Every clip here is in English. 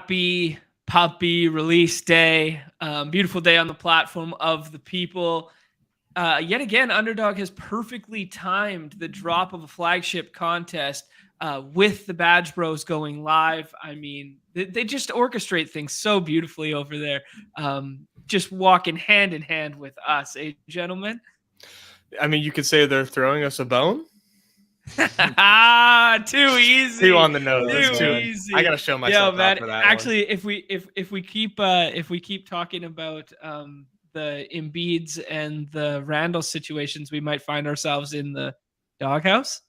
Happy puppy release day. Beautiful day on the platform of the people. Yet again, Underdog has perfectly timed the drop of a flagship contest with the BadgeBros going live. I mean, they just orchestrate things so beautifully over there. Just walking hand in hand with us, gentlemen? I mean, you could say they're throwing us a bone. Too easy. Too on the nose. Too easy. I gotta show myself out for that. Actually, one. if we keep talking about the Embiids and the Randall situations, we might find ourselves in the doghouse.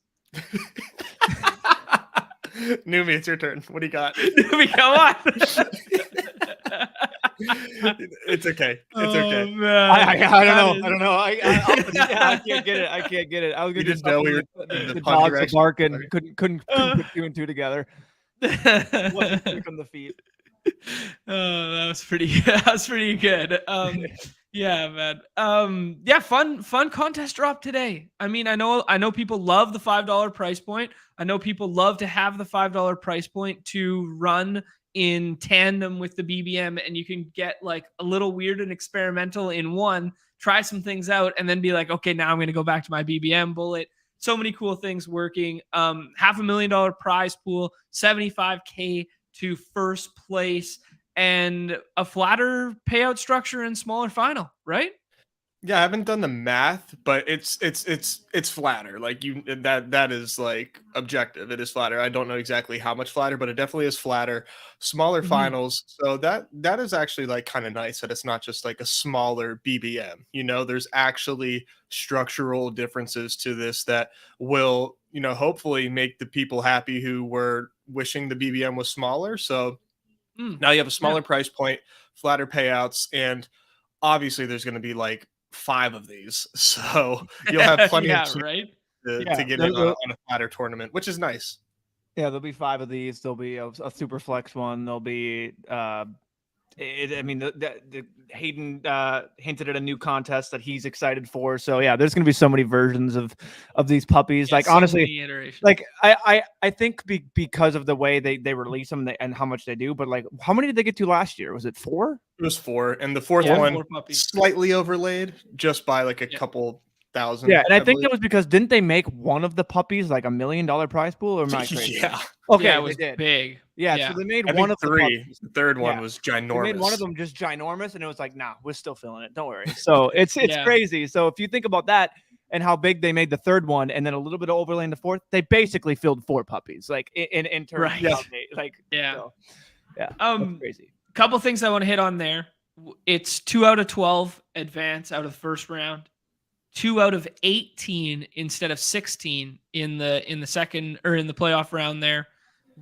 Numi, it's your turn. What do you got? Numi, come on. It's okay. It's okay. Man. I don't know. I can't get it. I was gonna just know the dogs are barking. Couldn't put two and two together. Wasn't quick on the feet. Oh, that was pretty good. Yeah, man. Yeah, fun contest drop today. I mean, I know people love the $5 price point. I know people love to have the $5 price point to run in tandem with the BBM, and you can get like a little weird and experimental in one, try some things out, and then be like, okay, now I'm going to go back to my BBM bullet. So many cool things working. $500,000 prize pool, 75K to first place, and a flatter payout structure and smaller final, right? Yeah, I haven't done the math, but it's flatter. Like that is like objective. It is flatter. I don't know exactly how much flatter, but it definitely is flatter. Smaller finals. So that is actually like kind of nice that it's not just like a smaller BBM. You know, there's actually structural differences to this that will, you know, hopefully make the people happy who were wishing the BBM was smaller. So now you have a smaller price point, flatter payouts, and obviously there's going to be like 5 of these, so you'll have plenty of right to get in on a flatter tournament, which is nice. Yeah, there'll be 5 of these. There'll be a super flex one. There'll be Hayden hinted at a new contest that he's excited for. So yeah, there's gonna be so many versions of these puppies. Like, so honestly, like I think because of the way they release them and how much they do. But like, how many did they get to last year? Was it 4? It was 4, and the fourth one slightly overlaid just by like a couple thousand. Yeah, and I think that was because didn't they make one of the puppies like $1 million prize pool? Or am I crazy? Yeah. Okay, yeah, it was big. Yeah, so they made one of 3. The third one was ginormous. They made one of them just ginormous, and it was like, nah, we're still feeling it. Don't worry. So it's crazy. So if you think about that and how big they made the third one, and then a little bit of overlay in the fourth, they basically filled 4 puppies, like in terms of how they, like, so, crazy. Couple things I want to hit on there. It's 2 out of 12 advance out of the first round. 2 out of 18 instead of 16 in the second or in the playoff round there.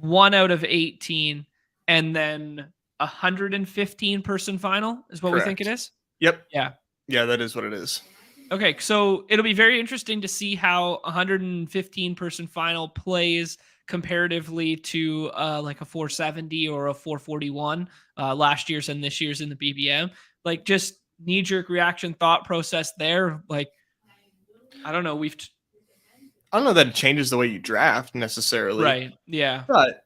1 out of 18, and then 115 person final is what we think it is. Yep. Yeah, that is what it is. Okay, so it'll be very interesting to see how 115 person final plays comparatively to like a 470 or a 441 last year's and this year's in the BBM. Like, just knee-jerk reaction thought process there. Like, I don't know. I don't know that it changes the way you draft necessarily. Right. Yeah. But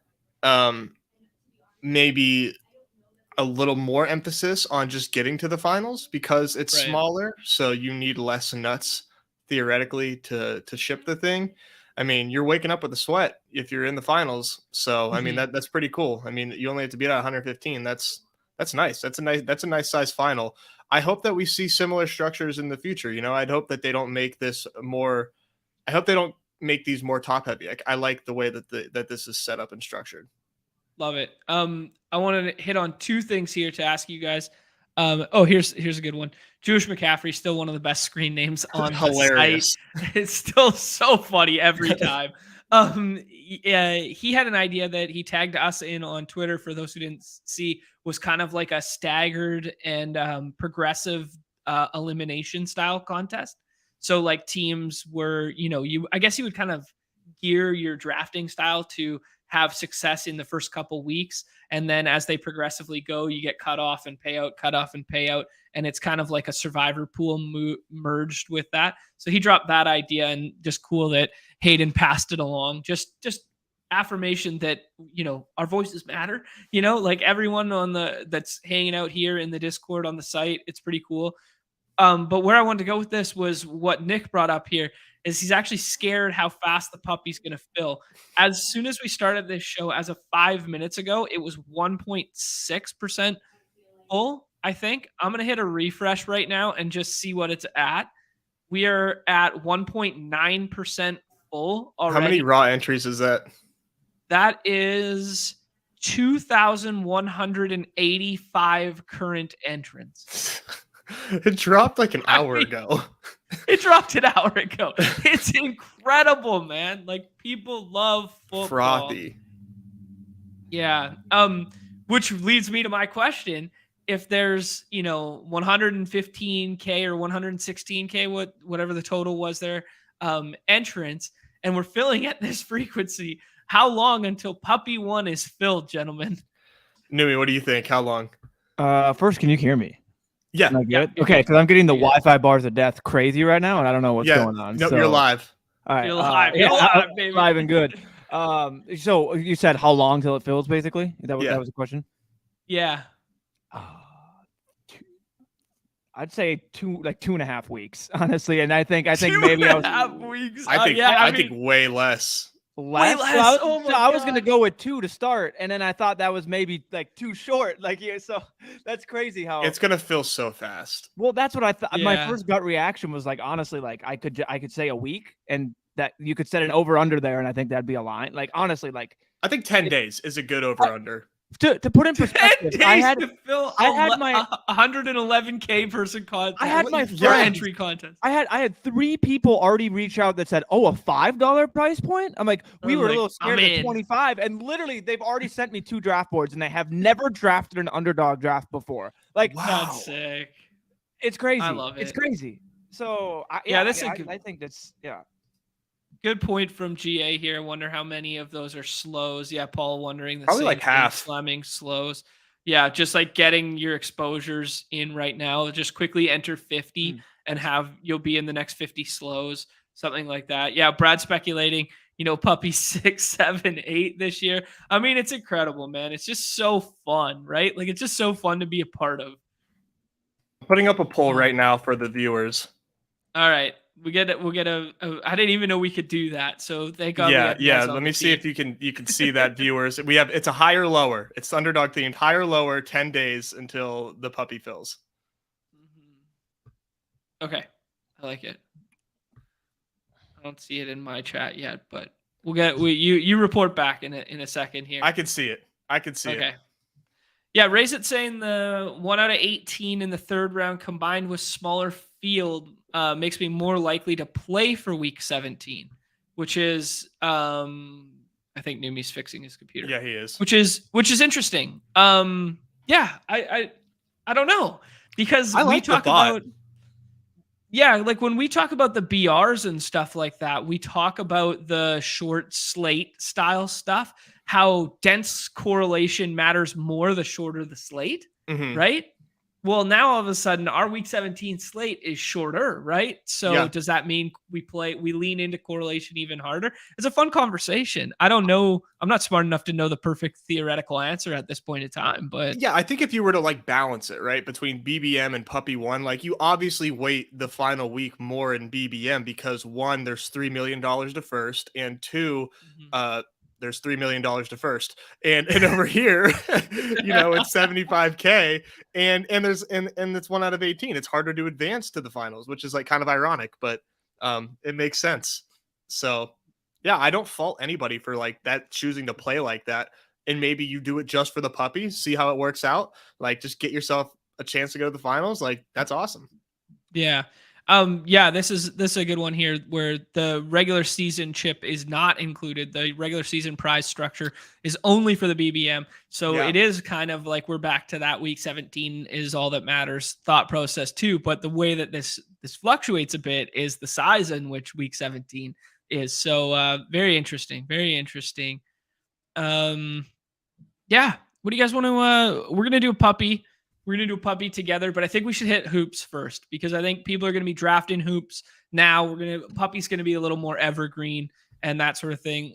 maybe a little more emphasis on just getting to the finals because it's smaller. So you need less nuts theoretically to ship the thing. I mean, you're waking up with a sweat if you're in the finals. So, I mean, that's pretty cool. I mean, you only have to beat out 115. That's nice. That's a nice size final. I hope that we see similar structures in the future. You know, I'd hope that they don't make this more. I hope they don't make these more top heavy. I like the way that this is set up and structured. Love it. I want to hit on 2 things here to ask you guys. Here's a good one. Jewish McCaffrey, still one of the best screen names on the site. It's still so funny every time. He had an idea that he tagged us in on Twitter, for those who didn't see, was kind of like a staggered and progressive elimination style contest. So like teams were, I guess you would kind of gear your drafting style to have success in the first couple weeks. And then as they progressively go, you get cut off and payout. And it's kind of like a survivor pool merged with that. So he dropped that idea, and just cool that Hayden passed it along. Just affirmation that, our voices matter, like everyone that's hanging out here in the Discord on the site. It's pretty cool. But where I wanted to go with this was what Nick brought up here is he's actually scared how fast the puppy's going to fill. As soon as we started this show, as of 5 minutes ago, it was 1.6% full, I think. I'm going to hit a refresh right now and just see what it's at. We are at 1.9% full already. How many raw entries is that? That is 2,185 current entrants. It dropped like an hour ago. It dropped an hour ago. It's incredible, man. Like, people love football. Frothy. Yeah. Which leads me to my question. If there's, 115K or 116K, whatever the total was there, entrants, and we're filling at this frequency, how long until Puppy 1 is filled, gentlemen? Numi, what do you think? How long? First, can you hear me? Yeah. Good? Okay, because I'm getting the Wi-Fi bars of death crazy right now, and I don't know what's going on. No, you're live. All right, you're live. You're live, baby. Live and good. So you said how long till it fills, basically? That was the question? Yeah. I'd say 2.5 weeks, honestly, and I think maybe 2.5 weeks. I think way less. Way less. I was gonna go with 2 to start, and then I thought that was maybe like too short. So that's crazy how it's gonna fill so fast. Well, that's what I thought. Yeah. My first gut reaction was like, honestly, like I could say a week, and that you could set an over under there, and I think that'd be a line. Like, honestly, like I think 10 days is a good over under. To put in perspective, I had my 111K person contest. I had my entry contest. I had 3 people already reach out that said, "Oh, a $5 price point." I'm like, we were a little scared at 25, and literally they've already sent me 2 draft boards, and they have never drafted an underdog draft before. Like, wow, that's sick. It's crazy. I love it. It's crazy. So I think that's Good point from GA here. I wonder how many of those are slows. Yeah, Paul wondering. Probably like half. Slamming slows. Yeah, just like getting your exposures in right now. Just quickly enter 50 and you'll be in the next 50 slows, something like that. Yeah, Brad speculating, Puppy 6, 7, 8 this year. I mean, it's incredible, man. It's just so fun, right? Like, it's just so fun to be a part of. Putting up a poll right now for the viewers. All right. We'll get a I didn't even know we could do that. So thank God. Yeah. Let me see if you can see that, viewers. It's a higher lower. It's Underdog themed, higher lower, 10 days until the puppy fills. Okay. I like it. I don't see it in my chat yet, but you report back in a second here. I can see it. Okay. Yeah, Raise It saying the 1 out of 18 in the third round combined with smaller field makes me more likely to play for week 17, which is I think Numi's fixing his computer. Yeah, he is. Which is interesting. Yeah, I don't know, because we talk about like when we talk about the BRs and stuff like that, we talk about the short slate style stuff, how dense correlation matters more the shorter the slate, right? Well, now all of a sudden our week 17 slate is shorter, right? So does that mean we lean into correlation even harder? It's a fun conversation. I don't know. I'm not smart enough to know the perfect theoretical answer at this point in time, but yeah, I think if you were to like balance it, right, between BBM and Puppy 1, like you obviously weight the final week more in BBM because 1, there's $3 million to first, and 2, there's $3 million to first, and over here, it's 75K, and it's 1 out of 18. It's harder to advance to the finals, which is like kind of ironic, but it makes sense. So yeah, I don't fault anybody for like that, choosing to play like that. And maybe you do it just for the puppy, see how it works out. Like, just get yourself a chance to go to the finals. Like, that's awesome. Yeah. This is a good one here where the regular season chip is not included. The regular season prize structure is only for the BBM. So it is kind of like we're back to that week 17 is all that matters thought process too. But the way that this fluctuates a bit is the size in which week 17 is. So very interesting. Very interesting. Yeah. What do you guys want to we're gonna do a puppy. We're going to do a puppy together, but I think we should hit hoops first, because I think people are going to be drafting hoops now. Puppy's going to be a little more evergreen and that sort of thing.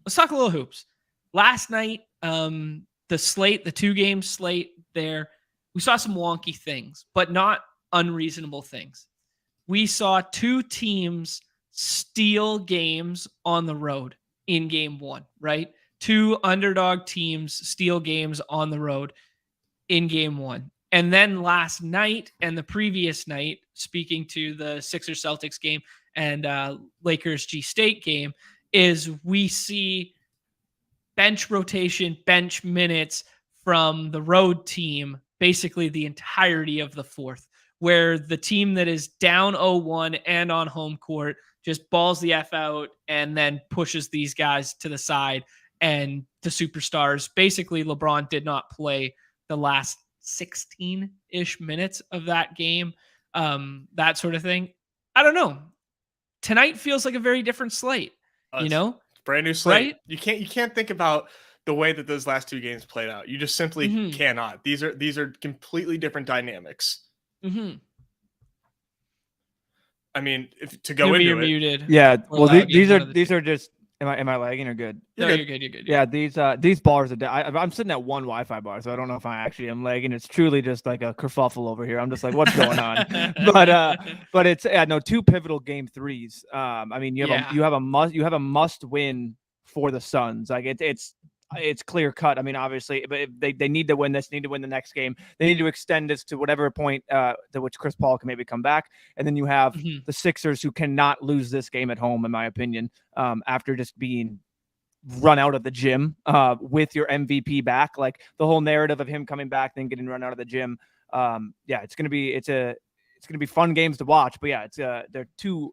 let's talk a little hoops. Last night, the 2-game slate there, we saw some wonky things, but not unreasonable things. We saw 2 teams steal games on the road in game 1, right? 2 underdog teams steal games on the road in game 1. And then last night and the previous night, speaking to the Sixers Celtics game and Lakers G State game, is we see bench rotation, bench minutes from the road team basically the entirety of the fourth, where the team that is down 0-1 and on home court just balls the F out and then pushes these guys to the side. And the superstars, basically LeBron did not play the last 16-ish minutes of that game, that sort of thing. I don't know. Tonight feels like a very different slate, brand new slate. Right? You can't think about the way that those last 2 games played out. You just simply cannot. These are completely different dynamics. Mm-hmm. I mean, to go into you're it, muted. Yeah. Well, these are just. Am I lagging or good? You're good. You're good. Yeah, these bars are. I'm sitting at one Wi-Fi bar, so I don't know if I actually am lagging. It's truly just like a kerfuffle over here. I'm just like, what's going on? But it's 2 pivotal game 3s. I mean, you have a must win for the Suns. Like it's clear cut. I mean, obviously, but they need to win this, need to win the next game. They need to extend this to whatever point to which Chris Paul can maybe come back. And then you have the Sixers, who cannot lose this game at home, in my opinion, after just being run out of the gym with your MVP back. Like the whole narrative of him coming back, then getting run out of the gym. It's going to be fun games to watch. But yeah, they're 2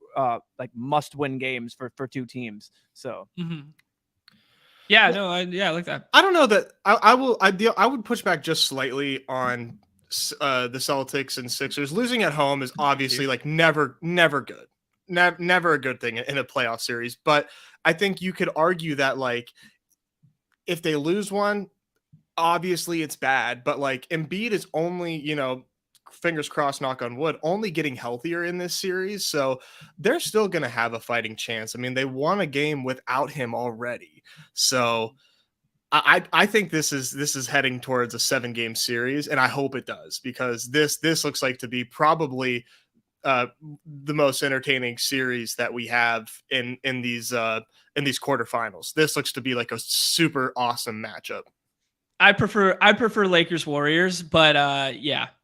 like must win games for 2 teams. So. Yeah, I like that. I don't know that I would push back just slightly on the Celtics and Sixers. Losing at home is obviously like never good. Never a good thing in a playoff series. But I think you could argue that like if they lose one, obviously it's bad. But like Embiid is only, fingers crossed, knock on wood, only getting healthier in this series. So they're still going to have a fighting chance. I mean, they won a game without him already. So I think this is heading towards a 7-game series, and I hope it does, because this looks like to be probably the most entertaining series that we have in these quarterfinals. This looks to be like a super awesome matchup. I prefer Lakers Warriors, but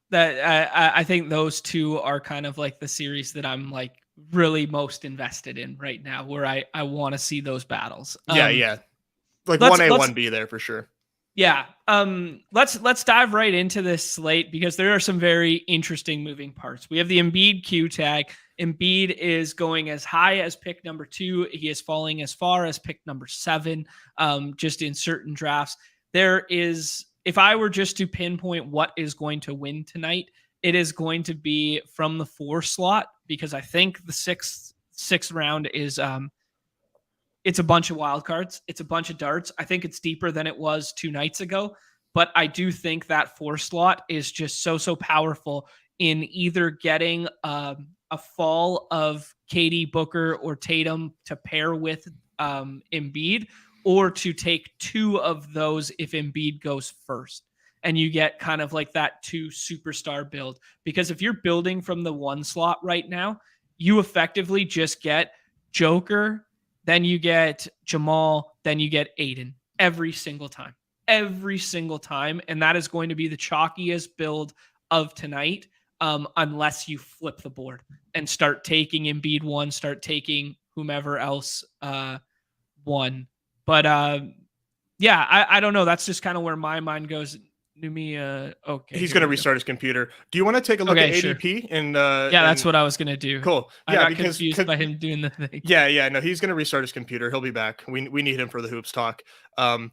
that I think those 2 are kind of like the series that I'm like really most invested in right now, where I want to see those battles. Like 1A, 1B there for sure. Yeah. Let's dive right into this slate, because there are some very interesting moving parts. We have the Embiid Q tag. Embiid is going as high as pick number 2. He is falling as far as pick number 7, just in certain drafts. There is, if I were just to pinpoint what is going to win tonight, it is going to be from the 4 slot, because I think the sixth round is it's a bunch of wild cards. It's a bunch of darts. I think it's deeper than it was 2 nights ago, but I do think that 4 slot is just so powerful in either getting a fall of KD, Booker, or Tatum to pair with Embiid, or to take 2 of those if Embiid goes first. And you get kind of like that 2 superstar build. Because if you're building from the 1 slot right now, you effectively just get Joker, then you get Jamal, then you get Aiden every single time. And that is going to be the chalkiest build of tonight, unless you flip the board and start taking Embiid 1, start taking whomever else 1. But I don't know. That's just kind of where my mind goes. Okay. He's going to restart his computer. Do you want to take a look at ADP? Sure. And that's what I was going to do. Cool. I got confused by him doing the thing. Yeah. No, he's going to restart his computer. He'll be back. We need him for the hoops talk. Obviously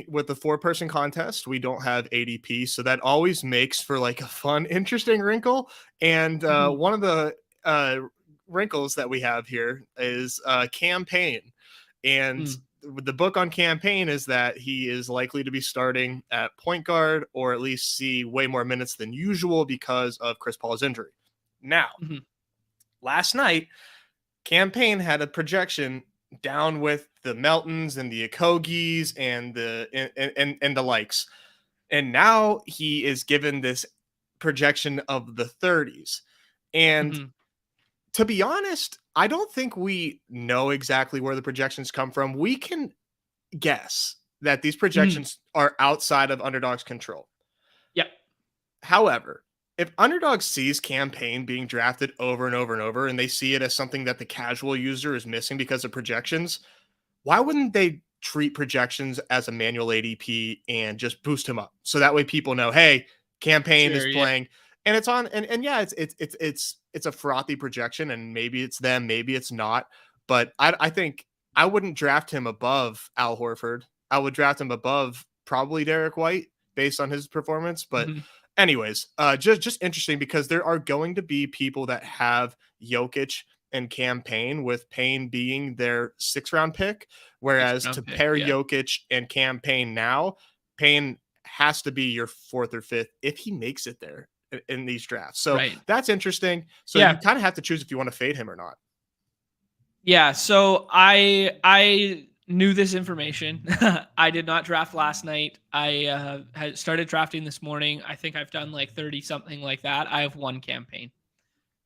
with the 4-person contest, we don't have ADP, so that always makes for like a fun, interesting wrinkle. And one of the wrinkles that we have here is campaign. And the book on campaign is that he is likely to be starting at point guard, or at least see way more minutes than usual because of Chris Paul's injury. Now, last night, campaign had a projection down with the Meltons and the Okogis and the likes. And now he is given this projection of the 30s. And to be honest, I don't think we know exactly where the projections come from. We can guess that these projections are outside of Underdog's control. Yep. However, if Underdog sees campaign being drafted over and over and over, and they see it as something that the casual user is missing because of projections, why wouldn't they treat projections as a manual ADP and just boost him up? So that way people know, hey, campaign is playing and it's on. And yeah, it's a frothy projection, and maybe it's them, maybe it's not. But I think I wouldn't draft him above Al Horford. I would draft him above probably Derek White based on his performance. But anyways, just interesting because there are going to be people that have Jokic and campaign, with Payne being their 6th round pick, whereas to pair Jokic and campaign now, Payne has to be your 4th or 5th if he makes it there in these drafts. So that's interesting. So you kind of have to choose if you want to fade him or not. Yeah. So I knew this information. I did not draft last night. I had started drafting this morning. I think I've done like 30 something like that. I have 1 campaign.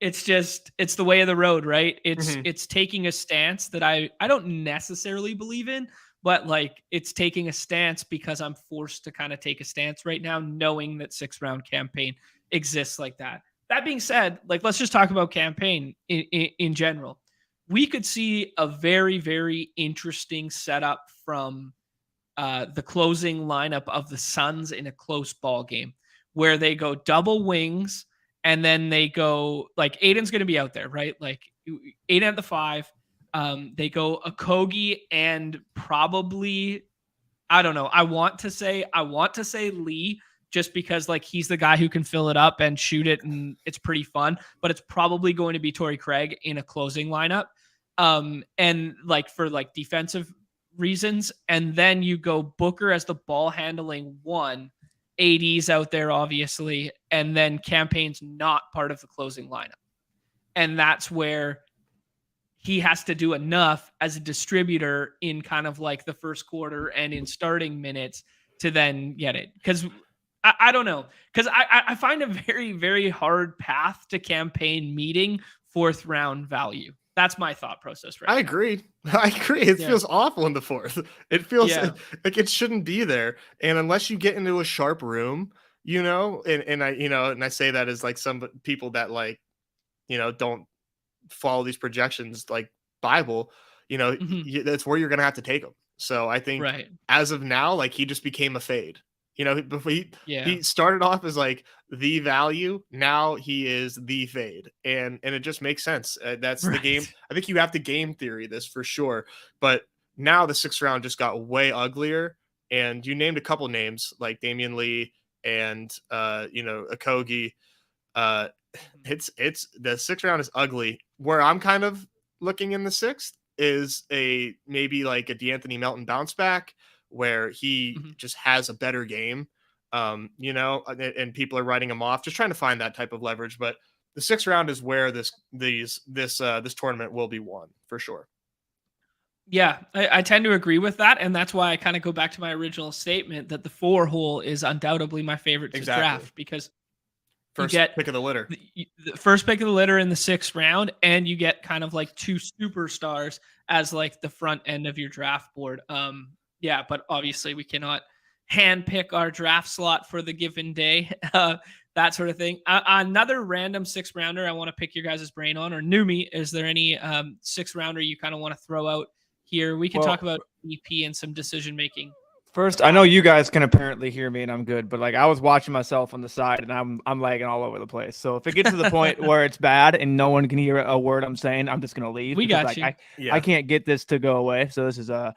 It's the way of the road, right? It's taking a stance that I don't necessarily believe in, but like it's taking a stance because I'm forced to kind of take a stance right now, knowing that 6th round campaign exists like that. That being said, like, let's just talk about campaign in general. We could see a very, very interesting setup from the closing lineup of the Suns in a close ball game where they go double wings. And then they go, like, Aiden's going to be out there, right? Like, Aiden at the 5. They go Okogie and probably, I don't know. I want to say Lee, just because, like, he's the guy who can fill it up and shoot it, and it's pretty fun. But it's probably going to be Torrey Craig in a closing lineup. And, like, for, like, defensive reasons. And then you go Booker as the ball handling 1. AD's out there, obviously, and then campaign's not part of the closing lineup. And that's where he has to do enough as a distributor in kind of like the first quarter and in starting minutes to then get it. Because I don't know. Because I find a very, very hard path to campaign meeting 4th round value. That's my thought process, right? I agree. It feels awful in the 4th. It feels like it shouldn't be there. And unless you get into a sharp room, and I say that as like some people that like, don't follow these projections like Bible, that's where you're going to have to take them. So I think as of now, like he just became a fade. Before he started off as like the value. Now he is the fade, and it just makes sense. That's the game. I think you have to game theory this for sure. But now the 6th round just got way uglier, and you named a couple names like Damian Lee and Okogie. It's the 6th round is ugly. Where I'm kind of looking in the 6th is maybe like a DeAnthony Melton bounce back, where he just has a better game, and people are writing him off, just trying to find that type of leverage. But the 6th round is where this tournament will be won for sure. Yeah, I tend to agree with that. And that's why I kind of go back to my original statement that the 4 hole is undoubtedly my favorite to draft, because first pick of the litter, the first pick of the litter in the 6th round, and you get kind of like 2 superstars as like the front end of your draft board. Yeah, but obviously we cannot handpick our draft slot for the given day, that sort of thing. Another random 6th rounder I want to pick your guys' brain on, or Numi. Is there any 6th rounder you kind of want to throw out here? We can talk about EP and some decision making. First, I know you guys can apparently hear me and I'm good, but like I was watching myself on the side and I'm lagging all over the place. So if it gets to the point where it's bad and no one can hear a word I'm saying, I'm just gonna leave. We got you. I can't get this to go away. So this is my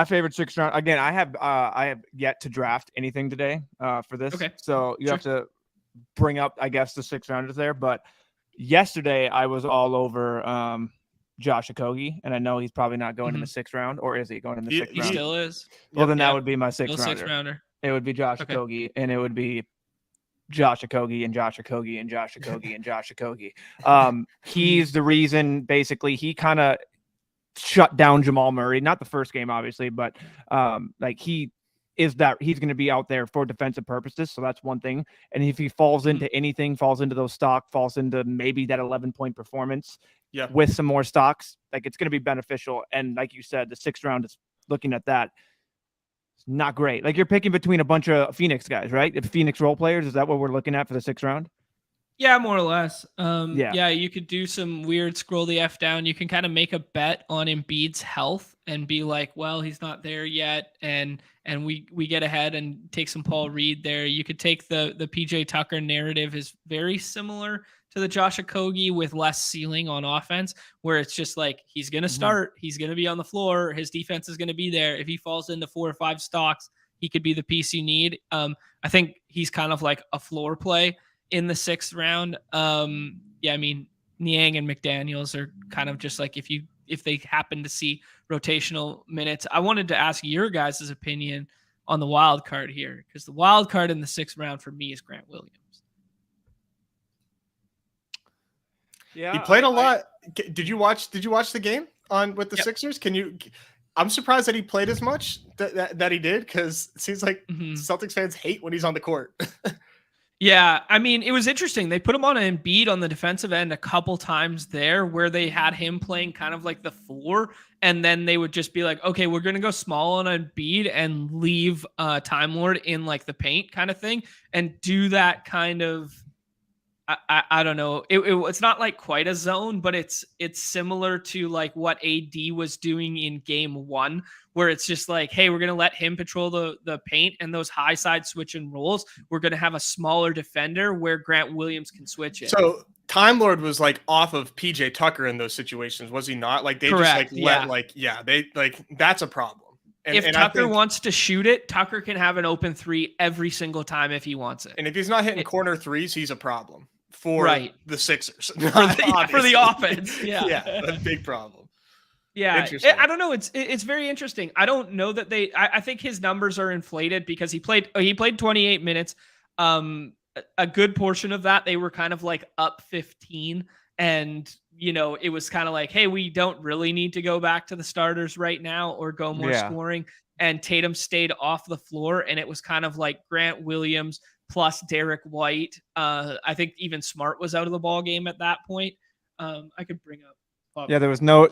favorite 6th round. Again, I have yet to draft anything today for this. Okay. So you have to bring up, I guess, the 6th rounders there. But yesterday I was all over Josh Okogie, and I know he's probably not going in the 6th round, or is he going in the 6th round? He still is. Well, then that would be my 6th rounder. 6th rounder. It would be Josh Okogie, and it would be Josh Okogie and Josh Okogie and Josh Okogie and Josh Okogie. He's the reason, basically, he kind of shut down Jamal Murray. Not the first game, obviously, but he's going to be out there for defensive purposes. So that's one thing. And if he falls into anything, falls into those stock, falls into maybe that 11-point performance with some more stocks, like it's going to be beneficial. And like you said, the 6th round is looking at that. Not great. Like you're picking between a bunch of Phoenix guys, right? If Phoenix role players, is that what we're looking at for the 6th round? Yeah, more or less. Yeah, you could do some weird scroll the F down. You can kind of make a bet on Embiid's health and be like, well, he's not there yet. And we get ahead and take some Paul Reed there. You could take the PJ Tucker narrative is very similar to the Josh Okogie with less ceiling on offense, where it's just like, he's going to start, he's going to be on the floor, his defense is going to be there. If he falls into 4 or 5 stocks, he could be the piece you need. I think he's kind of like a floor play in the 6th round. I mean, Niang and McDaniels are kind of just like, if they happen to see rotational minutes. I wanted to ask your guys' opinion on the wild card here, because the wild card in the 6th round for me is Grant Williams. Yeah, he played a lot. Did you watch the game with the Sixers? I'm surprised that he played as much that he did, because it seems like Celtics fans hate when he's on the court. Yeah, I mean, it was interesting. They put him on an Embiid on the defensive end a couple times there, where they had him playing kind of like the 4, and then they would just be like, okay, we're going to go small on Embiid and leave Time Lord in like the paint kind of thing, and do that kind of, I don't know. It's not like quite a zone, but it's similar to like what AD was doing in game 1, where it's just like, hey, we're going to let him patrol the paint and those high side switch and rolls. We're going to have a smaller defender where Grant Williams can switch it. So Time Lord was like off of PJ Tucker in those situations, was he not? Like they Correct, that's a problem. If Tucker wants to shoot it, Tucker can have an open 3 every single time if he wants it. And if he's not hitting corner threes, he's a problem for the Sixers. For the offense. Yeah. Yeah, a big problem. Yeah. I don't know. It's very interesting. I don't know that I think his numbers are inflated because he played 28 minutes. A good portion of that, they were kind of like up 15. And, it was kind of like, hey, we don't really need to go back to the starters right now or go more scoring. And Tatum stayed off the floor. And it was kind of like Grant Williams plus Derek White. I think even Smart was out of the ball game at that point. I could bring up. Yeah, there was no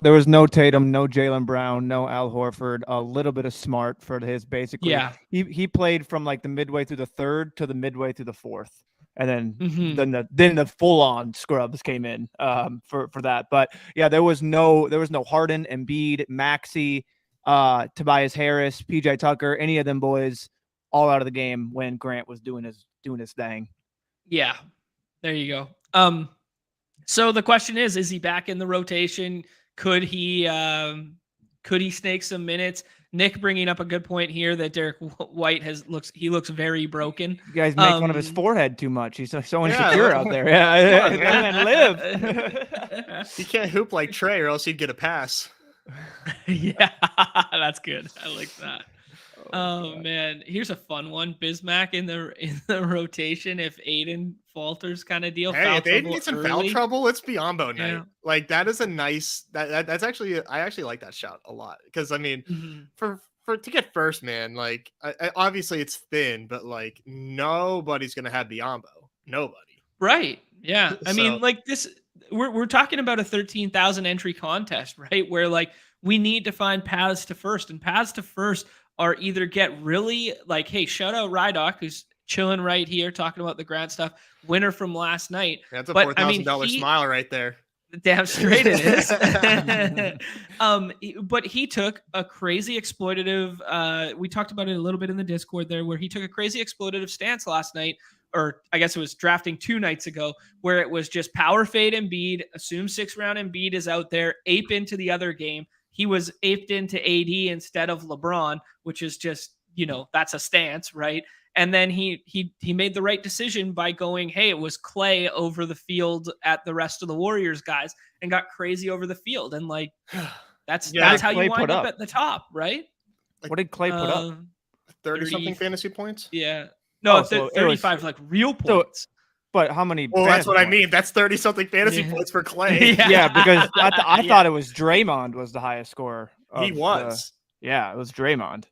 Tatum, no Jaylen Brown, no Al Horford, a little bit of Smart for his basically. Yeah. He played from like the midway through the 3rd to the midway through the 4th. And then the full on scrubs came in for that. But yeah, there was no Harden, Embiid, Maxey, Tobias Harris, PJ Tucker, any of them boys all out of the game when Grant was doing his thing. Yeah, there you go. So the question is he back in the rotation? Could he snake some minutes? Nick bringing up a good point here that Derek White looks very broken. You guys make fun of his forehead too much. He's so insecure out there. Yeah, live. He can't hoop like Trey, or else he'd get a pass. Yeah, that's good. I like that. Oh man, here's a fun one. Bismack in the rotation if Aiden falters kind of deal. Hey, if Aiden gets in foul trouble, it's Biombo night. Yeah. Like that is a nice that's actually I actually like that shot a lot, because I mean for to get first, man, like obviously it's thin, but like nobody's gonna have Biombo. Nobody. Right. Yeah. I mean, like this. We're talking about a 13,000 entry contest, right? Where like we need to find paths to first, and paths to first are either get really like, hey, shout out Rydock, who's chilling right here talking about the Grant stuff, winner from last night. That's a $4,000 smile right there. Damn straight it is. But he took a crazy exploitative. We talked about it a little bit in the Discord there, where he took a crazy exploitative stance last night, or I guess it was drafting 2 nights ago, where it was just power fade Embiid, assume 6th round Embiid is out there, ape into the other game. He was aped into AD instead of LeBron, which is just, that's a stance, right? And then he made the right decision by going, hey, it was Clay over the field at the rest of the Warriors guys, and got crazy over the field. And like, that's how you wind up at the top, right? What did Clay put up? 30-something fantasy points? Yeah. No, 35 like real points. But how many? Well, that's what points? I mean. That's 30-something fantasy points for Clay. Yeah, because I thought it was Draymond was the highest scorer. He was. It was Draymond.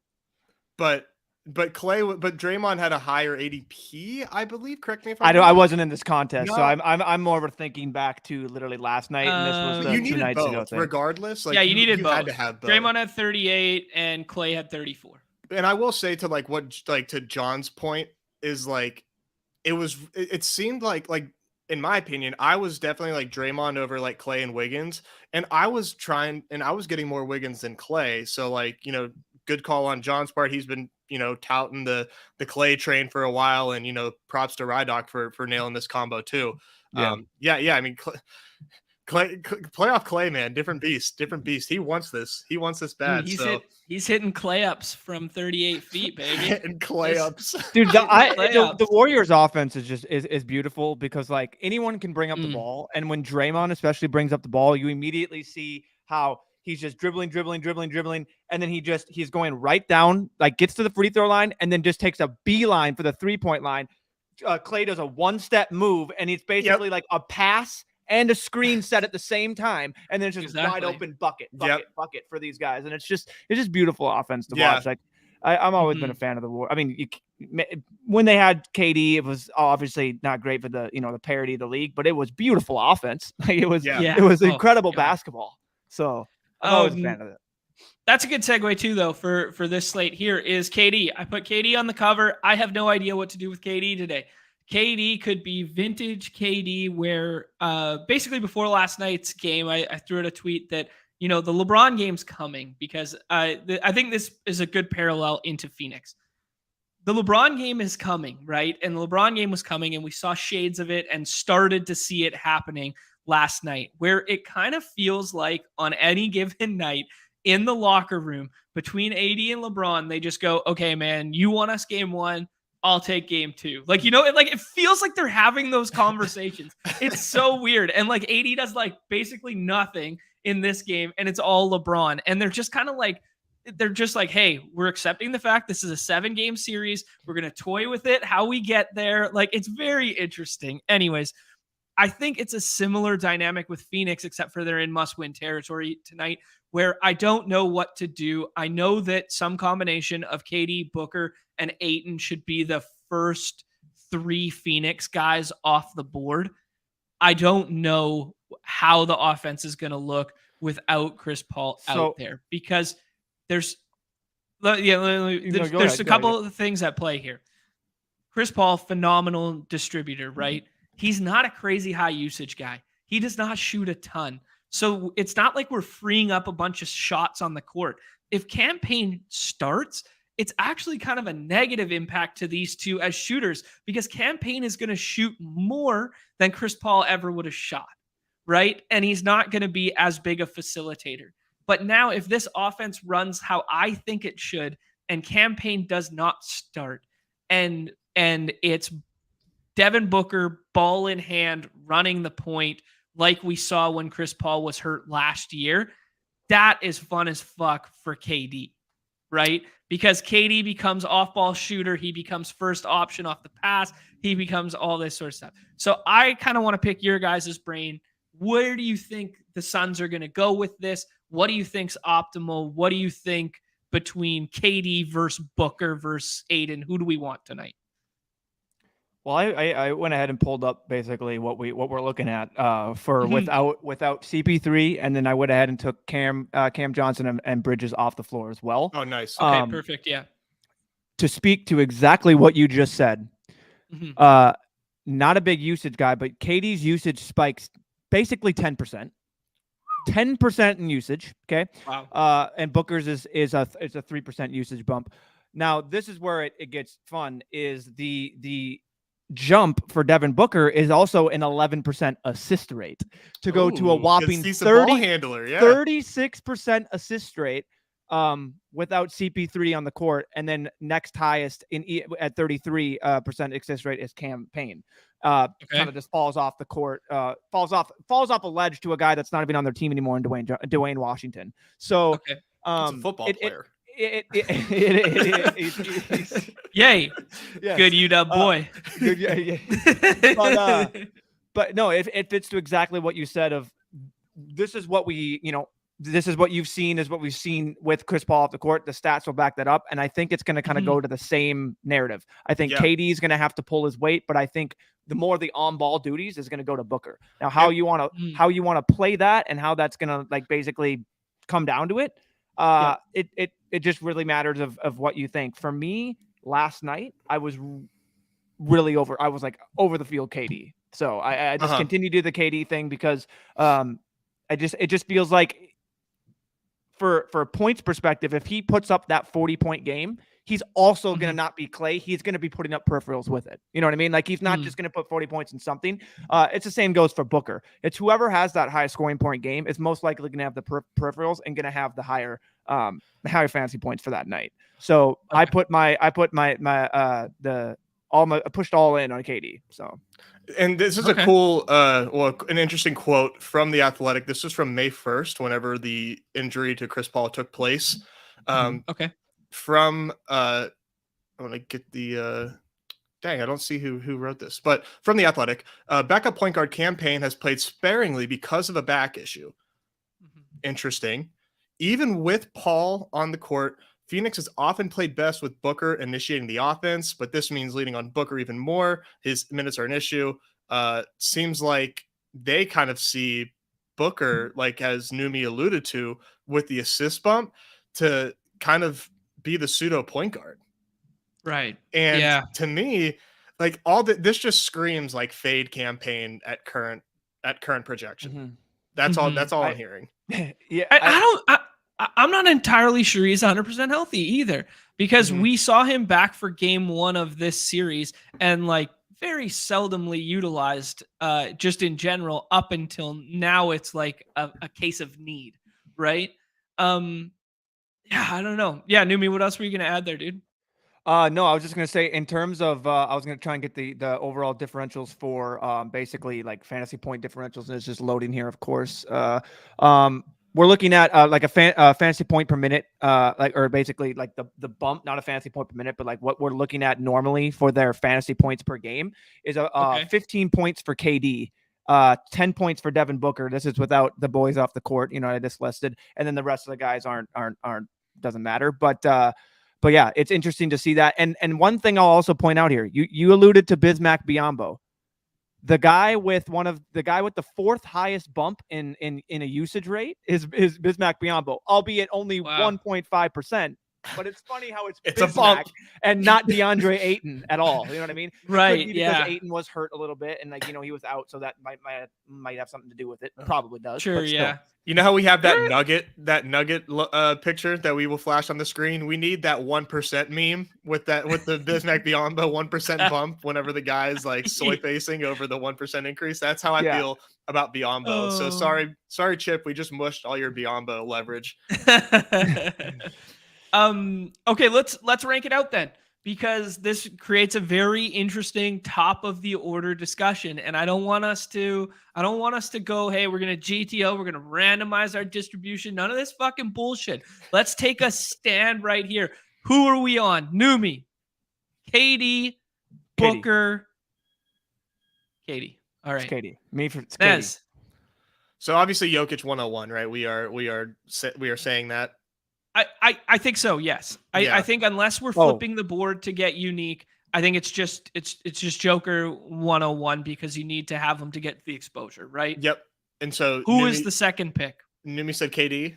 But Draymond had a higher ADP, I believe. Correct me if I'm wrong. I wasn't in this contest, so I'm more of a thinking back to literally last night, and this was the 2 nights both, ago thing. Regardless, like you needed both. Had to have both. Draymond had 38 and Clay had 34. And I will say to John's point is like it seemed like in my opinion, I was definitely like Draymond over like Clay and Wiggins, and I was getting more Wiggins than Clay, so like good call on John's part. He's been touting the Clay train for a while, and props to Rydock for nailing this combo too. I mean Clay, playoff Clay, man, different beast. He wants this bad. He's hitting Clay ups from 38 feet, baby. Hitting Clay ups, dude. The Warriors offense is beautiful because like anyone can bring up the ball, and when Draymond especially brings up the ball, you immediately see how he's just dribbling, and then he's going right down, like gets to the free throw line, and then just takes a beeline for the 3-point line. Clay does a 1-step move, and it's basically like a pass and a screen set at the same time, and then it's just wide open bucket for these guys, and it's just beautiful offense to watch. Like I'm always been a fan of the War. I mean, when they had KD, it was obviously not great for the the parity of the league, but it was beautiful offense. Like it was incredible basketball. So I'm always a fan of it. That's a good segue too, though, for this slate here is KD. I put KD on the cover. I have no idea what to do with KD today. KD could be vintage KD, where basically before last night's game, I threw out a tweet that the LeBron game's coming because I think this is a good parallel into Phoenix. The LeBron game is coming, right? And the LeBron game was coming, and we saw shades of it and started to see it happening last night, where it kind of feels like on any given night in the locker room between AD and LeBron, they just go, okay, man, you want us game 1, I'll take game 2. Like, it feels like they're having those conversations. It's so weird. And like AD does like basically nothing in this game, and it's all LeBron. And they're just kind of like, hey, we're accepting the fact this is a 7-game series. We're going to toy with it. How we get there. Like, it's very interesting. Anyways, I think it's a similar dynamic with Phoenix, except for they're in must-win territory tonight, where I don't know what to do. I know that some combination of KD, Booker, and Ayton should be the first 3 Phoenix guys off the board. I don't know how the offense is going to look without Chris Paul out there, because there's a couple of things at play here. Chris Paul, phenomenal distributor, right? He's not a crazy high usage guy. He does not shoot a ton. So it's not like we're freeing up a bunch of shots on the court. If Cam Payne starts, it's actually kind of a negative impact to these two as shooters, because Cam Payne is going to shoot more than Chris Paul ever would have shot, right? And he's not going to be as big a facilitator. But now if this offense runs how I think it should, and Cam Payne does not start, and it's Devin Booker, ball in hand, running the point like we saw when Chris Paul was hurt last year, that is fun as fuck for KD, right? Because KD becomes off-ball shooter. He becomes first option off the pass. He becomes all this sort of stuff. So I kind of want to pick your guys' brain. Where do you think the Suns are going to go with this? What do you think's optimal? What do you think between KD versus Booker versus Aiden? Who do we want tonight? Well, I went ahead and pulled up basically what we're looking at for without CP3, and then I went ahead and took Cam Johnson and Bridges off the floor as well. Oh, nice. Okay, perfect. Yeah. To speak to exactly what you just said, not a big usage guy, but KD's usage spikes basically 10%. 10% in usage. Okay. Wow. And Booker's is a 3% usage bump. Now, this is where it gets fun. Is the jump for Devin Booker is also an 11% assist rate to go to a whopping 36% assist rate without CP3 on the court, and then next highest at 33% assist rate is Cam Payne. Kind of just falls off the court, falls off a ledge to a guy that's not even on their team anymore in Dwayne Washington. So it's a football player. Yay. Yes. Good UW boy. Good, yeah. But no, it fits to exactly what you said of this is what this is what you've seen is what we've seen with Chris Paul off the court. The stats will back that up. And I think it's going to kind of go to the same narrative. I think KD is going to have to pull his weight, but I think the more the on-ball duties is going to go to Booker. Now, how you want to play that and how that's going to like basically come down to it. It just really matters of what you think. For me, last night, I was really over the field KD. So I just continue to do the KD thing because it just feels like for a points perspective, if he puts up that 40-point game, he's also going to not be Clay. He's going to be putting up peripherals with it. You know what I mean? Like he's not just going to put 40 points in something. It's the same goes for Booker. It's whoever has that high scoring point game is most likely going to have the peripherals and going to have the higher fantasy points for that night. So I pushed all in on KD. So. And this is a cool, an interesting quote from The Athletic. This was from May 1st, whenever the injury to Chris Paul took place. From, I want to get the, I don't see who wrote this, but from The Athletic, backup point guard campaign has played sparingly because of a back issue. Interesting. Even with Paul on the court, Phoenix has often played best with Booker initiating the offense, but this means leaning on Booker even more. His minutes are an issue. Seems like they kind of see Booker, like as Numi alluded to, with the assist bump to kind of be the pseudo point guard. Right. And to me, like this just screams like fade campaign at current projection. That's all I'm hearing. I'm not entirely sure he's 100% healthy either, because we saw him back for game 1 of this series and like very seldomly utilized just in general up until now. It's like a case of need, right? I don't know. Yeah, Numi, what else were you going to add there, dude? No, I was just going to say in terms of I was going to try and get the overall differentials for basically like fantasy point differentials, and it's just loading here, of course. We're looking at like a fantasy point per minute, or basically like the bump, not a fantasy point per minute, but like what we're looking at normally for their fantasy points per game is 15 points for KD, 10 points for Devin Booker. This is without the boys off the court, I just listed, and then the rest of the guys aren't doesn't matter. But yeah, it's interesting to see that. And one thing I'll also point out here, you alluded to Bismack Biyombo. The guy with the 4th highest bump in a usage rate is Bismack Biyombo, albeit only 1.5%. But it's funny how it's a bump and not DeAndre Ayton at all. You know what I mean? Right. Because Ayton was hurt a little bit, and he was out, so that might have something to do with it. Probably does. Sure. Yeah. You know how we have that nugget picture that we will flash on the screen? We need that 1% meme with the Bismack Biyombo 1% bump whenever the guy's like soy facing over the 1% increase. That's how I feel about Biyombo. So sorry, Chip. We just mushed all your Biyombo leverage. Okay, let's rank it out then, because this creates a very interesting top of the order discussion, and I don't want us to go, hey, we're gonna GTO, we're gonna randomize our distribution. None of this fucking bullshit. Let's take a stand right here. Who are we on? Numi, KD, Booker, KD. All right, it's KD. Me for Nez. So obviously Jokic 101, right? We are saying that. I think so. Yes. I think unless we're flipping the board to get unique, I think it's just Joker 101 because you need to have him to get the exposure, right? Yep. And so who is the second pick? Numi said KD.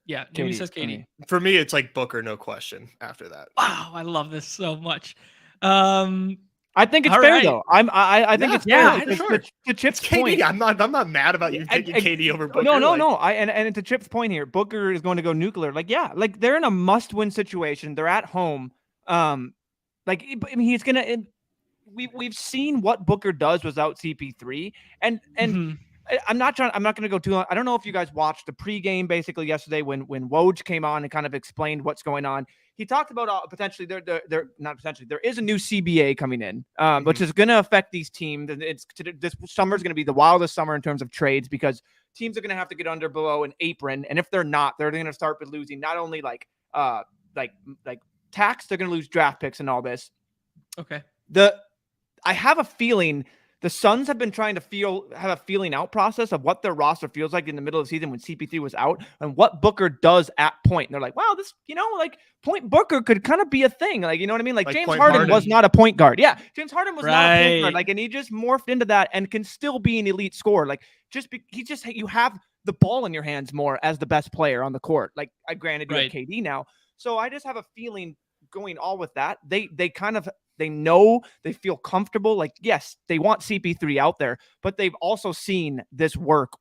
Yeah, Numi says KD. For me, it's like Booker, no question. After that, wow, I love this so much. I think it's fair though. I think it's fair. Sure. To Chip's KD, point, I'm not mad about you taking KD over Booker. No. And to Chip's point here, Booker is going to go nuclear. Like they're in a must-win situation. They're at home. He's gonna. We've seen what Booker does without CP3, and I'm not going to go too long. I don't know if you guys watched the pregame basically yesterday when Woj came on and kind of explained what's going on. He talked about potentially there is a new CBA coming in, which is going to affect these teams. This summer is going to be the wildest summer in terms of trades because teams are going to have to get below an apron, and if they're not, they're going to start losing not only like tax, they're going to lose draft picks and all this. Okay. I have a feeling the Suns have been trying to have a feeling out process of what their roster feels like in the middle of the season when CP3 was out and what Booker does at point. And they're like, wow, this, like point Booker could kind of be a thing. Like, you know what I mean? Like James Harden was not a point guard. Yeah. James Harden was not a point guard. Like, and he just morphed into that and can still be an elite scorer. Like you have the ball in your hands more as the best player on the court. Like I granted you have KD now. So I just have a feeling going all with that. They know, they feel comfortable. Like, yes, they want CP3 out there, but they've also seen this work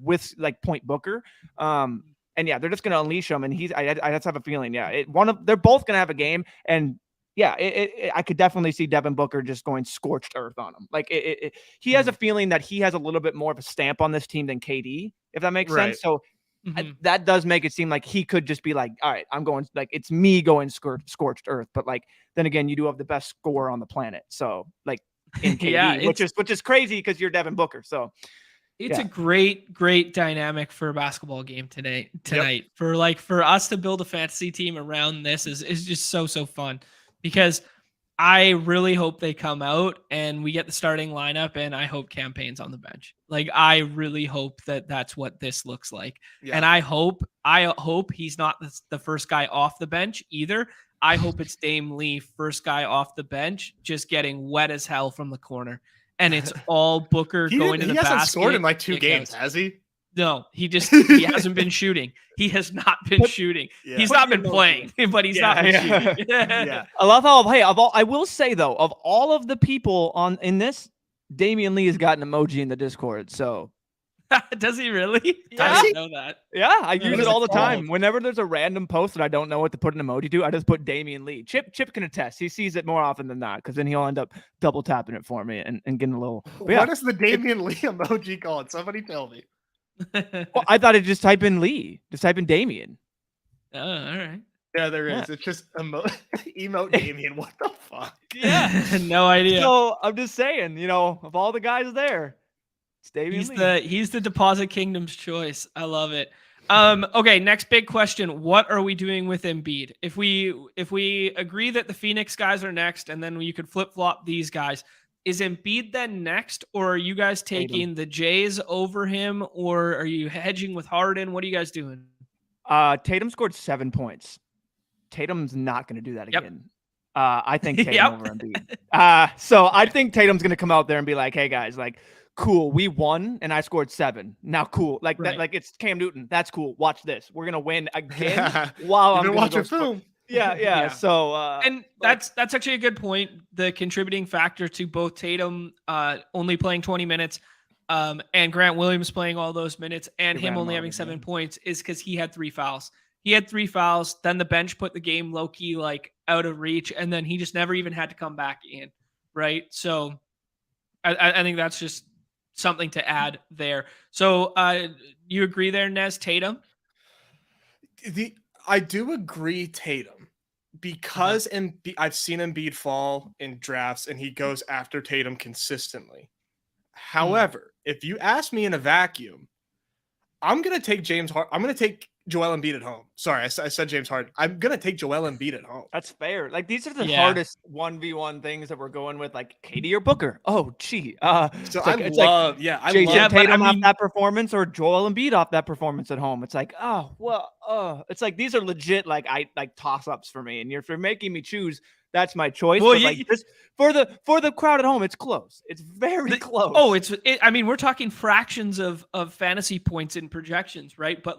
with like point Booker. And yeah, they're just going to unleash him. And I just have a feeling. Yeah. They're both going to have a game. And yeah, I could definitely see Devin Booker just going scorched earth on him. Like he has a feeling that he has a little bit more of a stamp on this team than KD, if that makes sense. So that does make it seem like he could just be like, all right, I'm going, like, it's me going scorched earth. But like, then again, you do have the best scorer on the planet. So like in KD, which is crazy because you're Devin Booker. So it's a great dynamic for a basketball game tonight. For us to build a fantasy team around this is just so fun, because I really hope they come out and we get the starting lineup, and I hope Campaign's on the bench. Like, I really hope that's what this looks like. Yeah. And I hope he's not the first guy off the bench either. I hope it's Dame Lee, first guy off the bench, just getting wet as hell from the corner. And it's all Booker going to the basket. He hasn't scored in like 2 games, has he? No, he hasn't been shooting. He has not been shooting. Yeah. He's not been playing, but he's not been shooting. Yeah. I love how, I will say though, of all of the people in this, Damian Lee has got an emoji in the Discord. So does he really? Yeah. I didn't know that. Yeah, I use it all the time. Whenever there's a random post that I don't know what to put an emoji to, I just put Damian Lee. Chip can attest. He sees it more often than not, because then he'll end up double tapping it for me and getting a little. What is the Damian Lee emoji called? Somebody tell me. Well, I thought it just type in Lee. Just type in Damien. Oh, all right. Yeah, there is. It's just emote Damien. What the fuck? Yeah. No idea. So I'm just saying, of all the guys there, it's Damien Lee. He's the Deposit Kingdom's choice. I love it. Okay, next big question. What are we doing with Embiid? If we agree that the Phoenix guys are next, and then you could flip-flop these guys, is Embiid then next, or are you guys taking the Jays over him, or are you hedging with Harden? What are you guys doing? Tatum scored 7 points. Tatum's not going to do that again. I think Tatum over Embiid. So I think Tatum's going to come out there and be like, hey guys, like, cool, we won and I scored 7. Now cool. Like that, like it's Cam Newton. That's cool. Watch this. We're going to win again while I'm watching film. Yeah. So, and that's actually a good point. The contributing factor to both Tatum only playing 20 minutes and Grant Williams playing all those minutes and him only having 7 points is because he had 3 fouls. Then the bench put the game low key, like out of reach. And then he just never even had to come back in. Right. So I think that's just something to add there. So you agree there, Nez, Tatum? I do agree Tatum, because I've seen Embiid fall in drafts and he goes after Tatum consistently. However, if you ask me in a vacuum, I'm going to take I'm going to take Joel Embiid at home. Sorry, I said James Harden. I'm going to take Joel Embiid at home. That's fair. Like, these are the hardest 1v1 things that we're going with, like KD or Booker. Oh, gee. So I love Jason Tatum off that performance or Joel Embiid off that performance at home. It's like, it's like, these are legit, like, toss-ups for me. And if you're making me choose, that's my choice. Well, just for the crowd at home, it's close. It's very close. Oh, I mean, we're talking fractions of fantasy points in projections, right? But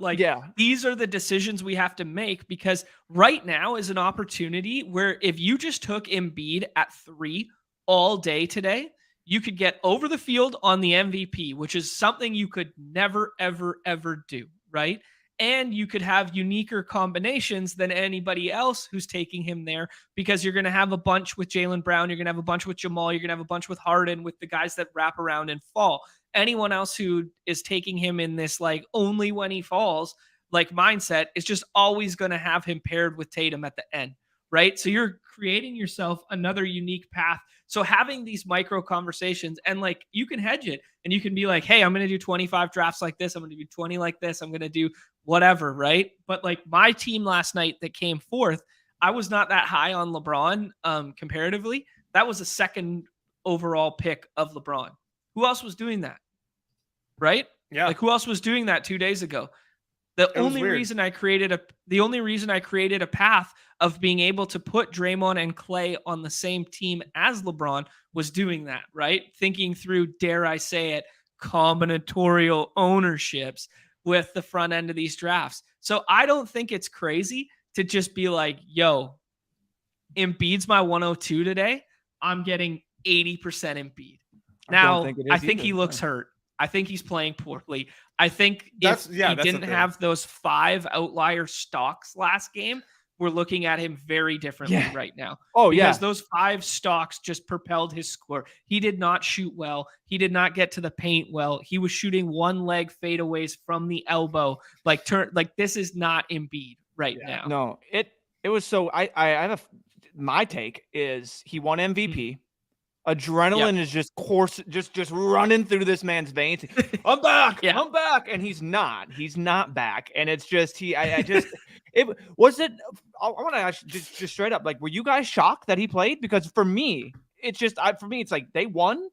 these are the decisions we have to make, because right now is an opportunity where if you just took Embiid at 3 all day today, you could get over the field on the MVP, which is something you could never, ever, ever do, right? And you could have uniquer combinations than anybody else who's taking him there, because you're going to have a bunch with Jaylen Brown. You're going to have a bunch with Jamal. You're going to have a bunch with Harden, with the guys that wrap around and fall. Anyone else who is taking him in this, like, only when he falls, like, mindset is just always going to have him paired with Tatum at the end, right? So you're creating yourself another unique path. So having these micro conversations, and like, you can hedge it and you can be like, hey, I'm going to do 25 drafts like this. I'm going to do 20 like this. I'm going to do whatever. Right. But like my team last night that came fourth, I was not that high on LeBron comparatively. That was a second overall pick of LeBron. Who else was doing that? Right? Yeah. Like who else was doing that 2 days ago? The only reason I created a path of being able to put Draymond and Clay on the same team as LeBron was doing that, right? Thinking through, dare I say it, combinatorial ownerships with the front end of these drafts. So I don't think it's crazy to just be like, yo, Embiid's my 102 today. I'm getting 80% Embiid. Now, I think he looks hurt. I think he's playing poorly. I think if he didn't have those 5 outlier stocks last game, we're looking at him very differently right now. Because those 5 stocks just propelled his score. He did not shoot well. He did not get to the paint well. He was shooting one leg fadeaways from the elbow. Like this is not Embiid right now. No, it was so. I have my take is he won MVP. Adrenaline is just running through this man's veins. I'm back. I'm back. And he's not back. And it's just, I want to ask just straight up, like, were you guys shocked that he played? Because for me, it's like they won.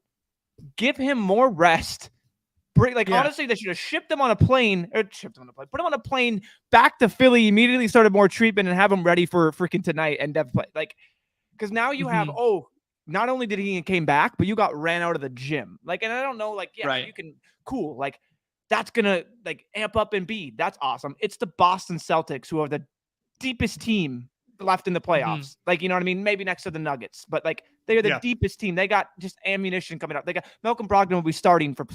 Give him more rest. Honestly, they should have shipped him on a plane, put him on a plane back to Philly, immediately started more treatment and have him ready for freaking tonight and play. Like, because now you have, not only did he came back, but you got ran out of the gym. Like, and I don't know, like, you can cool. Like, that's gonna like amp up Embiid. That's awesome. It's the Boston Celtics who are the deepest team left in the playoffs. Like, you know what I mean? Maybe next to the Nuggets, but like they're the deepest team. They got just ammunition coming up. They got Malcolm Brogdon will be starting for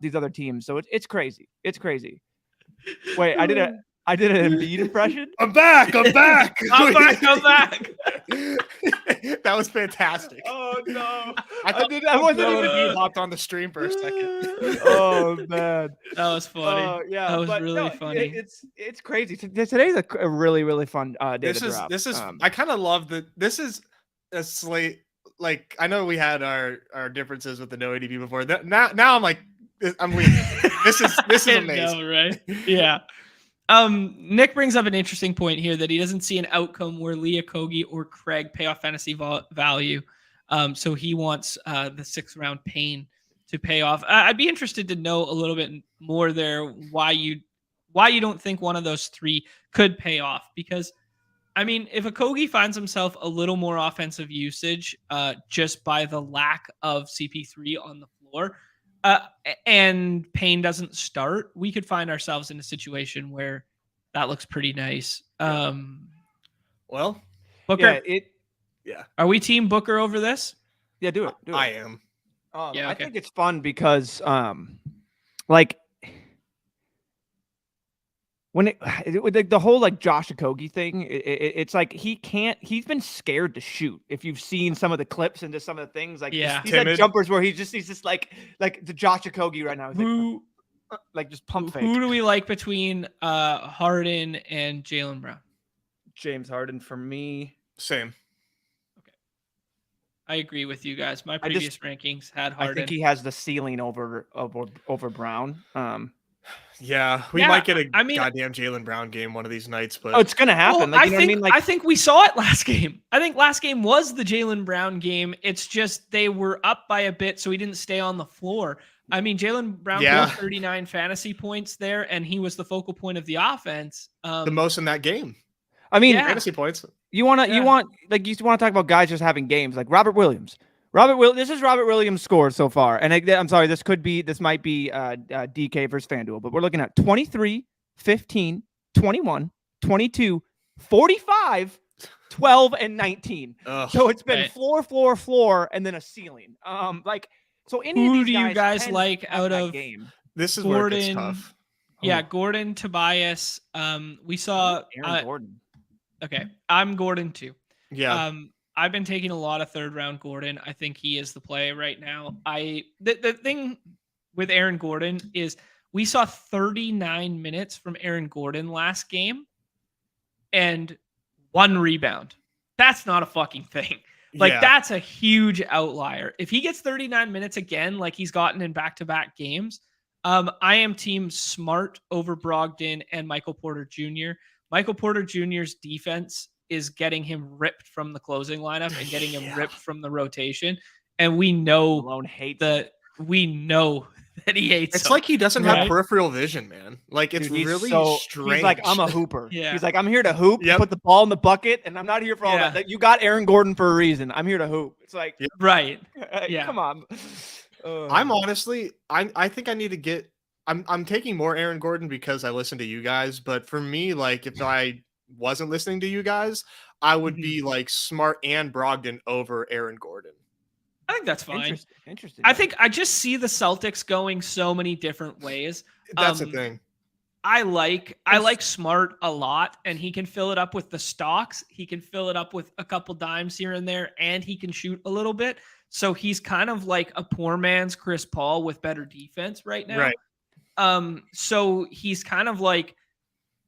these other teams. So it's crazy. It's crazy. Wait, I did an Embiid impression. I'm back. I'm back. That was fantastic. Oh no! I wasn't even hopped on the stream for a second. Oh man, that was funny. That was really funny. It's crazy. Today's a really fun day. This is. I kind of love that. This is a slate. Like, I know we had our differences with the no ADP before. Now I'm like, I'm leaving. This is amazing, know, right? Yeah. Nick brings up an interesting point here that he doesn't see an outcome where Leah Kogi or Craig pay off fantasy value. So he wants the 6th round Payne to pay off. I'd be interested to know a little bit more there why you don't think one of those 3 could pay off. Because, I mean, if a Kogi finds himself a little more offensive usage just by the lack of CP3 on the floor, and Payne doesn't start, we could find ourselves in a situation where that looks pretty nice. Well, Booker, are we team Booker over this? Yeah, do it. I am. I think it's fun because, like, when the whole like Josh Okogie thing, it's like he's been scared to shoot. If you've seen some of the clips and just some of the things, like he's had jumpers where he's just like the Josh Okogie right now. He's like just pump fake. Who do we like between Harden and Jaylen Brown? James Harden for me. Same. Okay. I agree with you guys. My previous rankings had Harden. I think he has the ceiling over Brown. Yeah, we might get a goddamn Jaylen Brown game one of these nights, but it's gonna happen. Well, I think we saw it last game. I think last game was the Jaylen Brown game. It's just they were up by a bit, so he didn't stay on the floor. I mean, Jaylen Brown got 39 fantasy points there, and he was the focal point of the offense. The most in that game. I mean, fantasy points. You want to talk about guys just having games like Robert Williams. This is Robert Williams' score so far. And I'm sorry, this might be DK versus FanDuel, but we're looking at 23, 15, 21, 22, 45, 12, and 19. Ugh, so it's been floor, and then a ceiling. So who do you guys like out of game? This is Gordon, where it gets tough. Yeah, Gordon, Tobias. We saw Aaron Gordon. Okay, I'm Gordon too. Yeah. I've been taking a lot of 3rd round Gordon. I think he is the play right now. The thing with Aaron Gordon is we saw 39 minutes from Aaron Gordon last game and 1 rebound. That's not a fucking thing. That's a huge outlier. If he gets 39 minutes again, like he's gotten in back-to-back games, I am team Smart over Brogdon and Michael Porter Jr. Michael Porter Jr.'s defense is getting him ripped from the closing lineup and getting him ripped from the rotation. And we know Malone hates that he hates It's him. like he doesn't have peripheral vision, man. Like, it's really strange. He's like, I'm a hooper. Yeah. He's like, I'm here to hoop, put the ball in the bucket, and I'm not here for all that. You got Aaron Gordon for a reason. I'm here to hoop. It's like, right. Yeah. Come on. I'm honestly, I think I need to get. I'm taking more Aaron Gordon because I listen to you guys. But for me, like, if I wasn't listening to you guys, I would be like Smart and Brogdon over Aaron Gordon. I think that's fine. Interesting. I think I just see the Celtics going so many different ways. That's the thing. I like Smart a lot, and he can fill it up with the stocks. He can fill it up with a couple dimes here and there, and he can shoot a little bit. So he's kind of like a poor man's Chris Paul with better defense right now. Right. So he's kind of like,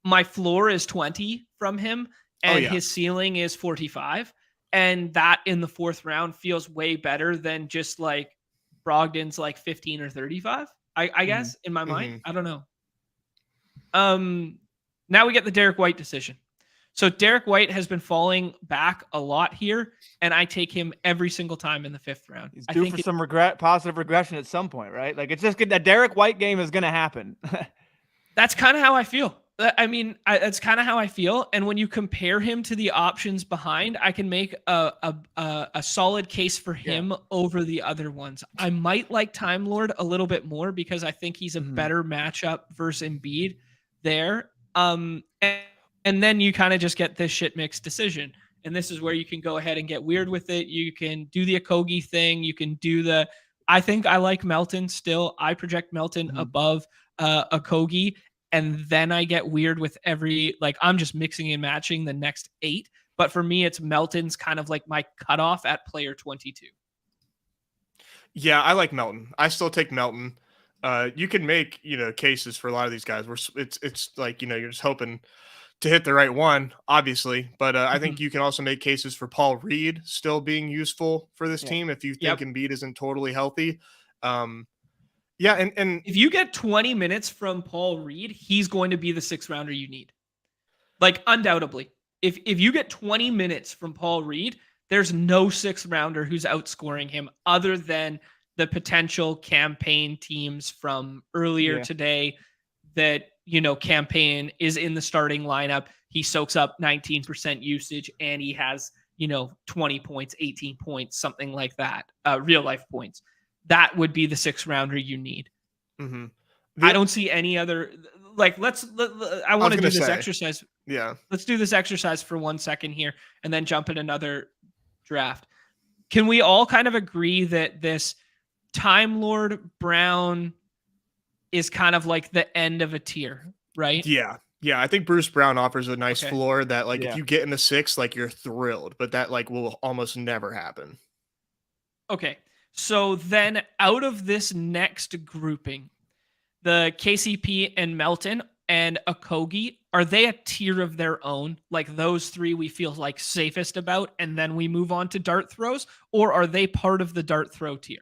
my floor is 20 from him, and his ceiling is 45. And that in the fourth round feels way better than just like Brogdon's like 15 or 35, I guess, in my mind. I don't know. Now we get the Derek White decision. So Derek White has been falling back a lot here, and I take him every single time in the fifth round. He's due for some positive regression at some point, right? Like, it's just good. That Derek White game is going to happen. That's kind of how I feel. I mean, that's kind of how I feel. And when you compare him to the options behind, I can make a solid case for him over the other ones. I might like Time Lord a little bit more because I think he's a better matchup versus Embiid there. And then you kind of just get this shit mix decision. And this is where you can go ahead and get weird with it. You can do the Okogie thing. You can do I think I like Melton still. I project Melton above Okogie. And then I get weird with I'm just mixing and matching the next 8. But for me, it's Melton's kind of like my cutoff at player 22. Yeah, I like Melton. I still take Melton. You can make, cases for a lot of these guys where it's like, you're just hoping to hit the right one, obviously. But I think you can also make cases for Paul Reed still being useful for this team if you think Embiid isn't totally healthy. Yeah, and if you get 20 minutes from Paul Reed, he's going to be the 6th rounder you need. Like, undoubtedly. If you get 20 minutes from Paul Reed, there's no 6th rounder who's outscoring him other than the potential campaign teams from earlier today that, campaign is in the starting lineup. He soaks up 19% usage and he has, 20 points, 18 points, something like that, real life points. That would be the 6th rounder you need. I don't see any other. Like, I want to do this exercise. Yeah. Let's do this exercise for 1 second here and then jump in another draft. Can we all kind of agree that this Time Lord Brown is kind of like the end of a tier, right? Yeah. Yeah. I think Bruce Brown offers a nice floor that, like, if you get in the 6, like, you're thrilled, but that, like, will almost never happen. Okay. So then out of this next grouping, the KCP and Melton and Okogie, are they a tier of their own? Like, those 3 we feel like safest about, and then we move on to dart throws? Or are they part of the dart throw tier?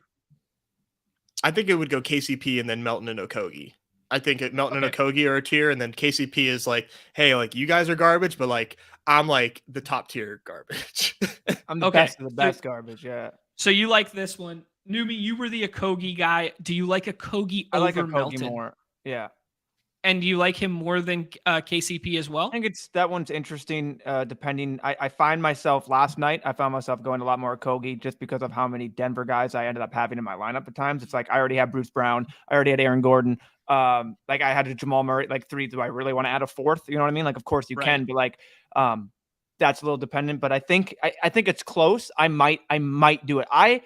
I think it would go KCP and then Melton and Okogie. I think Melton and Okogie are a tier, and then KCP is like, hey, like, you guys are garbage, but like, I'm like the top tier garbage. I'm the best of the best garbage, yeah. So you like this one. Numi, you were the Okogie guy. Do you like Okogie over Melton? I like Okogie more, yeah. And do you like him more than KCP as well? I think that one's interesting, depending. I find myself last night, I found myself going a lot more Okogie just because of how many Denver guys I ended up having in my lineup at times. It's like, I already had Bruce Brown. I already had Aaron Gordon. Like, I had a Jamal Murray, like 3. Do I really want to add a 4th? You know what I mean? Like, of course you can, but like, that's a little dependent, but I think it's close. I might do it. I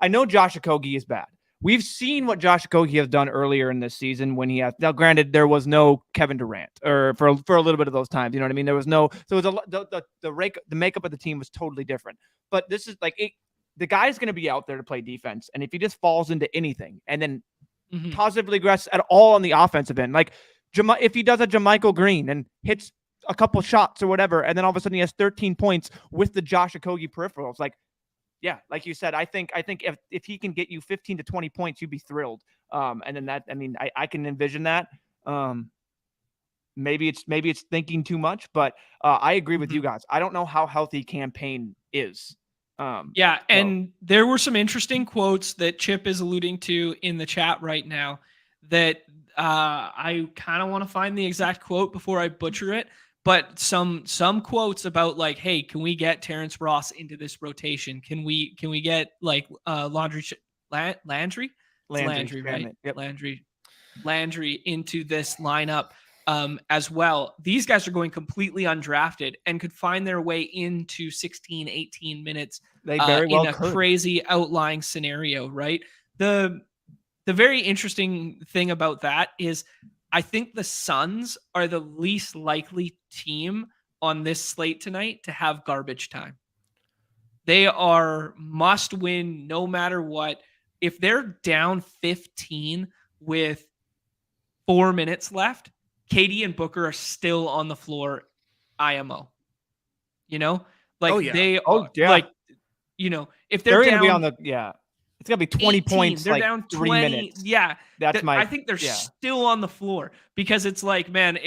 know Josh Okogie is bad. We've seen what Josh Okogie has done earlier in this season when he has. Now, granted, there was no Kevin Durant, or for a little bit of those times. You know what I mean? There was no. So it was the makeup of the team was totally different. But this is like the guy's going to be out there to play defense, and if he just falls into anything and then positively regress at all on the offensive end, like if he does a JaMychal Green and hits a couple shots or whatever, and then all of a sudden he has 13 points with the Josh Okogie peripherals, like. Yeah, like you said, I think if he can get you 15 to 20 points, you'd be thrilled. And then I can envision that. maybe it's thinking too much, but I agree with you guys. I don't know how healthy Campaign is. And there were some interesting quotes that Chip is alluding to in the chat right now that I kind of want to find the exact quote before I butcher it, but some quotes about like, hey, can we get Terrence Ross into this rotation? Can we get like Landry, right? Yep. Landry into this lineup as well. These guys are going completely undrafted and could find their way into 16, 18 minutes they very well in a crazy outlying scenario, right? The very interesting thing about that is I think the Suns are the least likely team on this slate tonight to have garbage time. They are must win no matter what. If they're down 15 with 4 minutes left, KD and Booker are still on the floor IMO. You know? Like they are like, you know, if they're going to down, be on the it's going to be 20 18, points. They're like down 3 20. minutes. Yeah. I think they're still on the floor because it's like, man,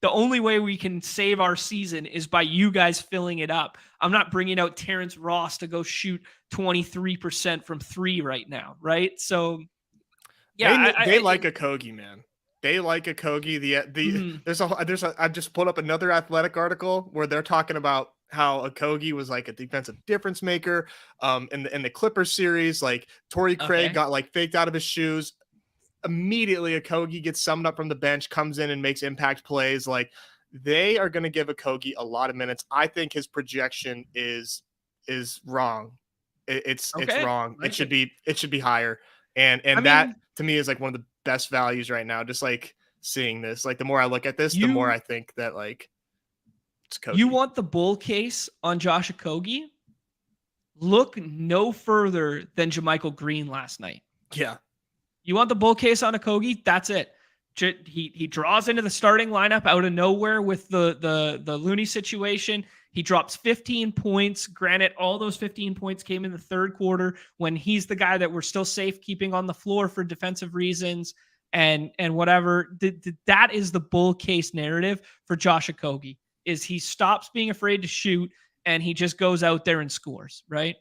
the only way we can save our season is by you guys filling it up. I'm not bringing out Terrence Ross to go shoot 23% from 3 right now. Right. So yeah, they like a Kogi, man. They like a Kogi. I just pulled up another Athletic article where they're talking about how a Kogi was like a defensive difference maker. In the Clippers series, like Torrey Craig got like faked out of his shoes. Immediately a Kogi gets summoned up from the bench, comes in and makes impact plays. Like they are going to give a Kogi a lot of minutes. I think his projection is wrong. It's wrong. It should be higher. And that to me is like one of the best values right now. Just like seeing this, like the more I look at this, the more I think that like it's Kogi. You want the bull case on Josh Okogie? Look no further than JaMychal Green last night. Yeah. You want the bull case on Okogie? That's it. He draws into the starting lineup out of nowhere with the Looney situation. He drops 15 points. Granted, all those 15 points came in the third quarter when he's the guy that we're still safe keeping on the floor for defensive reasons and whatever. That is the bull case narrative for Josh Okogie, is he stops being afraid to shoot and he just goes out there and scores, right?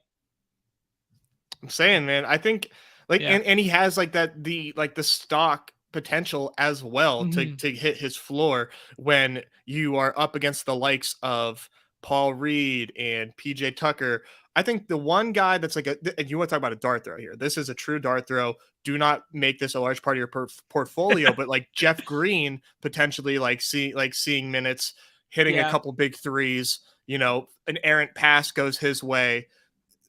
I'm saying, man, I think and he has like the stock potential as well to hit his floor when you are up against the likes of Paul Reed and PJ Tucker. I think the one guy that's like and you want to talk about a dart throw here. This is a true dart throw. Do not make this a large part of your portfolio, but like Jeff Green potentially seeing minutes, hitting a couple big threes, you know, an errant pass goes his way.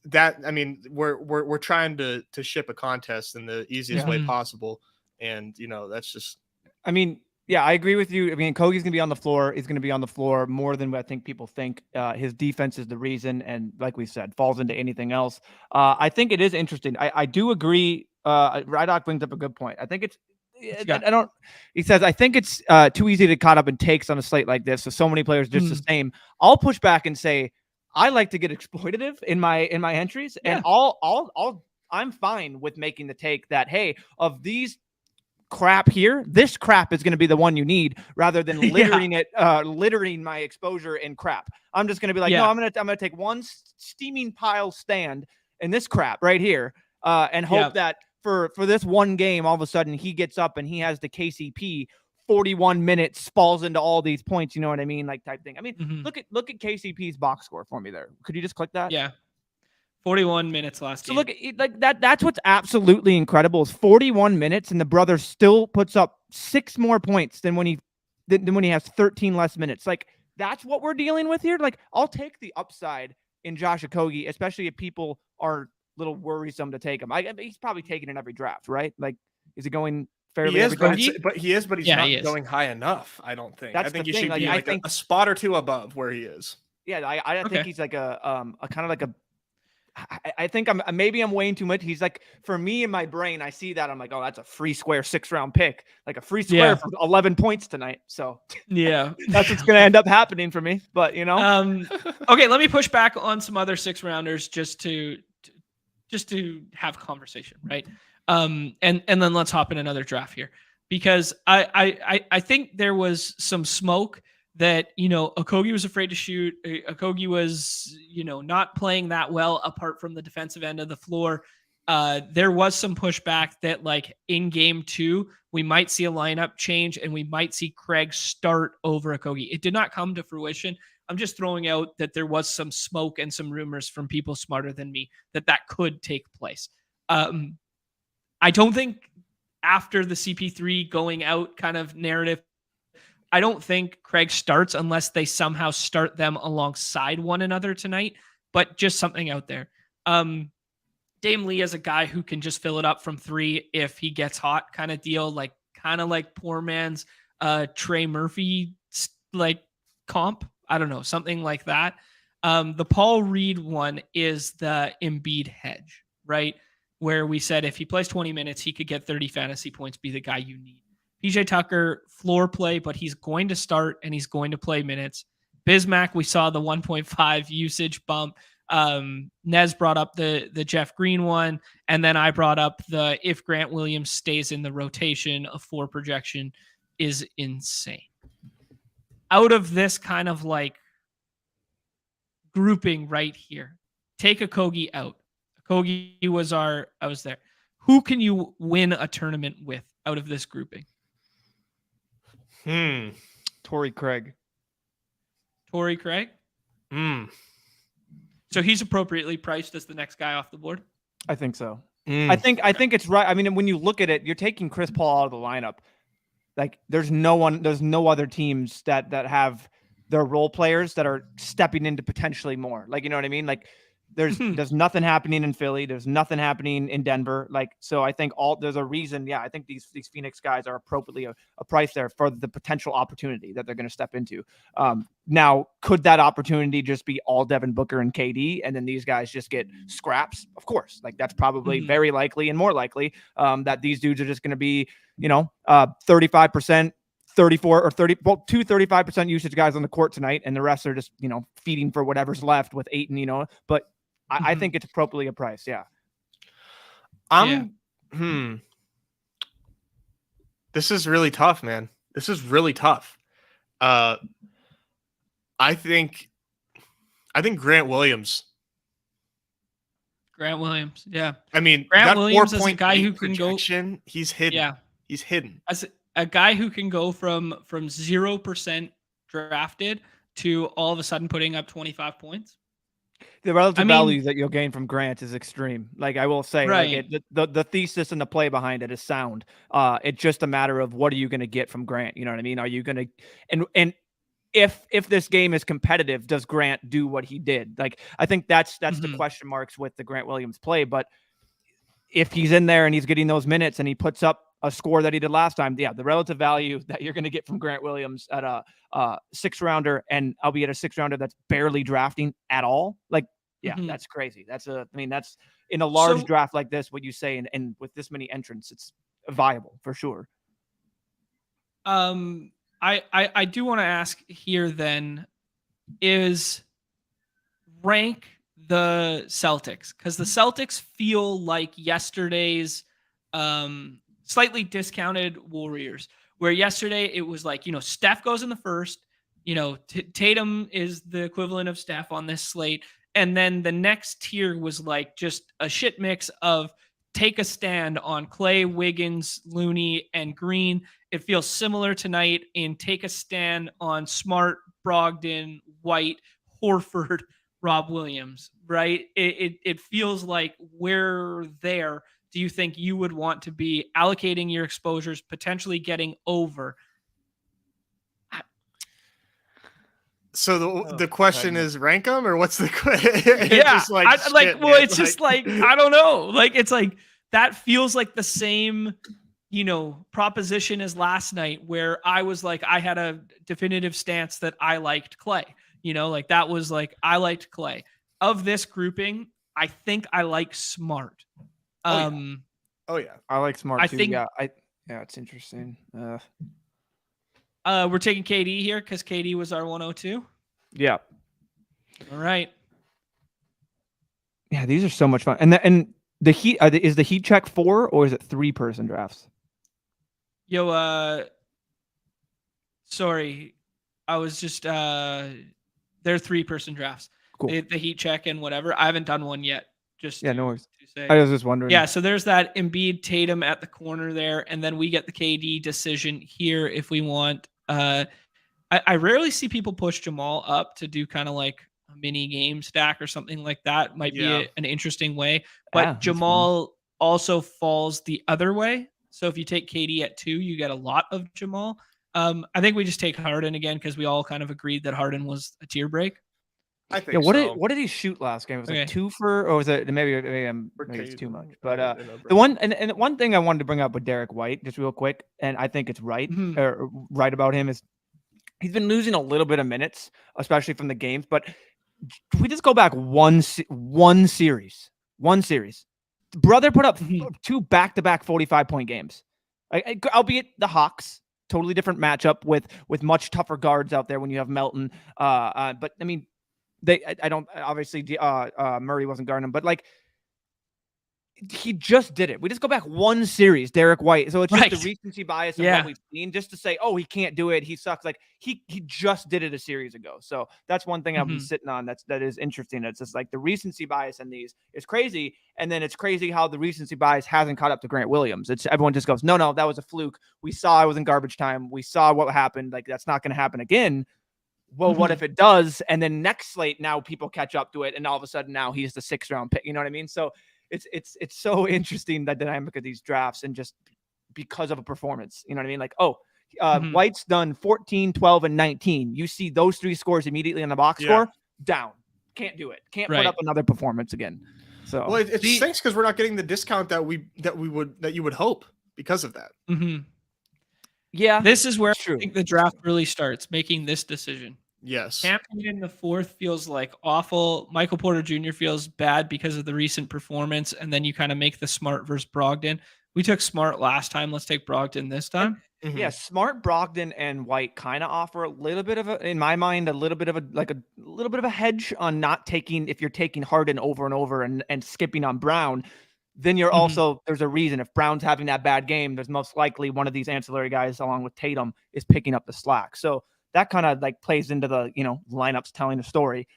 That, I mean, we're trying to ship a contest in the easiest way possible. And, you know, that's just, I mean, yeah, I agree with you. I mean, Kogie's going to be on the floor. He's going to be on the floor more than what I think people think. His defense is the reason. And like we said, falls into anything else. I think it is interesting. I do agree. Rydock brings up a good point. I think he says, I think it's too easy to caught up in takes on a slate like this. So many players just the same. I'll push back and say, I like to get exploitative in my entries, and I'm fine with making the take that, hey, of these crap here, this crap is going to be the one you need, rather than littering my exposure in crap. I'm just going to be like, no, I'm going to take one steaming pile stand in this crap right here, and hope that for this one game, all of a sudden he gets up and he has the KCP 41 minutes, falls into all these points, you know what I mean? Like type thing. I mean, look at KCP's box score for me there. Could you just click that? Yeah. 41 minutes last game. So look, like that's what's absolutely incredible is 41 minutes and the brother still puts up 6 more points than when he has 13 less minutes. Like that's what we're dealing with here. Like I'll take the upside in Josh Okogie, especially if people are a little worrisome to take him. He's probably taken in every draft, right? Like, is it going fairly? He is, but he's not going high enough. I don't think. I think he should be like a spot or two above where he is. Yeah, I think he's like a kind of like a. I think I'm weighing too much. He's like, for me in my brain, I see that I'm like, oh, that's a free square 6th-round pick, like a free square for 11 points tonight. So yeah, that's what's gonna end up happening for me. But you know, okay, let me push back on some other 6th-rounders just to have conversation, right? And then let's hop in another draft here. because I think there was some smoke that, Okogie was afraid to shoot. Okogie was, not playing that well apart from the defensive end of the floor. There was some pushback that, like, in game 2, we might see a lineup change and we might see Craig start over Okogie. It did not come to fruition. I'm just throwing out that there was some smoke and some rumors from people smarter than me that could take place. I don't think after the CP3 going out kind of narrative, I don't think Craig starts unless they somehow start them alongside one another tonight, but just something out there. Dame Lee is a guy who can just fill it up from 3 if he gets hot, kind of deal, kind of like poor man's Trey Murphy comp. I don't know, something like that. The Paul Reed one is the Embiid hedge, right? Where we said if he plays 20 minutes, he could get 30 fantasy points, be the guy you need. PJ Tucker, floor play, but he's going to start and he's going to play minutes. Bismack, we saw the 1.5 usage bump. Nez brought up the Jeff Green one, and then I brought up the if Grant Williams stays in the rotation, a 4 projection is insane. Out of this kind of grouping right here, take Okogie out. Okogie was I was there. Who can you win a tournament with out of this grouping? Torrey Craig. Torrey Craig? So he's appropriately priced as the next guy off the board? I think so. I think it's right. I mean, when you look at it, you're taking Chris Paul out of the lineup. There's no other teams that have their role players that are stepping into potentially more. You know what I mean? There's nothing happening in Philly. There's nothing happening in Denver. So I think there's a reason. Yeah, I think these Phoenix guys are appropriately a price there for the potential opportunity that they're going to step into. Now, could that opportunity just be all Devin Booker and KD, and then these guys just get scraps? Of course, that's probably very likely and more likely that these dudes are just going to be, 35%. 34 or 30, well, 35% usage guys on the court tonight, and the rest are just, feeding for whatever's left with Ayton, but I think it's appropriately a price. Yeah. This is really tough, man. This is really tough. I think Grant Williams. Yeah. I mean, Grant Williams is a guy who can go. He's hidden. Yeah. He's hidden. As a guy who can go from 0% drafted to all of a sudden putting up 25 points. The relative value that you'll gain from Grant is extreme. I will say, right. The thesis and the play behind it is sound. It's just a matter of what are you going to get from Grant? You know what I mean? Are you going to, and if this game is competitive, does Grant do what he did? I think that's the question marks with the Grant Williams play. But if he's in there and he's getting those minutes and he puts up a score that he did last time, the relative value that you're going to get from Grant Williams at a 6-rounder, and albeit a 6-rounder that's barely drafting at all, that's crazy. That's in a large draft like this, what you say, and with this many entrants, it's viable for sure. I do want to ask here then is rank the Celtics, because the Celtics feel like yesterday's slightly discounted Warriors, where yesterday it was Steph goes in the first, Tatum is the equivalent of Steph on this slate. And then the next tier was just a shit mix of take a stand on Clay, Wiggins, Looney, and Green. It feels similar tonight in take a stand on Smart, Brogdon, White, Horford, Rob Williams, right? It feels like we're there. Do you think you would want to be allocating your exposures, potentially getting over? So the question is rank them, or what's the question? Yeah, I don't know. It's that feels like the same, proposition as last night, where I was I had a definitive stance that I liked Clay. That was I liked Clay. Of this grouping, I think I like Smart. Oh yeah. I like Smart too. Yeah, it's interesting. We're taking KD here because KD was our 102. Yeah. All right. Yeah, these are so much fun. And the Heat is the Heat check 4 or is it 3-person drafts? Yo, sorry. I was just they're 3-person drafts. Cool. The heat check and whatever. I haven't done one yet. Just no worries. To say. I was just wondering. Yeah, so there's that Embiid Tatum at the corner there, and then we get the KD decision here if we want. I rarely see people push Jamal up to do kind of like a mini game stack or something like that. Might be an interesting way, but Jamal also falls the other way. So if you take KD at 2, you get a lot of Jamal. I think we just take Harden again because we all kind of agreed that Harden was a tier break. I think what did he shoot last game? It was like 2 for, or was it maybe it's too much? But the one thing I wanted to bring up with Derek White, just real quick, and I think it's right about him, is he's been losing a little bit of minutes, especially from the games. But we just go back one series. Brother put up 2 back-to-back 45-point games, albeit the Hawks. Totally different matchup with much tougher guards out there when you have Melton. But I mean, I don't obviously Murray wasn't guarding him, but like he just did it. We just go back one series, Derek White. So it's just the recency bias of what we've seen, just to say, oh, he can't do it, he sucks. Like he just did it a series ago. So that's one thing I'll be sitting on. That is interesting. It's just like the recency bias in these is crazy, and then it's crazy how the recency bias hasn't caught up to Grant Williams. It's everyone just goes, no, that was a fluke. We saw it was in garbage time. We saw what happened. Like that's not going to happen again. Well, what if it does? And then next slate, now people catch up to it, and all of a sudden now he's the 6th round pick. You know what I mean? So it's so interesting, the dynamic of these drafts, and just because of a performance, you know what I mean? Like, White's done 14, 12, and 19. You see those 3 scores immediately on the box score, down. Can't do it. Can't put up another performance again. So well, it stinks because we're not getting the discount that you would hope because of that. Yeah, this is where I think the draft really starts, making this decision. Yes. Camping in the 4th feels like awful. Michael Porter Jr. feels bad because of the recent performance, and then you kind of make the Smart versus Brogdon. We took Smart last time. Let's take Brogdon this time. Yeah, Smart, Brogdon, and White kind of offer a little bit of in my mind, a little bit of a hedge on not taking, if you're taking Harden over and over and skipping on Brown. Then you're also, there's a reason if Brown's having that bad game, there's most likely one of these ancillary guys along with Tatum is picking up the slack. So that kind of like plays into the, lineups telling a story,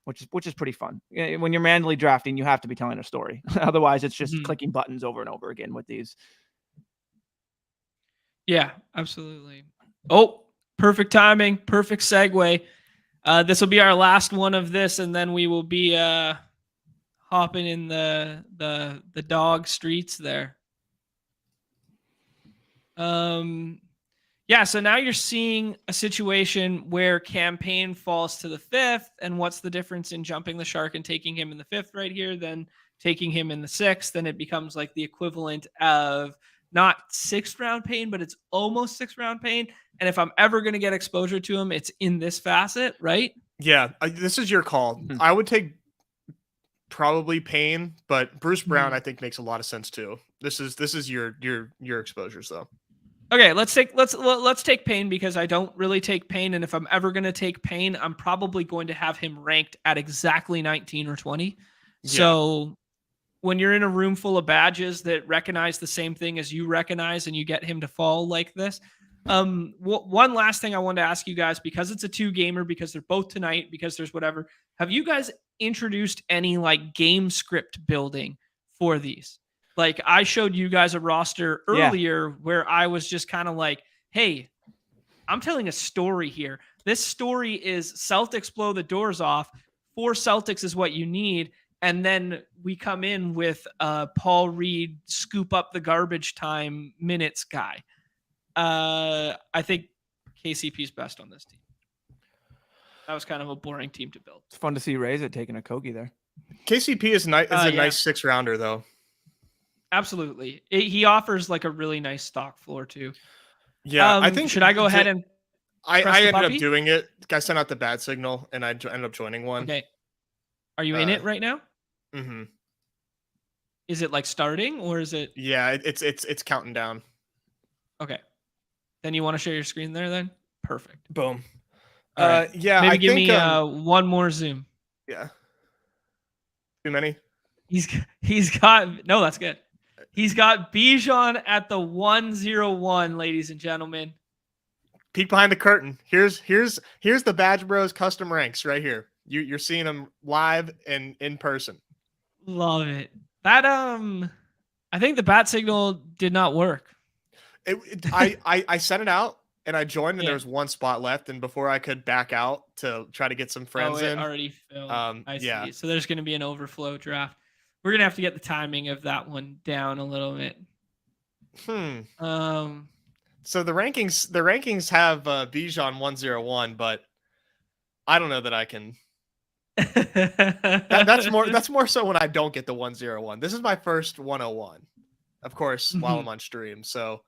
which is pretty fun. When you're manually drafting, you have to be telling a story. Otherwise, it's just clicking buttons over and over again with these. Yeah, absolutely. Oh, perfect timing. Perfect segue. This will be our last one of this, and then we will be hopping in the dog streets there. Yeah, so now you're seeing a situation where Campaign falls to the 5th, and what's the difference in jumping the shark and taking him in the 5th right here, then taking him in the 6th? Then it becomes like the equivalent of not 6th round Payne, but it's almost 6th round Payne. And if I'm ever going to get exposure to him, it's in this facet, right? Yeah, this is your call. I would take probably Payne, but Bruce Brown I think makes a lot of sense too. This is your exposures though. Okay, let's take Payne, because I don't really take Payne, and if I'm ever going to take Payne, I'm probably going to have him ranked at exactly 19 or 20. Yeah. So when you're in a room full of badges that recognize the same thing as you recognize, and you get him to fall like this. One last thing I wanted to ask you guys, because it's a 2-gamer, because they're both tonight, because there's whatever. Have you guys introduced any like game script building for these? Like I showed you guys a roster earlier where I was just kind of like, hey, I'm telling a story here. This story is Celtics blow the doors off. 4 Celtics is what you need. And then we come in with Paul Reed scoop up the garbage time minutes guy. I think KCP's best on this team. That was kind of a boring team to build. It's fun to see Reza taking a Kogi there. KCP is a nice 6th rounder though. Absolutely. He offers like a really nice stock floor too. Yeah, I think. Should I go ahead and I ended up doing it. I sent out the bad signal and I ended up joining one. Okay. Are you in it right now? Mm-hmm. Is it like starting, or is it? Yeah, it's counting down. Okay. Then you want to share your screen there then? Perfect. Boom. Right. Yeah. Maybe give me one more zoom. Yeah. Too many? He's got no, that's good. He's got Bijan at the 101, ladies and gentlemen. Peek behind the curtain. Here's the BadgeBros custom ranks right here. You're seeing them live and in person. Love it. That I think the bat signal did not work. I sent it out and I joined and there was one spot left, and before I could back out to try to get some friends in, already filled. I yeah. see. So there's going to be an overflow draft. We're gonna have to get the timing of that one down a little bit. So the rankings have Bijan 101, but I don't know that I can. That's more so when I don't get the 101. This is my first 101, of course, while I'm on stream. So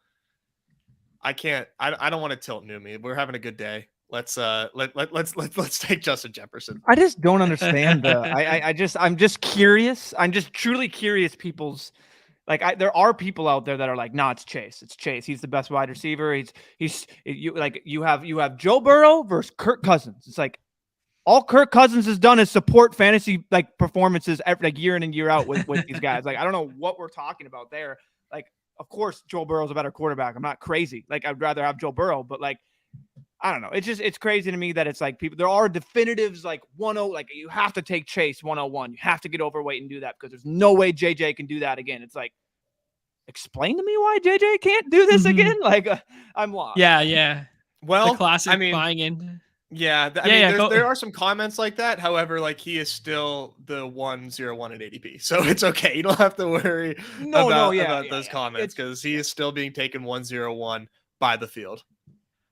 I can't. I don't want to tilt Numi. We're having a good day. Let's take Justin Jefferson. I just don't understand I'm just curious. I'm just truly curious. There are people out there that are like, no, it's Chase. It's Chase. He's the best wide receiver. You have Joe Burrow versus Kirk Cousins. It's like all Kirk Cousins has done is support fantasy performances year in and year out with these guys. I don't know what we're talking about there. Of course, Joe Burrow's a better quarterback. I'm not crazy. I'd rather have Joe Burrow, but I don't know. It's crazy to me that it's people. There are definitives 1-0. You have to take Chase 101. You have to get overweight and do that because there's no way JJ can do that again. It's explain to me why JJ can't do this again. I'm lost. Yeah. Well, the classic buying in. Yeah, there are some comments like that. However, he is still the 101 at ADP, so it's okay. You don't have to worry about those comments because he is still being taken 101 by the field.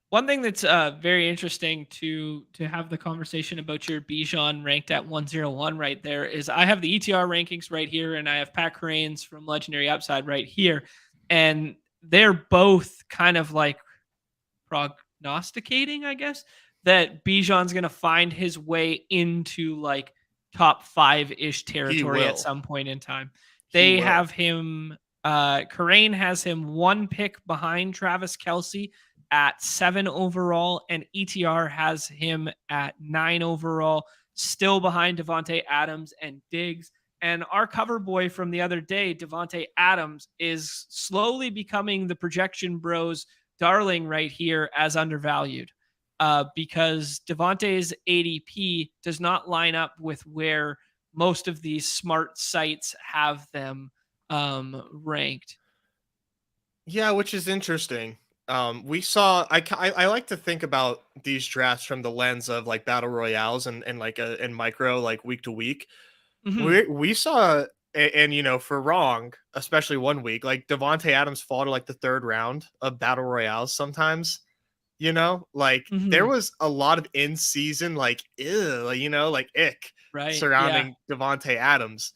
One thing that's very interesting to have the conversation about your Bijan ranked at 101 right there is I have the ETR rankings right here, and I have Pat Crane's from Legendary Upside right here, and they're both kind of prognosticating, I guess, that Bijan's going to find his way into top 5-ish territory at some point in time. They have him, Crane has him one pick behind Travis Kelce at 7 overall, and ETR has him at 9 overall, still behind Devontae Adams and Diggs. And our cover boy from the other day, Devontae Adams, is slowly becoming the projection bros darling right here as undervalued because Devontae's ADP does not line up with where most of these smart sites have them ranked. Yeah, which is interesting. We saw. I like to think about these drafts from the lens of battle royales and micro week to week. We saw and for wrong, especially one week, Devontae Adams fall to the third round of battle royales sometimes. There was a lot of in season ick surrounding Devontae Adams.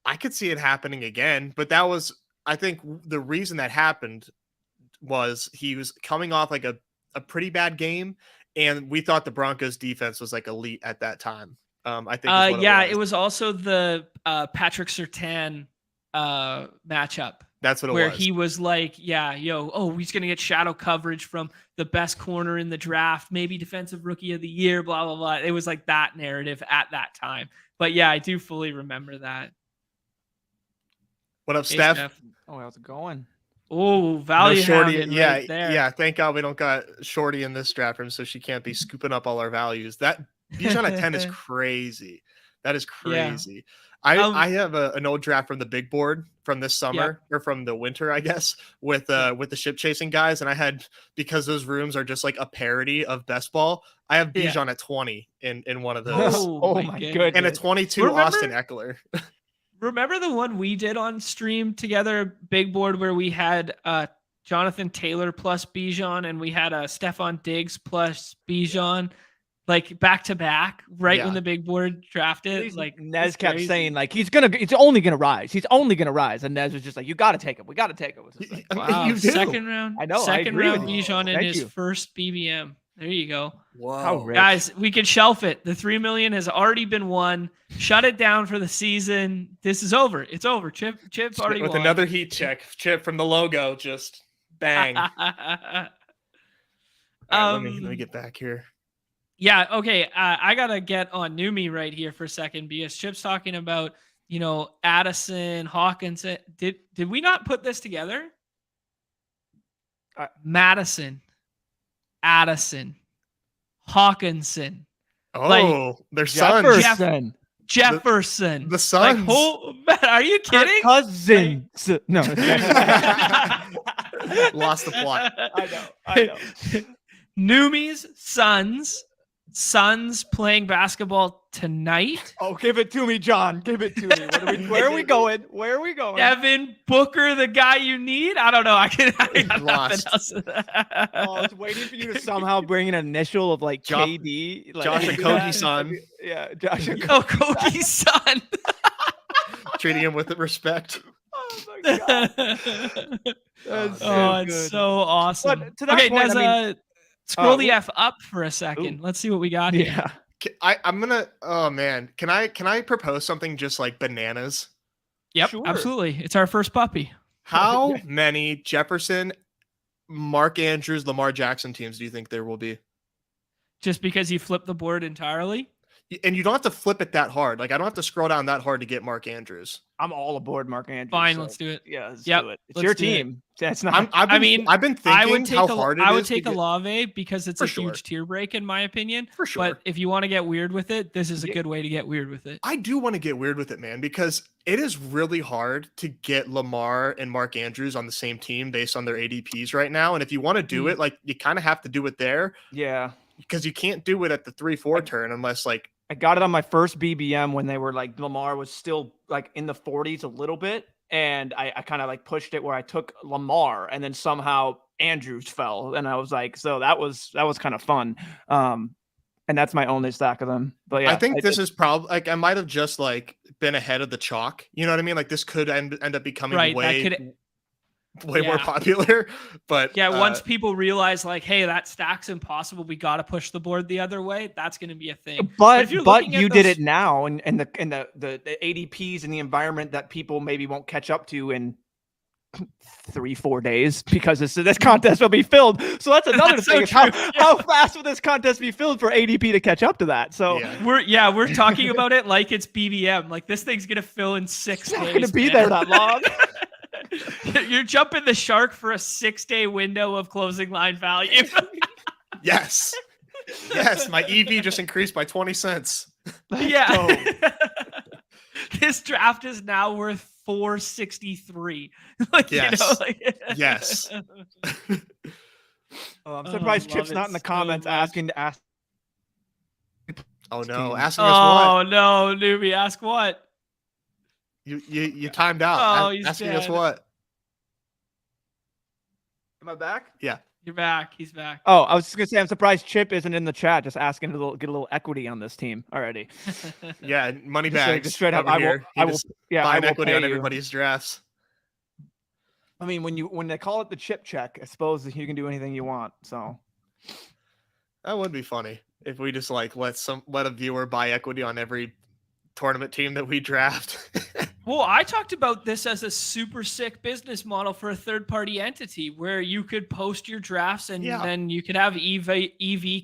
I could see it happening again, but that was, I think, the reason that happened was he was coming off a pretty bad game, and we thought the Broncos defense was elite at that time. I think it was also the Patrick Surtain matchup. That's what it was. Where he was he's gonna get shadow coverage from the best corner in the draft, maybe defensive rookie of the year, blah blah blah. It was that narrative at that time. But yeah, I do fully remember that. What up, Steph? Oh, how's it going? Oh, value Shorty. right there. Yeah. Thank God we don't got Shorty in this draft room, so she can't be scooping up all our values. That Bijan at 10 is crazy. That is crazy. Yeah. I have an old draft from the big board from this summer or from the winter, I guess, with the ship chasing guys, and I had, because those rooms are just a parody of best ball, I have Bijan at 20 in one of those. Oh my goodness. And a 22 Austin Eckler. Remember the one we did on stream together, big board, where we had Jonathan Taylor plus Bijan, and we had Stephon Diggs plus Bijan, back to back, when the big board drafted. Nez kept saying he's only gonna rise. He's only gonna rise, and Nez was just you got to take him. We got to take him. Wow, second round. I know. Second round Bijan in his first BBM. There you go. Wow. Guys, we can shelf it. The 3 million has already been won. Shut it down for the season. This is over. It's over. Chip already with won. Another heat check. Chip from the logo, just bang. Right, let me get back here. Yeah, okay. I gotta get on Numi right here for a second because Chip's talking about Addison, Hawkinson. Did we not put this together? Madison, Addison, Hawkinson. Oh, their sons. Jefferson. The Suns. Are you kidding? Cousins. No. Lost the plot. I know. Numi's Suns playing basketball tonight. Oh, give it to me, John. Give it to me. Where are we going? Devin Booker, the guy you need? I don't know. I got Lost. nothing else. I was waiting for you to somehow bring an initial of like KD. Josh and Kogi's son. Yeah, Josh and Kogi's son. Treating him with respect. Oh my god. It's so awesome. But to that point, Nez, scroll the F up for a second. Let's see what we got here. Yeah. I'm gonna. Oh man, can I propose something just like bananas? Yep, Sure. absolutely. It's our first puppy. How many Jefferson, Mark Andrews, Lamar Jackson teams do you think there will be? Just because you flip the board entirely? And you don't have to flip it that hard. Like I don't have to scroll down that hard to get Mark Andrews. I'm all aboard Mark Andrews. Fine, so. let's do it. Yeah, let's Yep, do it. It's let's your do it. team. That's not. I've been thinking how hard it is. I would take Olave because it's For a sure. huge tier break in my opinion. For sure. But if you want to get weird with it, this is a good way to get weird with it. I do want to get weird with it, man, because it is really hard to get Lamar and Mark Andrews on the same team based on their ADPs right now. And if you want to do it, like you kind of have to do it there. Yeah. Because you can't do it at the 3-4 turn unless like I got it on my first BBM when they were like Lamar was still like in the 40s a little bit. And I kind of like pushed it where I took Lamar and then somehow Andrews fell. And I was like, so that was kind of fun. And that's my only stack of them. But yeah, I think this is probably like I might have just like been ahead of the chalk. You know what I mean? Like this could end up becoming way more popular. But once people realize like, hey, that stack's impossible, we got to push the board the other way. That's going to be a thing. But you did it now, and the ADPs and the environment that people maybe won't catch up to in 3-4 days because this contest will be filled. So that's another thing. So how fast will this contest be filled for ADP to catch up to that? So we're talking about it like it's BBM. Like this thing's going to fill in 6 days. It's not going to be there that long. You're jumping the shark for a 6-day window of closing line value. Yes, my EV just increased by 20 cents. Yeah. This draft is now worth $463. Yes. I'm surprised Chip's not in the comments asking to ask. Oh no, asking us what? Oh no, newbie, ask what? You timed out. Asking us what? Am I back? Yeah. You're back. He's back. Oh, I was just gonna say I'm surprised Chip isn't in the chat, just asking to get a little equity on this team already. Yeah, money bags. Just straight up, I will find equity on everybody's drafts. I mean, when they call it the chip check, I suppose you can do anything you want. So that would be funny if we just like let a viewer buy equity on every tournament team that we draft. Well, I talked about this as a super sick business model for a third-party entity where you could post your drafts and then you could have EV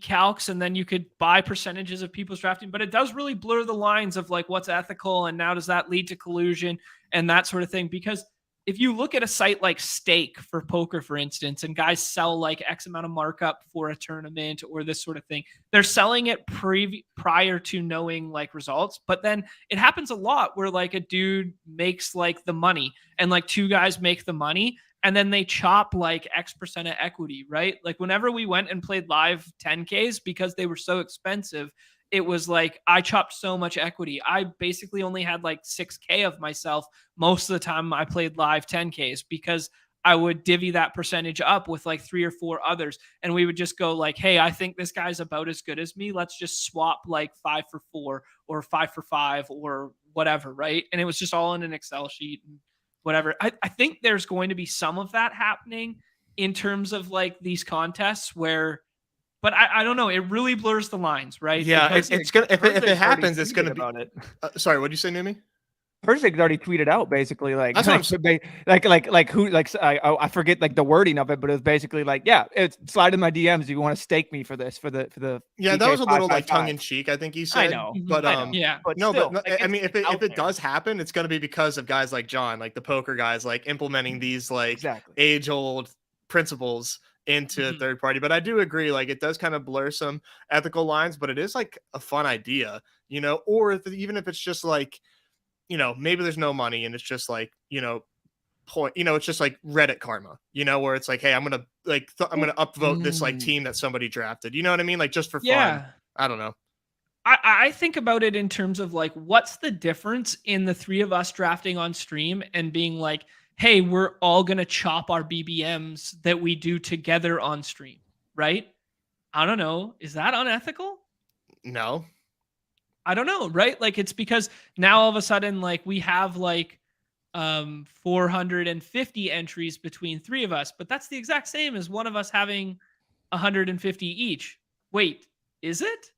calcs and then you could buy percentages of people's drafting. But it does really blur the lines of like what's ethical and now does that lead to collusion and that sort of thing. Because if you look at a site like Stake for poker, for instance, and guys sell like X amount of markup for a tournament or this sort of thing, they're selling it prior to knowing like results. But then it happens a lot where like a dude makes like the money and like 2 guys make the money and then they chop like X% of equity, right? Like whenever we went and played live 10Ks because they were so expensive, it was like I chopped so much equity. I basically only had like 6K of myself most of the time I played live 10Ks because I would divvy that percentage up with like 3 or 4 others. And we would just go like, hey, I think this guy's about as good as me. Let's just swap like 5 for 4 or 5 for 5 or whatever, right? And it was just all in an Excel sheet and whatever. I think there's going to be some of that happening in terms of like these contests where but I don't know. It really blurs the lines, right? Yeah, it's gonna if it happens, it's gonna be. About it. Sorry, what did you say, Numi? Herzig already tweeted out basically like that's who like I forget like the wording of it, but it was basically like, yeah, it's slide in my DMs if you want to stake me for this for the yeah, that was a little like tongue in cheek, I think he said. I know, but yeah, but no, still, but like, I mean, if it does happen, it's going to be because of guys like John, like the poker guys, like implementing these like age old principles into third party. But I do agree, like it does kind of blur some ethical lines, but it is like a fun idea, you know, or even if it's just like, you know, maybe there's no money and it's just like, you know, it's just like Reddit karma, you know, where it's like, hey, I'm gonna like I'm gonna upvote this like team that somebody drafted, you know what I mean, like just for fun. I don't know. I think about it in terms of like, what's the difference in the three of us drafting on stream and being like, hey, we're all gonna chop our BBMs that we do together on stream, right? I don't know. Is that unethical? No. I don't know, right? Like it's because now all of a sudden, like we have like 450 entries between three of us, but that's the exact same as one of us having 150 each. Wait, is it?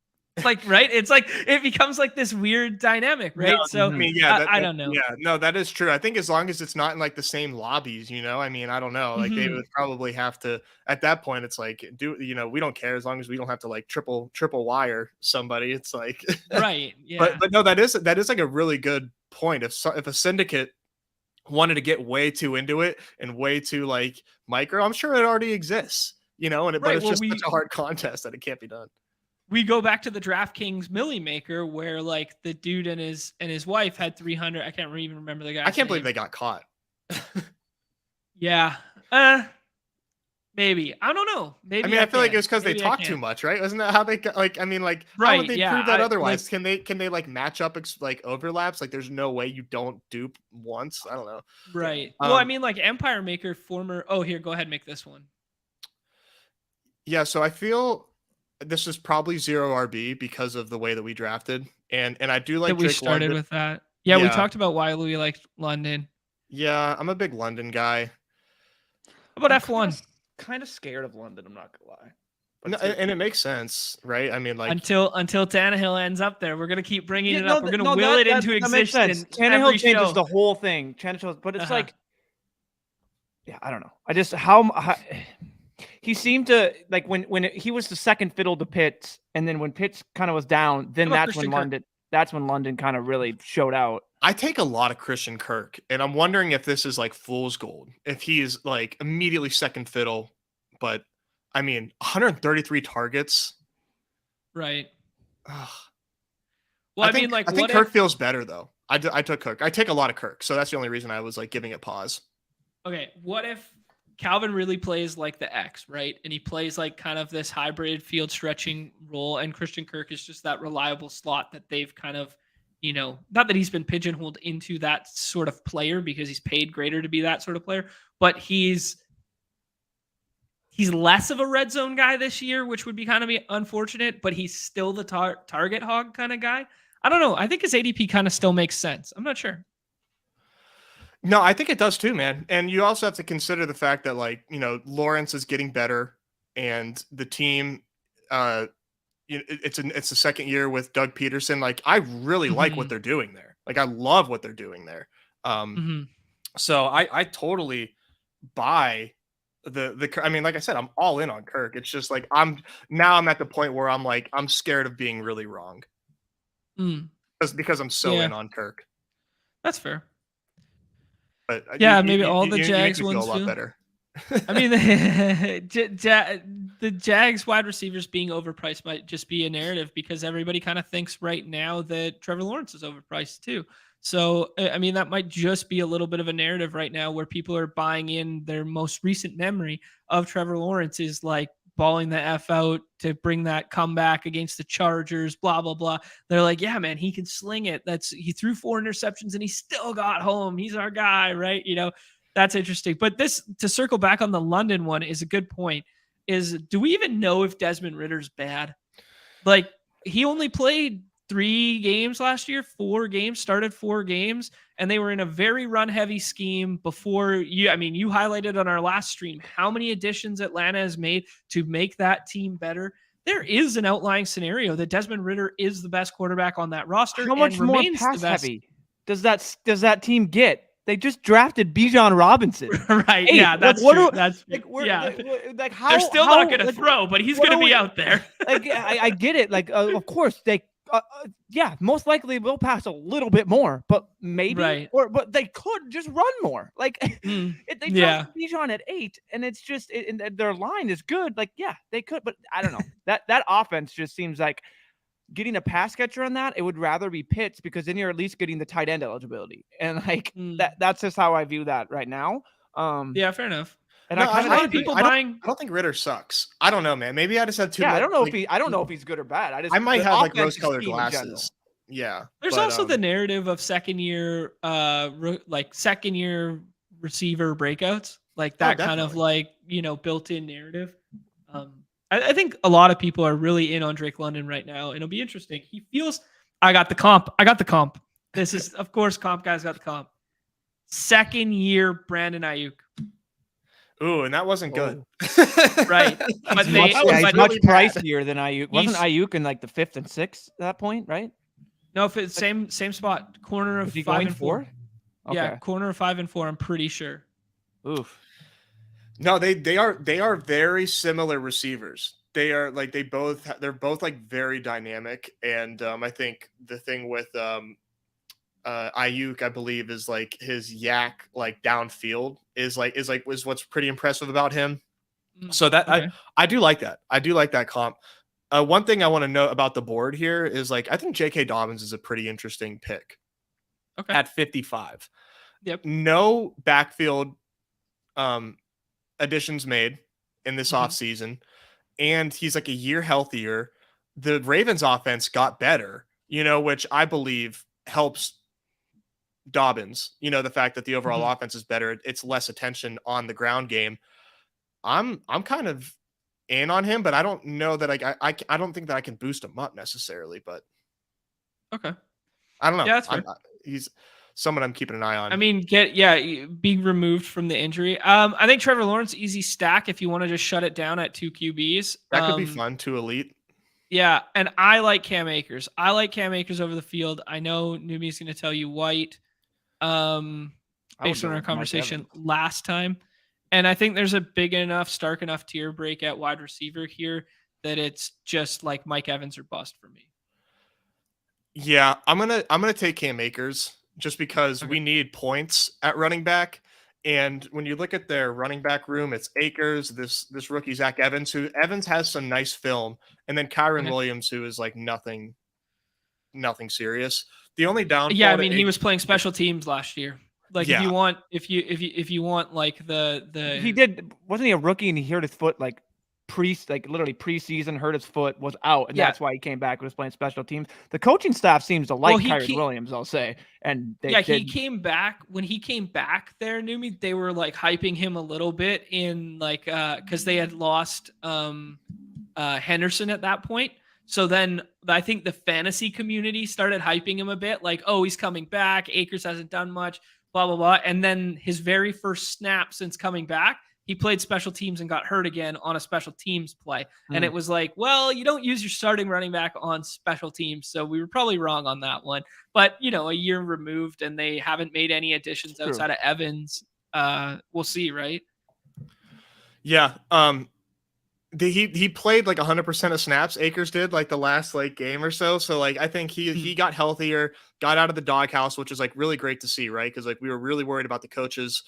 Like, right? It's like it becomes like this weird dynamic, right? No, so I mean, yeah, I don't know. Yeah, no, that is true. I think as long as it's not in like the same lobbies, you know, I mean, I don't know. Like they would probably have to at that point. It's like, you know, we don't care as long as we don't have to like triple wire somebody. It's like right, yeah. But no, that is like a really good point. If a syndicate wanted to get way too into it and way too like micro, I'm sure it already exists, you know, but it's just such a hard contest that it can't be done. We go back to the DraftKings Millie Maker where like the dude and his wife had 300. I can't even remember the guy. I can't believe they got caught. Yeah. Maybe. I don't know. Maybe. I mean, I feel like it was because they talk too much, right? Wasn't that how they like? I mean, like, how would they prove that otherwise? Like, can they like match up like overlaps? Like, there's no way you don't dupe once. I don't know. Right. Well, I mean, like Empire Maker, former. Oh, here, go ahead, make this one. Yeah. So I feel this is probably 0 RB because of the way that we drafted, and I do like that we started London with that. Yeah, we talked about why we liked London. Yeah, I'm a big London guy. How about F1? Kind of scared of London, I'm not gonna lie. No, and it makes sense, right? I mean, like until Tannehill ends up there, we're gonna keep bringing it up. We're gonna will it into existence. Tannehill changes the whole thing. But it's like, yeah, I don't know. I just how he seemed to like when he was the second fiddle to Pitts, and then when Pitts kind of was down, then that's when London kind of really showed out. I take a lot of Christian Kirk, and I'm wondering if this is like fool's gold. If he's like immediately second fiddle, but I mean, 133 targets. Right. Ugh. Well, I think Kirk feels better though. I took Kirk. I take a lot of Kirk, so that's the only reason I was like giving it pause. Okay, what if Calvin really plays like the X, right? And he plays like kind of this hybrid field stretching role, and Christian Kirk is just that reliable slot that they've kind of, you know, not that he's been pigeonholed into that sort of player because he's paid greater to be that sort of player, but he's less of a red zone guy this year, which would be kind of unfortunate, but he's still the target hog kind of guy. I don't know. I think his ADP kind of still makes sense. I'm not sure. No, I think it does too, man. And you also have to consider the fact that, like, you know, Lawrence is getting better, and the team, it's the second year with Doug Peterson. Like, I really like what they're doing there. Like, I love what they're doing there. So I totally buy I mean, like I said, I'm all in on Kirk. It's just like I'm at the point where I'm like, I'm scared of being really wrong. Because I'm so in on Kirk. That's fair. But maybe all the Jags ones feel a lot better. I mean, the Jags wide receivers being overpriced might just be a narrative because everybody kind of thinks right now that Trevor Lawrence is overpriced too. So, I mean, that might just be a little bit of a narrative right now where people are buying in their most recent memory of Trevor Lawrence is like balling the F out to bring that comeback against the Chargers, blah, blah, blah. They're like, yeah, man, he can sling it. He threw 4 interceptions and he still got home. He's our guy, right? You know, that's interesting. But this, to circle back on the London one, is a good point. Do we even know if Desmond Ritter's bad? Like, he only played 3 games last year, 4 games, started 4 games, and they were in a very run-heavy scheme before you. I mean, you highlighted on our last stream how many additions Atlanta has made to make that team better. There is an outlying scenario that Desmond Ridder is the best quarterback on that roster. How much more pass heavy? does that team get? They just drafted Bijan Robinson. Right. 8. Yeah, that's true. That's like we're yeah. Like how they're still not going to like, throw, but he's going to be out there. Like I get it. Like of course they most likely will pass a little bit more, but maybe but they could just run more. Like if they drafted Bijan at 8 and it's just and their line is good, like they could, but I don't know. That offense just seems like getting a pass catcher on that, it would rather be Pitts because then you're at least getting the tight end eligibility. And like that's just how I view that right now. Yeah, fair enough. And no, I don't think Ritter sucks. I don't know, man. Maybe I just had too much. I don't know I don't know if he's good or bad. I might have like rose-colored glasses. Yeah. There's also the narrative of second year receiver breakouts, like that kind of like, built-in narrative. I think a lot of people are really in on Drake London right now, and it'll be interesting. He feels, I got the comp. This is, of course, comp guys got the comp. Second year Brandon Ayuk. Ooh, and that wasn't good. Right. But he's much pricier than Ayuk. Wasn't Ayuk in like the 5th and 6th at that point, right? No, if it's same spot, corner of 5 and 4. Okay. Yeah, corner of 5 and 4, I'm pretty sure. Oof. No, they are very similar receivers. They're both like very dynamic, and I think the thing with Ayuk, I believe, is like his yak like downfield is what's pretty impressive about him. So that okay. I do like that. I do like that comp. One thing I want to know about the board here is like I think J.K. Dobbins is a pretty interesting pick. Okay. At 55. Yep. No backfield additions made in this offseason, and he's like a year healthier. The Ravens offense got better, which I believe helps Dobbins. The fact that the overall offense is better, it's less attention on the ground game. I'm kind of in on him, but I don't know that I don't think that I can boost him up necessarily, but okay. I don't know. Yeah, that's fair. He's someone I'm keeping an eye on. I mean, being removed from the injury. I think Trevor Lawrence, easy stack if you want to just shut it down at 2 QBs. That could be fun, 2 elite. Yeah, and I like Cam Akers. I like Cam Akers over the field. I know Numi's going to tell you White, based on our conversation last time. And I think there's a big enough, stark enough tier break at wide receiver here that it's just like Mike Evans or bust for me. Yeah, I'm gonna take Cam Akers just because we need points at running back. And when you look at their running back room, it's Akers, this rookie Zach Evans, who Evans has some nice film, and then Kyron Williams, who is like nothing serious. The only downfall. Yeah, I mean he was playing special teams last year. Like if you want like the he wasn't he a rookie and he hurt his foot like literally preseason, hurt his foot, was out, and that's why he came back and was playing special teams. The coaching staff seems to like Kyron Williams, I'll say. And he came back. When he came back there, Numi, they were like hyping him a little bit in like because they had lost Henderson at that point. So then I think the fantasy community started hyping him a bit, like, oh, he's coming back. Akers hasn't done much, blah, blah, blah. And then his very first snap since coming back, he played special teams and got hurt again on a special teams play. And it was like, well, you don't use your starting running back on special teams. So we were probably wrong on that one. But, a year removed and they haven't made any additions outside of Evans. We'll see, right? Yeah. He played like 100% of snaps. Akers did like the last like game or so. So like I think he got healthier, got out of the doghouse, which is like really great to see, right? Because like we were really worried about the coaches'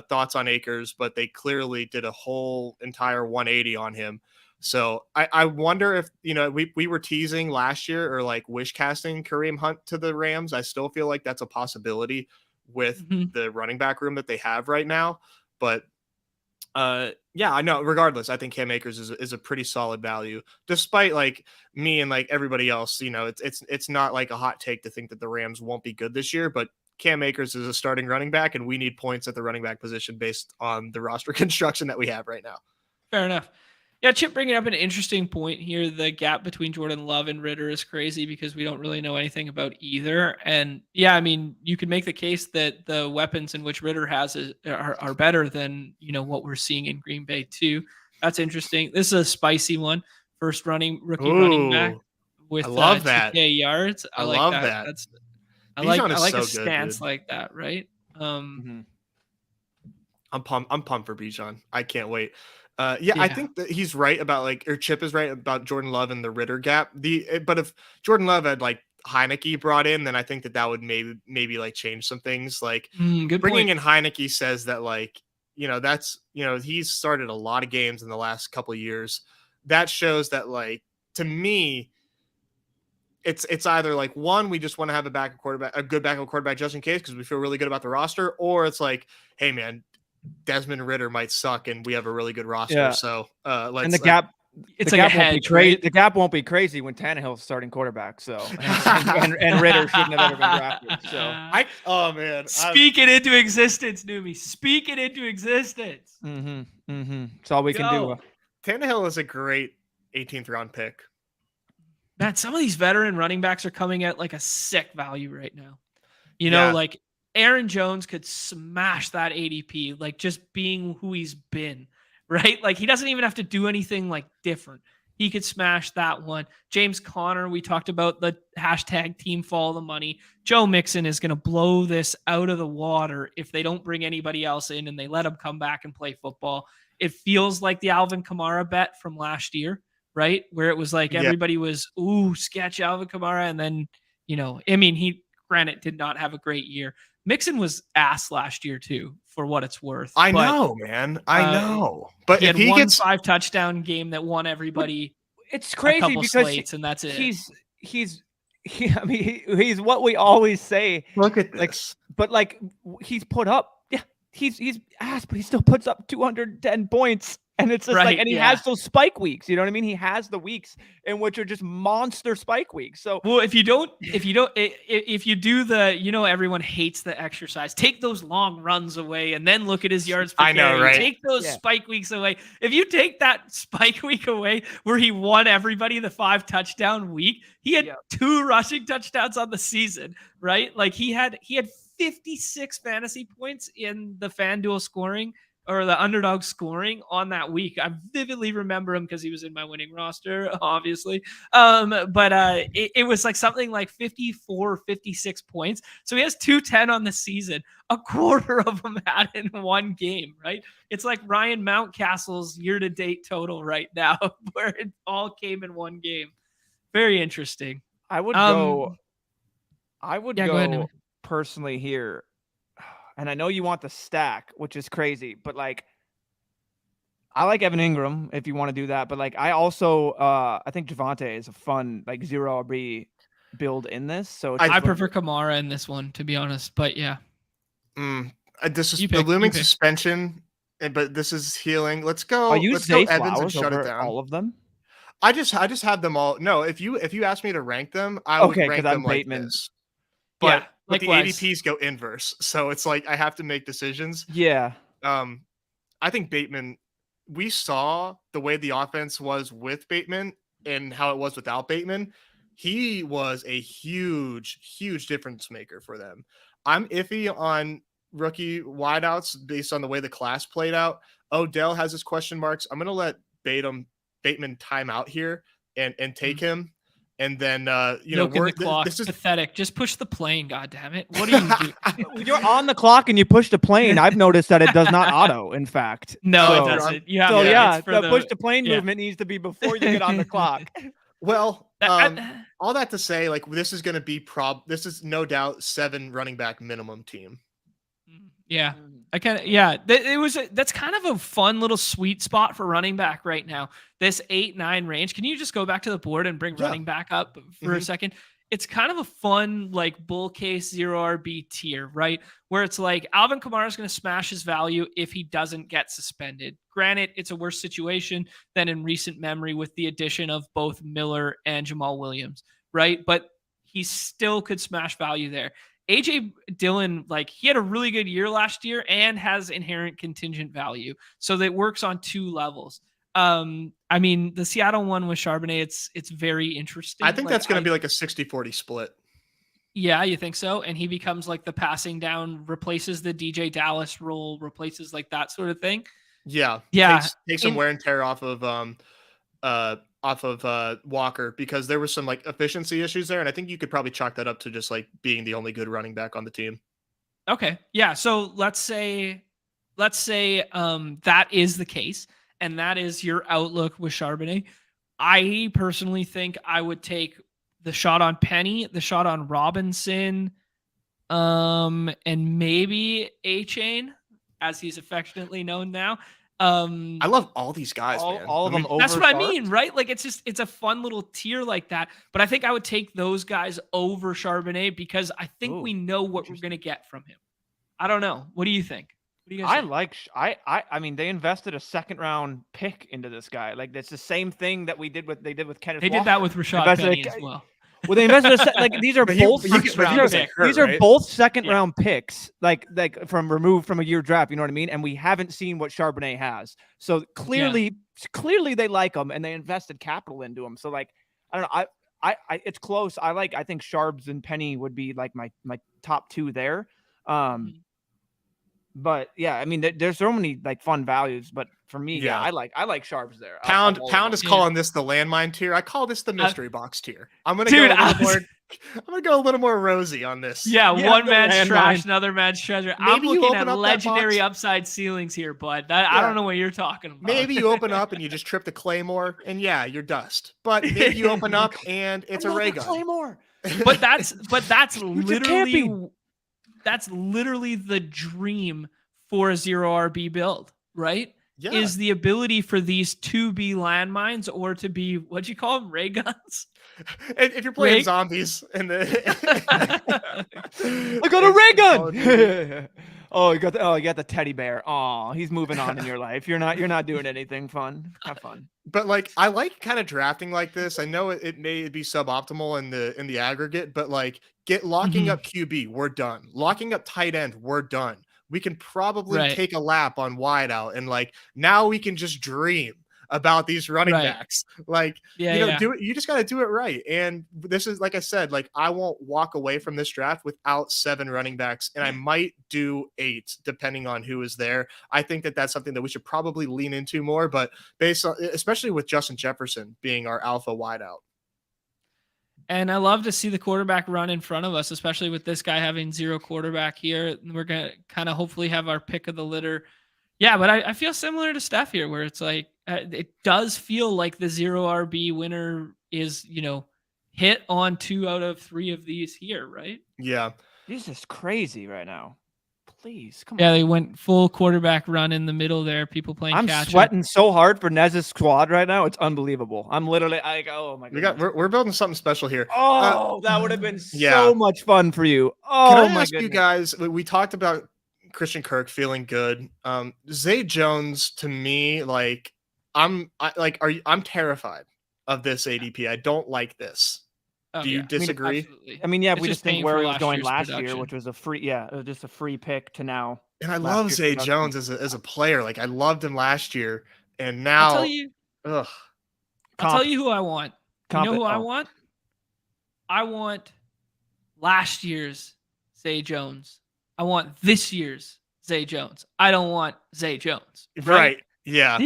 thoughts on Akers, but they clearly did a whole entire 180 on him. So I wonder if we were teasing last year or like wish casting Kareem Hunt to the Rams. I still feel like that's a possibility with the running back room that they have right now, but. Yeah, I know. Regardless, I think Cam Akers is a pretty solid value, despite like me and like everybody else. It's not like a hot take to think that the Rams won't be good this year, but Cam Akers is a starting running back, and we need points at the running back position based on the roster construction that we have right now. Fair enough. Yeah, Chip bringing up an interesting point here. The gap between Jordan Love and Ritter is crazy because we don't really know anything about either. And yeah, I mean, you could make the case that the weapons in which Ritter has are better than, what we're seeing in Green Bay too. That's interesting. This is a spicy one. First rookie running back with I love that. 2K yards. I love that. I like a stance like that, right? Mm-hmm. I'm pumped for Bijan. I can't wait. I think that he's right about or Chip is right about Jordan Love and the Ritter gap. But if Jordan Love had like Heineke brought in, then I think that would maybe like change some things. Like good bringing point. in Heineke says that he's started a lot of games in the last couple of years. That shows that to me, it's either like one, we just want to have a good backup quarterback just in case because we feel really good about the roster, or it's like, hey man, Desmond Ritter might suck and we have a really good roster. Yeah. So and the gap. It's the like gap a hedge, won't be right? The gap won't be crazy when Tannehill's starting quarterback. So and Ritter shouldn't have ever been drafted. So speak it into existence, Newbie. Speak it into existence. That's all we can do. Tannehill is a great 18th round pick. Man, some of these veteran running backs are coming at like a sick value right now. You know, like Aaron Jones could smash that ADP, like just being who he's been, right? Like he doesn't even have to do anything like different. He could smash that one. James Conner, we talked about the hashtag team follow the money. Joe Mixon is going to blow this out of the water if they don't bring anybody else in and they let him come back and play football. It feels like the Alvin Kamara bet from last year, right? Where it was like everybody was, sketch Alvin Kamara. And then, he granted did not have a great year. Mixon was ass last year too, for what it's worth. I know, man. I know. But he if had he one gets 5 touchdown game that won everybody. It's crazy because slates, and that's it. He's what we always say. Look at this. But he's put up. Yeah, he's ass, but he still puts up 210 points. And it's just and he has those spike weeks. You know what I mean? He has the weeks in which are just monster spike weeks. So, well, if you do the, everyone hates the exercise. Take those long runs away and then look at his yards per carry. I know, right? Take those spike weeks away. If you take that spike week away where he won everybody the 5 touchdown week, he had 2 rushing touchdowns on the season, right? Like he had 56 fantasy points in the FanDuel scoring or the Underdog scoring on that week. I vividly remember him because he was in my winning roster, obviously. But it was like something like 54, 56 points. So he has 210 on the season. A quarter of them had in one game, right? It's like Ryan Mountcastle's year-to-date total right now, where it all came in one game. Very interesting. I would go ahead, personally here. And I know you want the stack, which is crazy, but I like Evan Ingram if you want to do that. But I also I think Javonte is a fun zero RB build in this. So I prefer Kamara in this one, to be honest. But yeah, this is the looming suspension, but this is healing. Let's go. Let's go Evans and shut it down. All of them. I just have them all. No, if you ask me to rank them, I would rank them like this. But the ADPs go inverse, so it's like I have to make decisions. Yeah. I think Bateman. We saw the way the offense was with Bateman and how it was without Bateman. He was a huge, huge difference maker for them. I'm iffy on rookie wideouts based on the way the class played out. Odell has his question marks. I'm gonna let Bateman time out here and take him. And then, the clock. This is pathetic. Just push the plane. God damn it. What do you do? You're on the clock and you push the plane. I've noticed that it does not auto, in fact. No, it doesn't. You have the push the plane movement needs to be before you get on the clock. Well, all that to say, this is going to be this is no doubt 7 running back minimum team. Yeah, that's kind of a fun little sweet spot for running back right now. This 8-9 range. Can you just go back to the board and bring running back up for a second? It's kind of a fun bull case 0 RB tier, right? Where it's like Alvin Kamara is going to smash his value if he doesn't get suspended. Granted, it's a worse situation than in recent memory with the addition of both Miller and Jamal Williams, right? But he still could smash value there. AJ Dillon, he had a really good year last year and has inherent contingent value. So that works on 2 levels. The Seattle one with Charbonnet, it's very interesting. I think that's going to be a 60-40 split. Yeah, you think so? And he becomes the passing down, replaces the DJ Dallas role, replaces that sort of thing. Yeah. Yeah. Take some wear and tear off of Walker because there was some like efficiency issues there, and I think you could probably chalk that up to just like being the only good running back on the team. Okay. Yeah. So let's say that is the case, and that is your outlook with Charbonnet. I personally think I would take the shot on Penny, the shot on Robinson, and maybe A-Chain, as he's affectionately known now. I love all these guys, man. All of them over That's what I Sharps? mean, right? Like it's a fun little tier like that. But I think I would take those guys over Charbonnet because I think we know what we're gonna get from him. I don't know. What do you think? What do you guys think? I mean, they invested a 2nd round pick into this guy. Like that's the same thing that they did with Kenneth. They did that with Rashad Penny as well. Well, they invested like these are both these are both 2nd round picks, like removed from a year draft. You know what I mean? And we haven't seen what Charbonnet has. So clearly they like him and they invested capital into him. So like I don't know. I it's close. I think Sharbs and Penny would be like my top 2 there. But yeah, I mean, there's so many like fun values. But for me, I like Sharps there. Pound is calling this the landmine tier. I call this the mystery box tier. I'm gonna go a little more rosy on this. Yeah, one man's trash, another man's treasure. I'm looking at legendary upside ceilings here, bud. I don't know what you're talking about. Maybe you open up and you just trip the Claymore, and you're dust. But maybe you open up and it's a ray gun. Claymore. But that's literally the dream for a 0 RB build, right? Yeah. Is the ability for these to be landmines or to be, what'd you call them, ray guns? If you're playing zombies and I got a ray gun. You got the teddy bear. Oh, he's moving on in your life. You're not doing anything fun. Have fun. But like, I like kind of drafting like this. I know it may be suboptimal in the aggregate, but like locking up QB, we're done. Locking up tight end, we're done. We can probably take a lap on wideout, and like now we can just dream about these running backs. Like, do it. You just got to do it right. And this is, like I said, like I won't walk away from this draft without 7 running backs, and I might do 8 depending on who is there. I think that's something that we should probably lean into more, but based on, especially with Justin Jefferson being our alpha wideout. And I love to see the quarterback run in front of us, especially with this guy having 0 quarterback here. We're going to kind of hopefully have our pick of the litter. Yeah, but I feel similar to Steph here, where it's like, it does feel like the 0 RB winner is, hit on 2 out of 3 of these here, right? Yeah. This is crazy right now. Please, come on. Yeah, they went full quarterback run in the middle there. People playing catch up. I'm sweating so hard for Nez's squad right now. It's unbelievable. I'm literally like, oh my god. We're building something special here. Oh, that would have been so much fun for you. Oh, can I ask you guys? We talked about Christian Kirk feeling good. Zay Jones, to me, like I'm terrified of this ADP. I don't like this. Do you disagree? I mean, we just think where he was going last year, which was just a free pick to now. And I love Zay Jones as a player. Like I loved him last year, and now I'll tell you who I want. You know who I want? I want last year's Zay Jones. I want this year's Zay Jones. I don't want Zay Jones. Right. Yeah.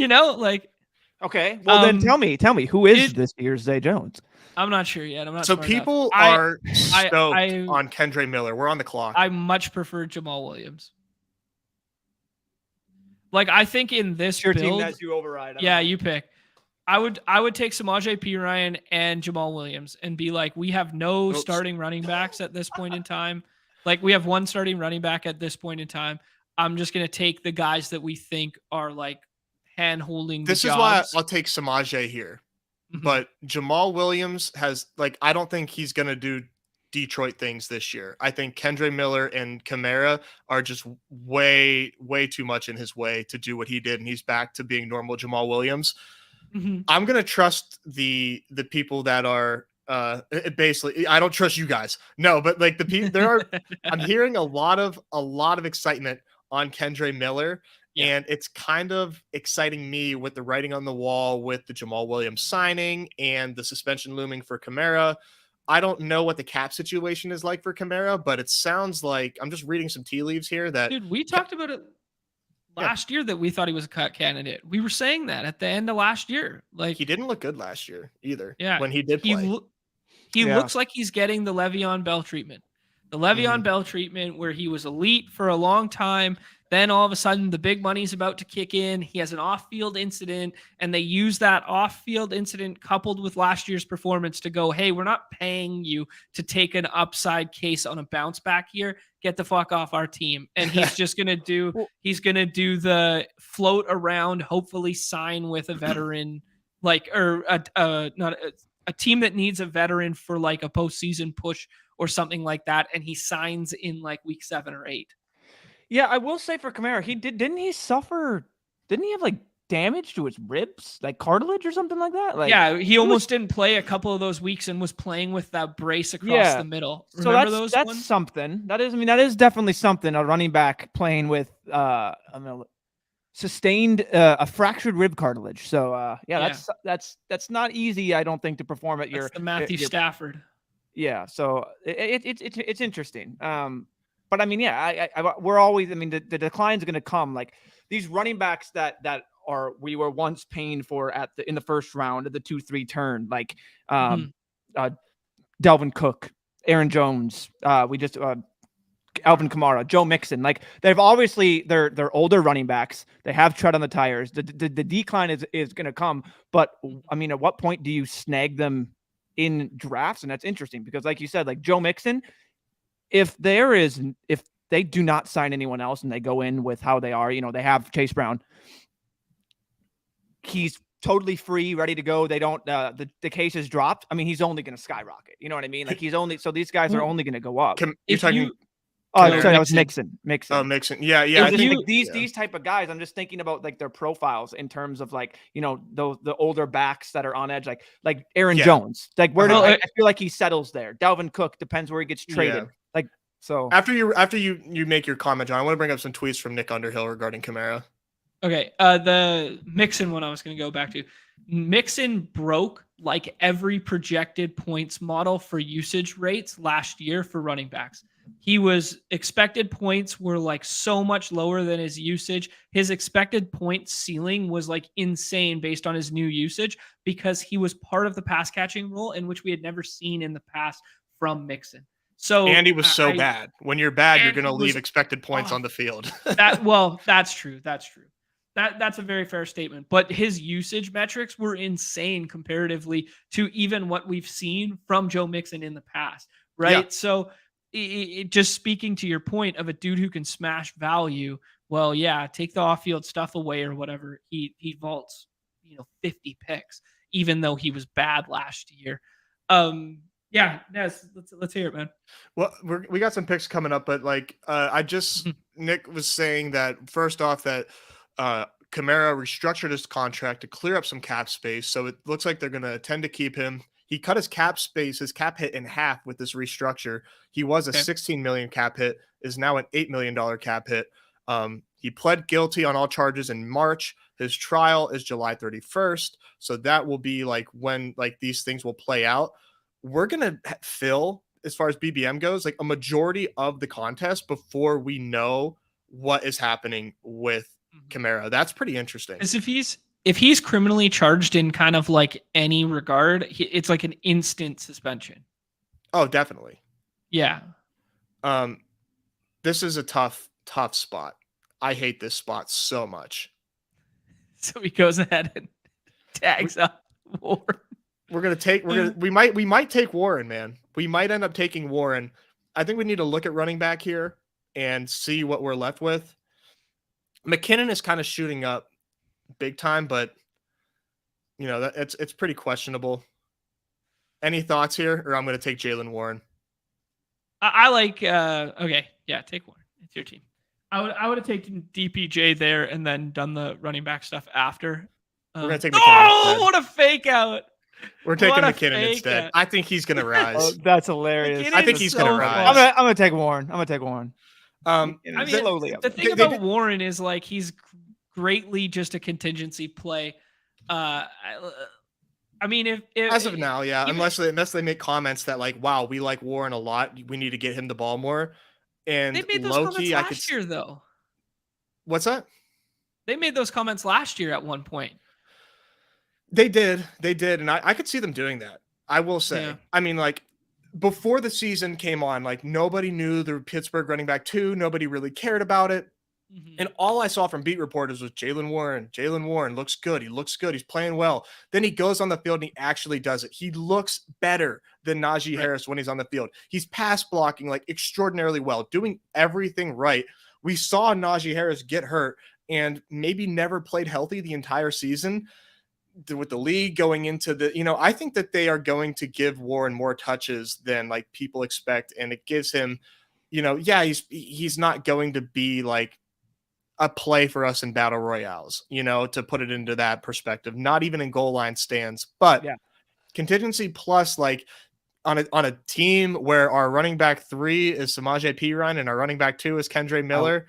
Okay. Well, then tell me who is this year's Zay Jones? I'm not sure yet. I'm not. So people are stoked on Kendre Miller. We're on the clock. I much prefer Jamal Williams. Like I think in this your build, team that you override. You pick. I would take Samaje Perine and Jamal Williams and be like, we have no starting running backs at this point in time. Like we have 1 starting running back at this point in time. I'm just gonna take the guys that we think are like hand holding. This is why I'll take Samaje here. But Jamal Williams I don't think he's going to do Detroit things this year. I think Kendre Miller and Kamara are just way, way too much in his way to do what he did. And he's back to being normal Jamal Williams. I'm going to trust the people that are basically, I don't trust you guys. No, but like the people I'm hearing a lot of excitement on Kendre Miller. Yeah. And it's kind of exciting me with the writing on the wall with the Jamal Williams signing and the suspension looming for Kamara. I don't know what the cap situation is like for Kamara, but it sounds like I'm just reading some tea leaves here that we talked about it last year that we thought he was a cut candidate. We were saying that at the end of last year. Like, he didn't look good last year either. Yeah, when he did play, he looks like he's getting the Le'Veon Bell treatment. The Le'Veon Bell treatment, where he was elite for a long time. Then all of a sudden, the big money's about to kick in. He has an off-field incident, and they use that off-field incident coupled with last year's performance to go, hey, we're not paying you to take an upside case on a bounce back year. Get the fuck off our team. And he's just going to do, the float around, hopefully sign with a veteran, like, or a team that needs a veteran for like a postseason push or something like that. And he signs in like week 7 or 8. Yeah, I will say for Kamara, didn't he have like damage to his ribs, like cartilage or something like that? Like, yeah, he almost didn't play a couple of those weeks and was playing with that brace across the middle. Remember those that's ones? something. That is definitely something, a running back playing with sustained a fractured rib cartilage. So that's not easy, I don't think, to perform at the Matthew Stafford. Yeah, so it's interesting. But I mean, yeah, we're always. I mean, the decline's going to come. Like these running backs that we were once paying for in the first round of the 2-3 turn, like Dalvin Cook, Aaron Jones. Alvin Kamara, Joe Mixon. Like they've obviously they're older running backs. They have tread on the tires. The decline is going to come. But I mean, at what point do you snag them in drafts? And that's interesting because, like you said, like Joe Mixon. If they do not sign anyone else and they go in with how they are, they have Chase Brown. He's totally free, ready to go. They don't, the case is dropped. I mean, he's only going to skyrocket. You know what I mean? Like so these guys are only going to go up. Sorry, that was Mixon. Oh, Mixon. Yeah. I think like these type of guys, I'm just thinking about like their profiles in terms of like, the older backs that are on edge, like Aaron Jones. Like I feel like he settles there. Dalvin Cook depends where he gets traded. Yeah. Like, so after you make your comment, John, I want to bring up some tweets from Nick Underhill regarding Kamara. Okay. The Mixon one I was going to go back to. Mixon broke like every projected points model for usage rates last year for running backs. He was expected points were like so much lower than his usage. His expected point ceiling was like insane based on his new usage because he was part of the pass catching role in which we had never seen in the past from Mixon. So Andy was bad. When you're bad, you're going to leave expected points on the field. That's true. That's a very fair statement. But his usage metrics were insane comparatively to even what we've seen from Joe Mixon in the past, right? Yeah. So just speaking to your point of a dude who can smash value, well, yeah, take the off-field stuff away or whatever. He vaults, 50 picks, even though he was bad last year. Yeah, Nez, let's hear it, man. Well, we got some picks coming up, but like Nick was saying that first off that Kamara restructured his contract to clear up some cap space, so it looks like they're going to tend to keep him. He cut his cap hit in half with this restructure. He was a $16 million cap hit, is now an $8 million cap hit. He pled guilty on all charges in March. His trial is July 31st, so that will be like when like these things will play out. We're going to fill, as far as BBM goes, like a majority of the contest before we know what is happening with Kamara. That's pretty interesting. Because if he's criminally charged in kind of like any regard, it's like an instant suspension. Oh, definitely. Yeah. This is a tough spot. I hate this spot so much. So he goes ahead and tags up Warren. We might take Warren, man. We might end up taking Warren. I think we need to look at running back here and see what we're left with. McKinnon is kind of shooting up big time, but it's pretty questionable. Any thoughts here, or I'm going to take Jaylen Warren? I like. Okay, yeah, take Warren. It's your team. I would have taken DPJ there and then done the running back stuff after. We're going to take McKinnon instead. What a fake out! We're taking McKinnon instead. I think he's going to rise. Oh, that's hilarious. I think he's going to rise. I'm going to take Warren. The thing about Warren is like he's greatly just a contingency play. I mean, if as of now, yeah, unless they make comments that like, wow, we like Warren a lot, we need to get him the ball more. And they made those comments last year, though. What's that? They made those comments last year at one point. They did. And I could see them doing that. I will say. Yeah. I mean, like, before the season came on, like, nobody knew the Pittsburgh running back 2. Nobody really cared about it. Mm-hmm. And all I saw from beat reporters was Jaylen Warren. Jaylen Warren looks good. He looks good. He's playing well. Then he goes on the field and he actually does it. He looks better than Najee Harris when he's on the field. He's pass blocking like extraordinarily well, doing everything right. We saw Najee Harris get hurt and maybe never played healthy the entire season. With the league going into the, I think that they are going to give Warren more touches than like people expect. And it gives him, he's not going to be like a play for us in battle royales, to put it into that perspective, not even in goal line stands, but contingency plus, like on a team where our running back 3 is Samaje Perine and our running back 2 is Kendre Miller.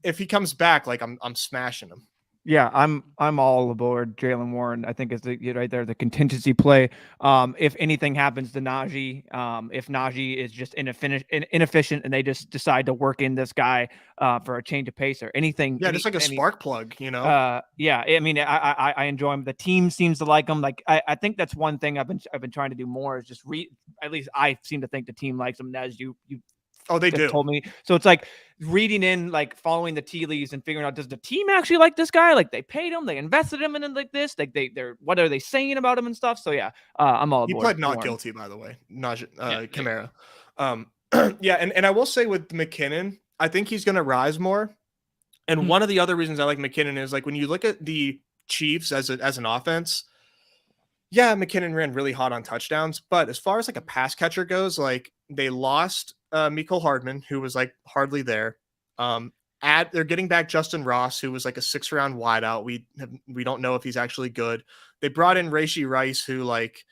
If he comes back, like I'm smashing him. Yeah, I'm all aboard Jaylen Warren. I think is right there the contingency play. If anything happens to Najee, if Najee is just inefficient and they just decide to work in this guy for a change of pace or anything. Yeah, just like a spark plug, Yeah, I mean, I enjoy him. The team seems to like him. Like I think that's one thing I've been trying to do more is just at least I seem to think the team likes him as you they do. Told me. So it's like reading in, like following the tea leaves and figuring out, does the team actually like this guy? Like they paid him, they invested him in like this. Like they're what are they saying about him and stuff? So yeah, I'm all aboard. He pled not guilty, by the way. Kamara. Yeah, and I will say with McKinnon, I think he's going to rise more. And one of the other reasons I like McKinnon is like when you look at the Chiefs as an offense. Yeah, McKinnon ran really hot on touchdowns, but as far as like a pass catcher goes, like they lost Mecole Hardman, who was like hardly there. They're getting back Justin Ross, who was like a 6th round wideout. We don't know if he's actually good. They brought in Rashee Rice, who like,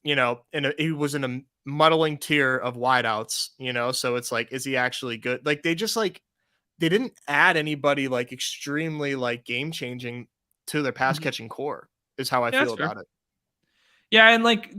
he was in a muddling tier of wideouts, so it's like, is he actually good? Like they just like, they didn't add anybody like extremely like game changing to their pass catching core is how I feel about it. Yeah. And like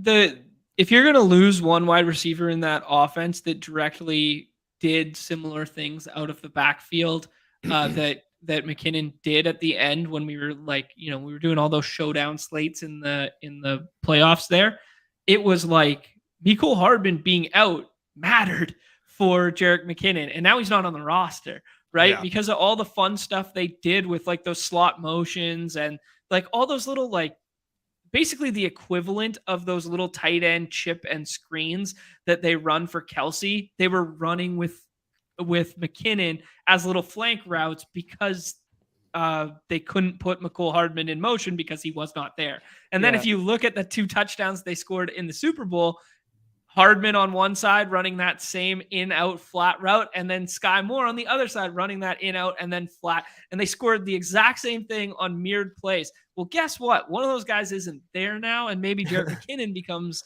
if you're going to lose one wide receiver in that offense that directly did similar things out of the backfield that McKinnon did at the end when we were like, we were doing all those showdown slates in the playoffs there, it was like Mecole Hardman being out mattered for Jerick McKinnon. And now he's not on the roster, right? Yeah. Because of all the fun stuff they did with like those slot motions and like all those little like basically the equivalent of those little tight end chip and screens that they run for Kelsey. They were running with McKinnon as little flank routes because they couldn't put Mecole Hardman in motion because he was not there. And then if you look at the 2 touchdowns they scored in the Super Bowl, Hardman on one side running that same in-out flat route, and then Sky Moore on the other side running that in-out and then flat. And they scored the exact same thing on mirrored plays. Well, guess what? One of those guys isn't there now, and maybe Jerick McKinnon becomes,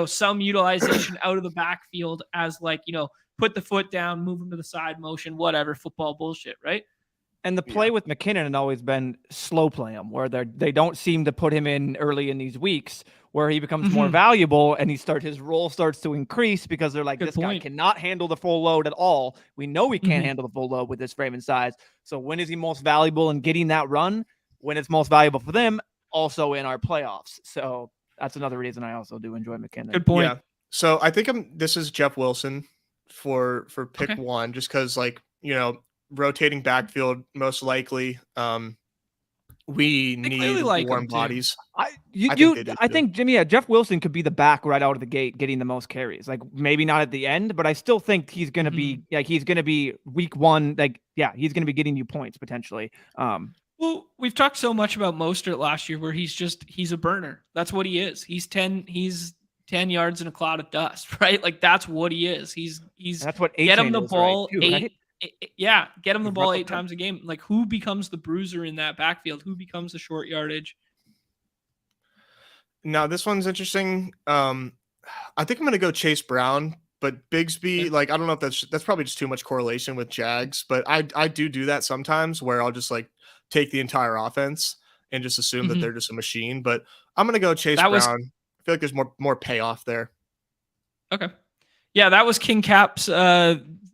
some utilization out of the backfield as like, put the foot down, move him to the side motion, whatever, football bullshit, right? And the play with McKinnon had always been slow play him, where they don't seem to put him in early in these weeks, where he becomes more valuable and his role starts to increase because they're like, this guy cannot handle the full load at all. We know he can't handle the full load with his frame and size. So when is he most valuable in getting that run? When it's most valuable for them, also in our playoffs. So that's another reason I also do enjoy McKinnon. Good point. Yeah. So I think this is Jeff Wilson for pick 1, just because like, rotating backfield most likely. We need warm bodies. I think Jimmy, Jeff Wilson could be the back right out of the gate, getting the most carries. Like maybe not at the end, but I still think he's gonna be week 1. Like he's gonna be getting you points potentially. Well, we've talked so much about Mostert last year, where he's a burner. That's what he is. He's 10 yards in a cloud of dust, right? Like that's what he is. That's what get him the ball right, too, 8. Right? Get him the ball 8 times a game. Like who becomes the bruiser in that backfield? Who becomes the short yardage? Now this one's interesting. I think I'm going to go Chase Brown, but Bigsby, like I don't know if that's probably just too much correlation with Jags, but I do that sometimes where I'll just like take the entire offense and just assume that they're just a machine. But I'm going to go Chase Brown. I feel like there's more payoff there. Okay. Yeah, that was King Cap's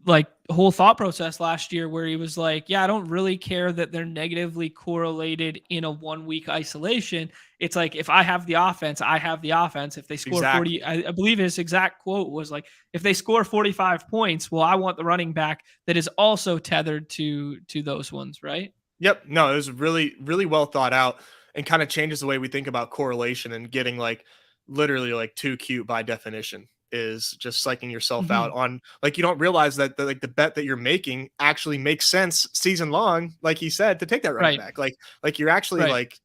like whole thought process last year where he was like, yeah, I don't really care that they're negatively correlated in a 1 week isolation. It's like, if I have the offense, I have the offense. If they score 40, I believe his exact quote was like, if they score 45 points, well, I want the running back that is also tethered to those ones. Right. Yep. No, it was really, really well thought out and kind of changes the way we think about correlation and getting like literally like too cute by definition is just psyching yourself out on like, you don't realize that the bet that you're making actually makes sense season long, like he said, to take that running back. Like you're actually like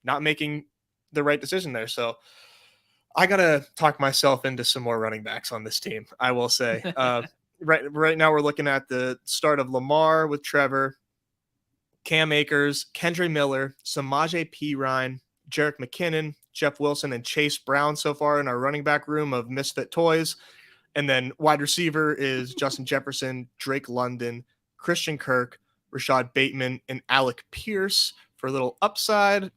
not making the right decision there. So I gotta talk myself into some more running backs on this team, I will say. Right now we're looking at the start of Lamar with Trevor, Cam Akers, Kendre Miller, Samaje Perine, Jerick McKinnon, Jeff Wilson, and Chase Brown so far in our running back room of misfit toys. And then wide receiver is Justin Jefferson, Drake London, Christian Kirk, Rashad Bateman, and Alec Pierce for a little upside,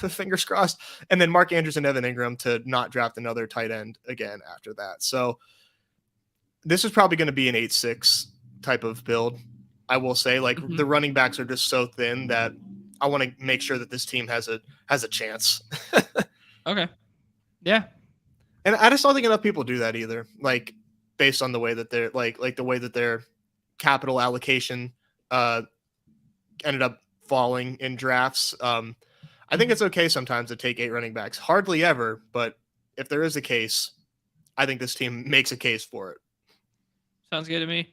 fingers crossed. And then Mark Andrews and Evan Ingram to not draft another tight end again after that. So this is probably going to be an 8-6 type of build. I will say, like, the running backs are just so thin that I want to make sure that this team has a chance. Okay. Yeah. And I just don't think enough people do that either. Like, based on the way that they're like the way that their capital allocation ended up falling in drafts. I think it's okay sometimes to take 8 running backs. Hardly ever, but if there is a case, I think this team makes a case for it. Sounds good to me.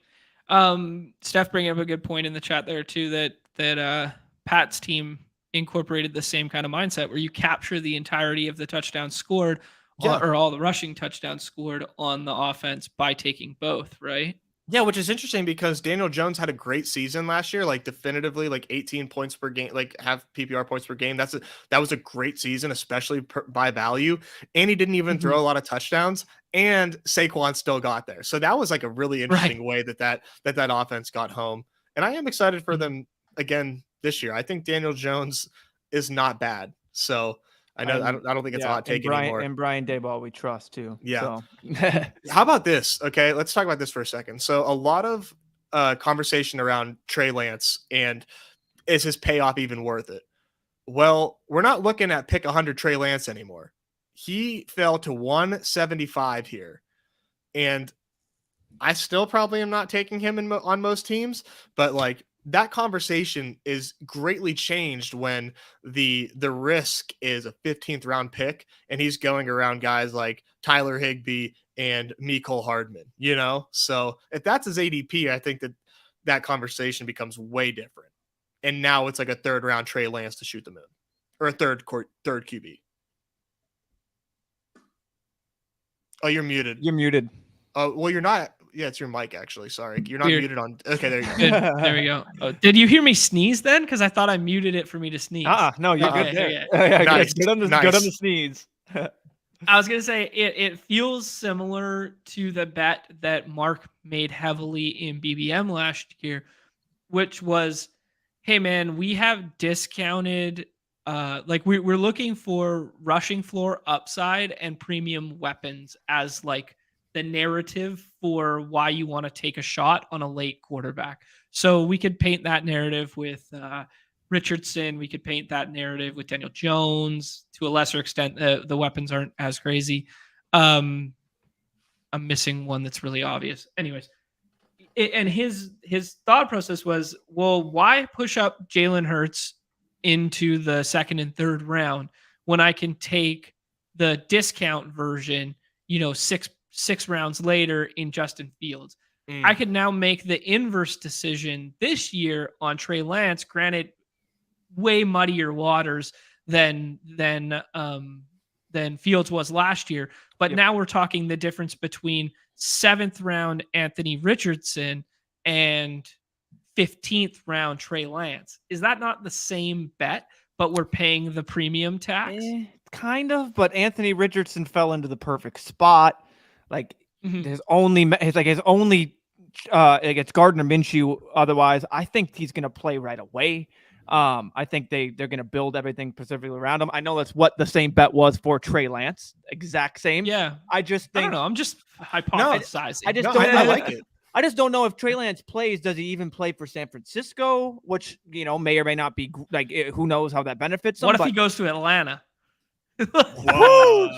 Steph bringing up a good point in the chat there too, that Pat's team incorporated the same kind of mindset where you capture the entirety of the touchdowns scored or all the rushing touchdowns scored on the offense by taking both, right? Yeah, which is interesting because Daniel Jones had a great season last year, like definitively like 18 points per game, like have PPR points per game. That was a great season, especially by value. And he didn't even throw a lot of touchdowns, and Saquon still got there. So that was like a really interesting way that offense got home. And I am excited for them again this year. I think Daniel Jones is not bad. So I know I don't think it's a hot take anymore. And Brian Daboll we trust too. Yeah. So. How about this? Okay, let's talk about this for a second. So a lot of conversation around Trey Lance and is his payoff even worth it? Well, we're not looking at pick 100 Trey Lance anymore. He fell to 175 here, and I still probably am not taking him on most teams, but like, that conversation is greatly changed when the risk is a 15th round pick and he's going around guys like Tyler Higbee and Mecole Hardman, you know? So if that's his ADP, I think that conversation becomes way different. And now it's like a 3rd round Trey Lance to shoot the moon, or a third QB. Oh, you're muted. You're muted. Oh, well, you're not. Yeah, it's your mic, actually. Sorry. You're not muted on. Okay, there you go. Good. There we go. Oh, did you hear me sneeze then? Because I thought I muted it for me to sneeze. No, you're good there. Yeah. Nice. Good on the sneeze. I was going to say, it feels similar to the bet that Mark made heavily in BBM last year, which was, hey, man, we have discounted, we're looking for rushing floor upside and premium weapons as like the narrative for why you want to take a shot on a late quarterback. So we could paint that narrative with Richardson. We could paint that narrative with Daniel Jones. To a lesser extent, the weapons aren't as crazy. I'm missing one that's really obvious. Anyways, and his thought process was, well, why push up Jalen Hurts into the 2nd and 3rd round when I can take the discount version, six rounds later in Justin Fields. I could now make the inverse decision this year on Trey Lance, granted way muddier waters than Fields was last year. But now we're talking the difference between 7th round Anthony Richardson and 15th round Trey Lance. Is that not the same bet, but we're paying the premium tax? Kind of, but Anthony Richardson fell into the perfect spot. Like it's Gardner Minshew. Otherwise, I think he's going to play right away. I think they're going to build everything specifically around him. I know that's what the same bet was for Trey Lance. Exact same. Yeah. I don't know. I'm just hypothesizing. I like it. I just don't know if Trey Lance plays. Does he even play for San Francisco? Which may or may not be like. Who knows how that benefits him? What if he goes to Atlanta? Whoa.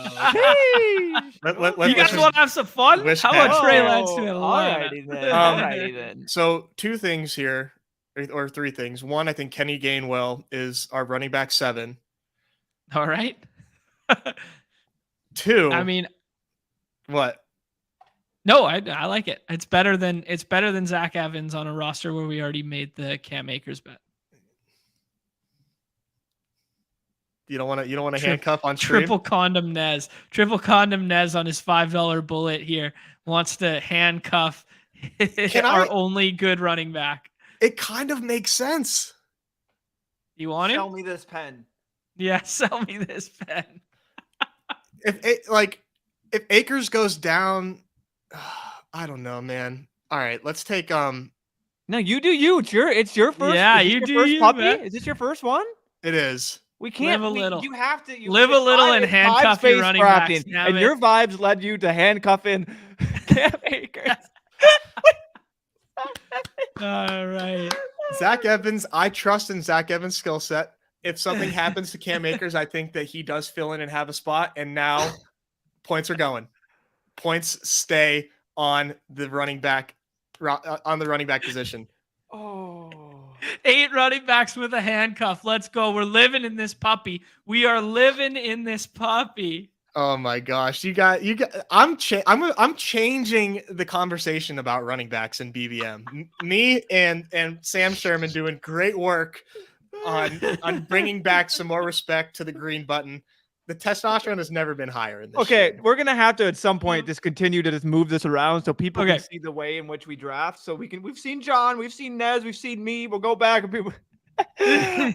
You guys want to have some fun? How about Trey Lance to Atlanta? Alrighty then. So 2 things here, or 3 things. 1, I think Kenny Gainwell is our running back 7. All right. 2. I mean, what? No, I like it. It's better than Zach Evans on a roster where we already made the Cam Akers bet. You don't want to handcuff on stream? Triple condom Nez on his $5 bullet here wants to handcuff our only good running back. It kind of makes sense. You want it? Sell me this pen. Yeah, sell me this pen. If Akers goes down, I don't know, man. All right, let's take No, you do you. It's your first. Yeah, you do first you, puppy? man. Is this your first one? It is. We can't live a little. You have to live a little and handcuff your running backs. And your vibes led you to handcuffing Cam Akers. All right. Zach Evans, I trust in Zach Evans' skill set. If something happens to Cam Akers, I think that he does fill in and have a spot. And now points are going. Points stay on the running back position. Oh. 8 running backs with a handcuff. Let's go. We're living in this puppy. We are living in this puppy. Oh my gosh. I'm changing the conversation about running backs in BBM. Me and Sam Sherman doing great work on bringing back some more respect to the green button. The testosterone has never been higher in this. Okay, show. we're gonna have to at some point just continue to just move this around so people can see the way in which we draft. So we've seen John, we've seen Nez, we've seen me. We'll go back and people.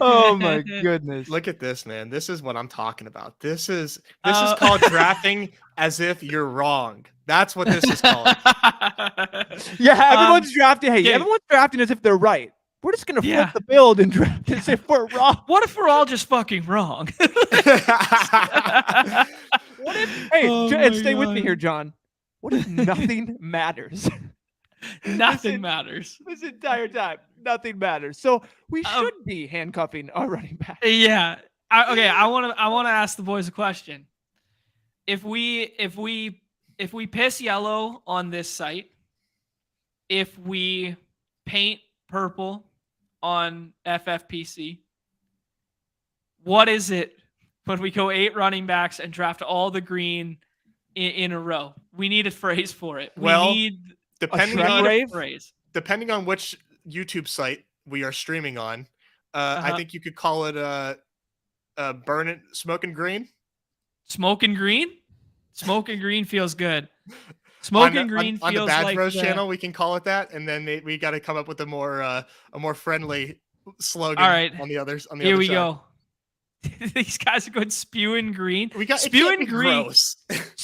Oh my goodness! Look at this, man. This is what I'm talking about. This is called drafting as if you're wrong. That's what this is called. Yeah, everyone's drafting. Hey, everyone's drafting as if they're right. We're just gonna flip the build and draft as if we're wrong. What if we're all just fucking wrong? What if? Hey, and stay with me here, John. What if nothing matters? Nothing matters. This entire time, nothing matters. So we should be handcuffing our running back. Yeah. I want to ask the boys a question. If we piss yellow on this site, if we paint purple on FFPC, what is it when we go 8 running backs and draft all the green in a row? We need a phrase for it. Depending on which YouTube site we are streaming on, I think you could call it smoking green. Smoking green? Smoking green feels good. Smoking green feels like on the BadgeBros channel, we can call it that, and then we got to come up with a more friendly slogan. All right, on the others. Here we go. These guys are going spewing green. Spewing green. Gross.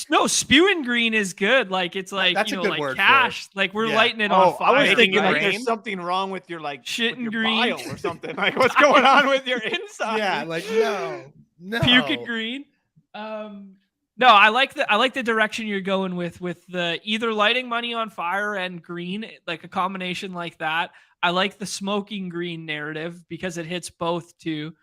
No, spewing green is good. Like it's like that's like word cash. Like we're lighting it on fire. I was thinking like there's something wrong with your shit and green bile or something. Like what's going on with your inside? Yeah, like no. Puking green. No, I like the direction you're going with the either lighting money on fire and green, like a combination like that. I like the smoking green narrative because it hits both too.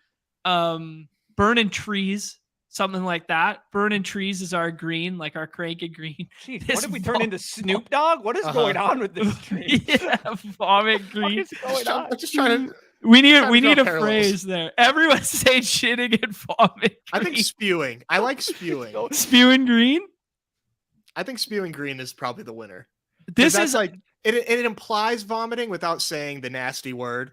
Burning trees, something like that. Burning trees is our green, like our cranky green. Jeez, what did we turn into Snoop Dogg? What is going on with this tree? Yeah, vomit green. What is going on? I'm just trying to. We need a phrase there. Everyone's saying shitting and vomit green. I think spewing. I like spewing. Spewing green? I think spewing green is probably the winner. This is like it implies vomiting without saying the nasty word,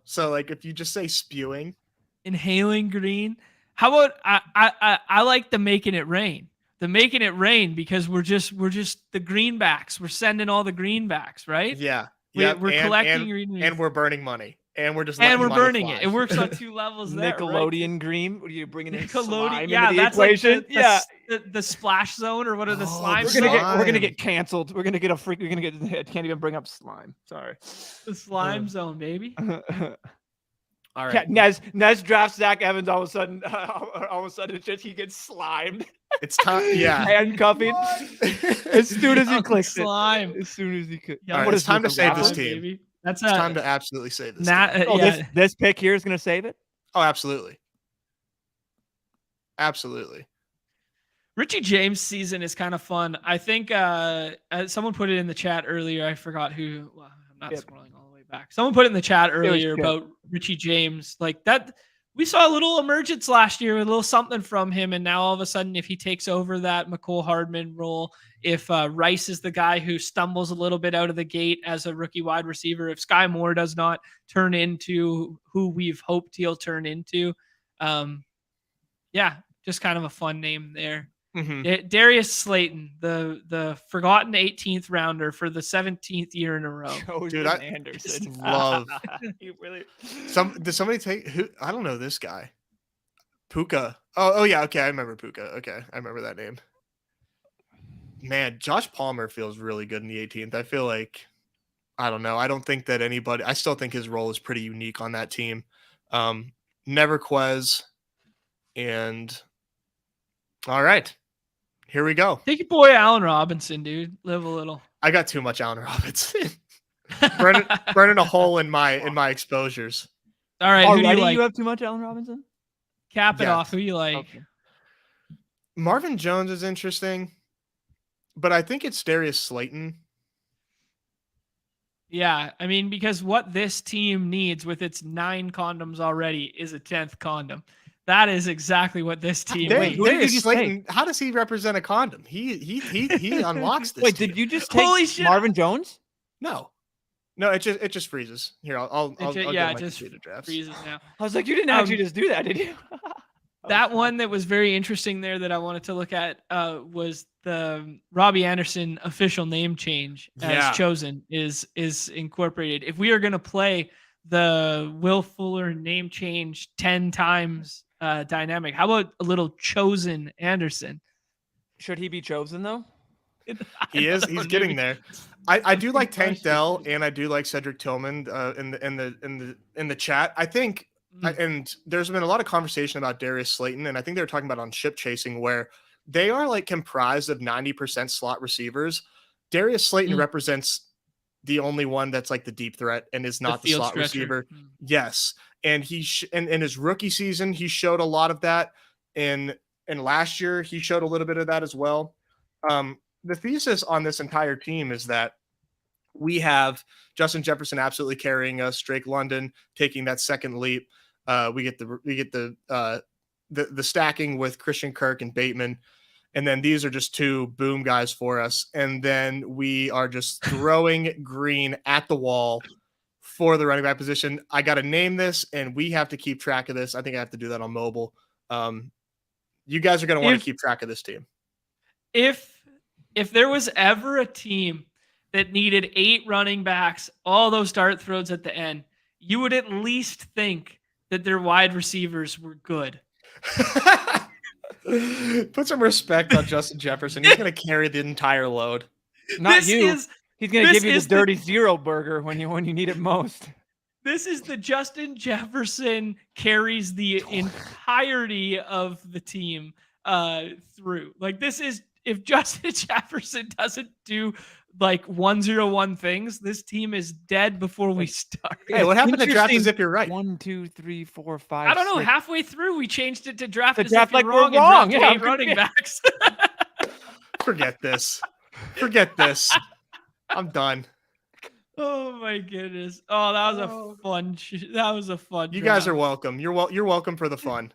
So like if you just say spewing. Inhaling green. How about I like the making it rain. The making it rain because we're just the greenbacks. We're sending all the greenbacks, right? Yeah. We're collecting green and we're burning money. And we're burning it. It works on 2 levels there. Nickelodeon green. What are you bringing in? Nickelodeon. Yeah, that's equation? Like the splash zone or what are the slime? We're gonna get canceled. We're gonna get I can't even bring up slime. Sorry. The slime zone, baby. All right. Yeah, Nez drafts Zach Evans. All of a sudden, it's just he gets slimed. It's time. Yeah. Handcuffing. As soon as he clicks slime. As soon as he could. Yeah, it's time to save this team. Baby. It's time to absolutely save this team. This pick here is going to save it? Oh, absolutely. Absolutely. Richie James' season is kind of fun. I think someone put it in the chat earlier. I forgot who. Well, I'm not scrolling all the way back. Someone put it in the chat earlier about Richie James. Like that, we saw a little emergence last year, a little something from him. And now all of a sudden, if he takes over that McCole Hardman role, if Rice is the guy who stumbles a little bit out of the gate as a rookie wide receiver, if Sky Moore does not turn into who we've hoped he'll turn into, just kind of a fun name there. Mm-hmm. Darius Slayton, the forgotten 18th rounder for the 17th year in a row. Dude, Anderson. Love. Did somebody take who? I don't know this guy. Puka. Oh yeah. Okay, I remember Puka. Okay, I remember that name. Man, Josh Palmer feels really good in the 18th. I feel like, I don't know. I don't think that anybody. I still think his role is pretty unique on that team. Never Quez, and all right. Here we go. Take your boy Allen Robinson, dude. Live a little. I got too much Allen Robinson. burning a hole in my exposures. All right. Already, who do you like? You have too much Allen Robinson? Cap it off. Who you like? Okay. Marvin Jones is interesting, but I think it's Darius Slayton. Yeah, I mean, because what this team needs with its 9 condoms already is a 10th condom. That is exactly what this team needs. Darius Slayton, how does he represent a condom? He unlocks this. Wait, did you just take Marvin Jones? No, it just freezes. Here, I'll get my computer drafts. Freezes now. I was like, you didn't actually just do that, did you? That one that was very interesting there that I wanted to look at was the Robbie Anderson official name change as chosen is incorporated. If we are going to play the Will Fuller name change 10 times dynamic, how about a little chosen Anderson? Should he be chosen though? He is. He's getting there. I do like Tank Dell and I do like Cedric Tillman in the chat. I think. And there's been a lot of conversation about Darius Slayton, and I think they were talking about on Ship Chasing, where they are like comprised of 90% slot receivers. Darius Slayton represents the only one that's like the deep threat and is not the slot receiver. Yes, and in his rookie season, he showed a lot of that. And last year, he showed a little bit of that as well. The thesis on this entire team is that we have Justin Jefferson absolutely carrying us, Drake London taking that second leap. We get the stacking with Christian Kirk and Bateman, and then these are just 2 boom guys for us. And then we are just throwing Green at the wall for the running back position. I got to name this, and we have to keep track of this. I think I have to do that on mobile. You guys are going to want to keep track of this team. If there was ever a team that needed 8 running backs, all those dart throws at the end, you would at least think that their wide receivers were good. Put some respect on Justin Jefferson. He's going to carry the entire load. Not you. He's going to give you the dirty zero burger when you need it most. This is the Justin Jefferson carries the entirety of the team through. Like, this is, if Justin Jefferson doesn't do like 101 things, this team is dead before we start. Hey, what happened to draft as if you're right? 1, 2, 3, 4, 5. I don't know. 6. Halfway through, we changed it to draft as draft if you're like wrong. We're wrong. And draft 8 running backs. Forget this. I'm done. Oh my goodness! Oh, that was a fun. That was a fun. You guys are welcome. You're welcome for the fun.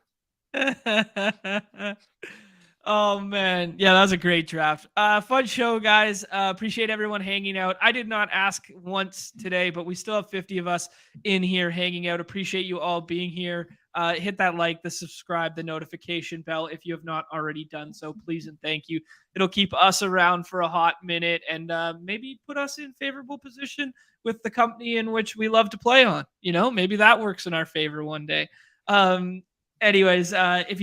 Oh man, yeah, that was a great draft. Fun show, guys. Appreciate everyone hanging out. I did not ask once today, but we still have 50 of us in here hanging out. Appreciate you all being here. Hit that like, the subscribe, the notification bell if you have not already done so. Please and thank you. It'll keep us around for a hot minute and maybe put us in favorable position with the company in which we love to play on. You know, maybe that works in our favor one day. Anyways, if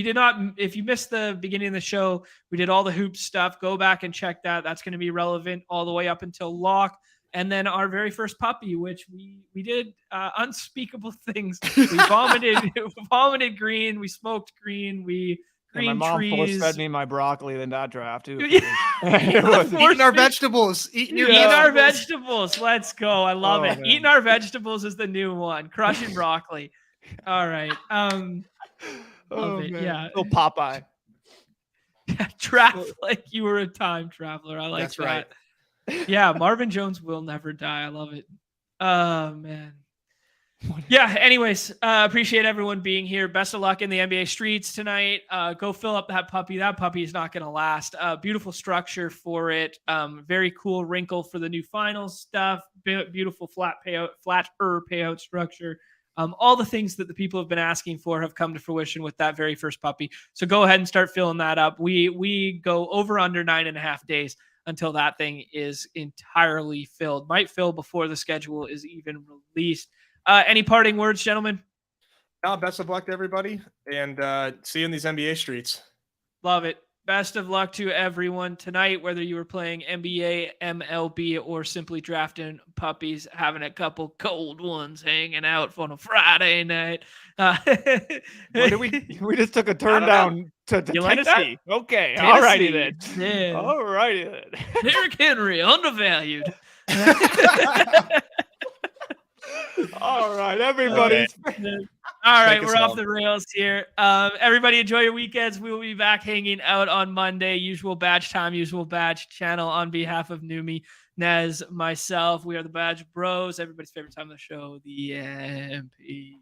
you missed the beginning of the show, we did all the hoops stuff. Go back and check that. That's going to be relevant all the way up until lock. And then our very first puppy, which we did unspeakable things. We vomited Green. We smoked Green. We green my mom trees. force-fed me my broccoli in that draft too. Eating our vegetables. Eating our vegetables. Let's go. I love it. Man. Eating our vegetables is the new one. Crushing broccoli. All right. Love it. Man. Yeah. Little Popeye. Like you were a time traveler. I like That's that. right. Yeah, Marvin Jones will never die. I love it. Oh man. Yeah, anyways, appreciate everyone being here. Best of luck in the NBA streets tonight. Go fill up that puppy. That puppy is not going to last. Beautiful structure for it. Very cool wrinkle for the new finals stuff. Beautiful flatter payout structure. All the things that the people have been asking for have come to fruition with that very first puppy. So go ahead and start filling that up. We go over under 9.5 days until that thing is entirely filled. Might fill before the schedule is even released. Any parting words, gentlemen? No, best of luck to everybody, and see you in these NBA streets. Love it. Best of luck to everyone tonight, whether you were playing NBA, MLB, or simply drafting puppies, having a couple cold ones hanging out on a Friday night. Where did we just took a turn down to Tennessee. Okay. Tennessee. All righty then. Yeah. All righty then. Derrick Henry, undervalued. All right, everybody. All right, we're off the rails here. Everybody enjoy your weekends. We will be back hanging out on Monday. Usual badge time, usual badge channel. On behalf of Numi, Nez, myself, we are the Badge Bros. Everybody's favorite time of the show, the MP.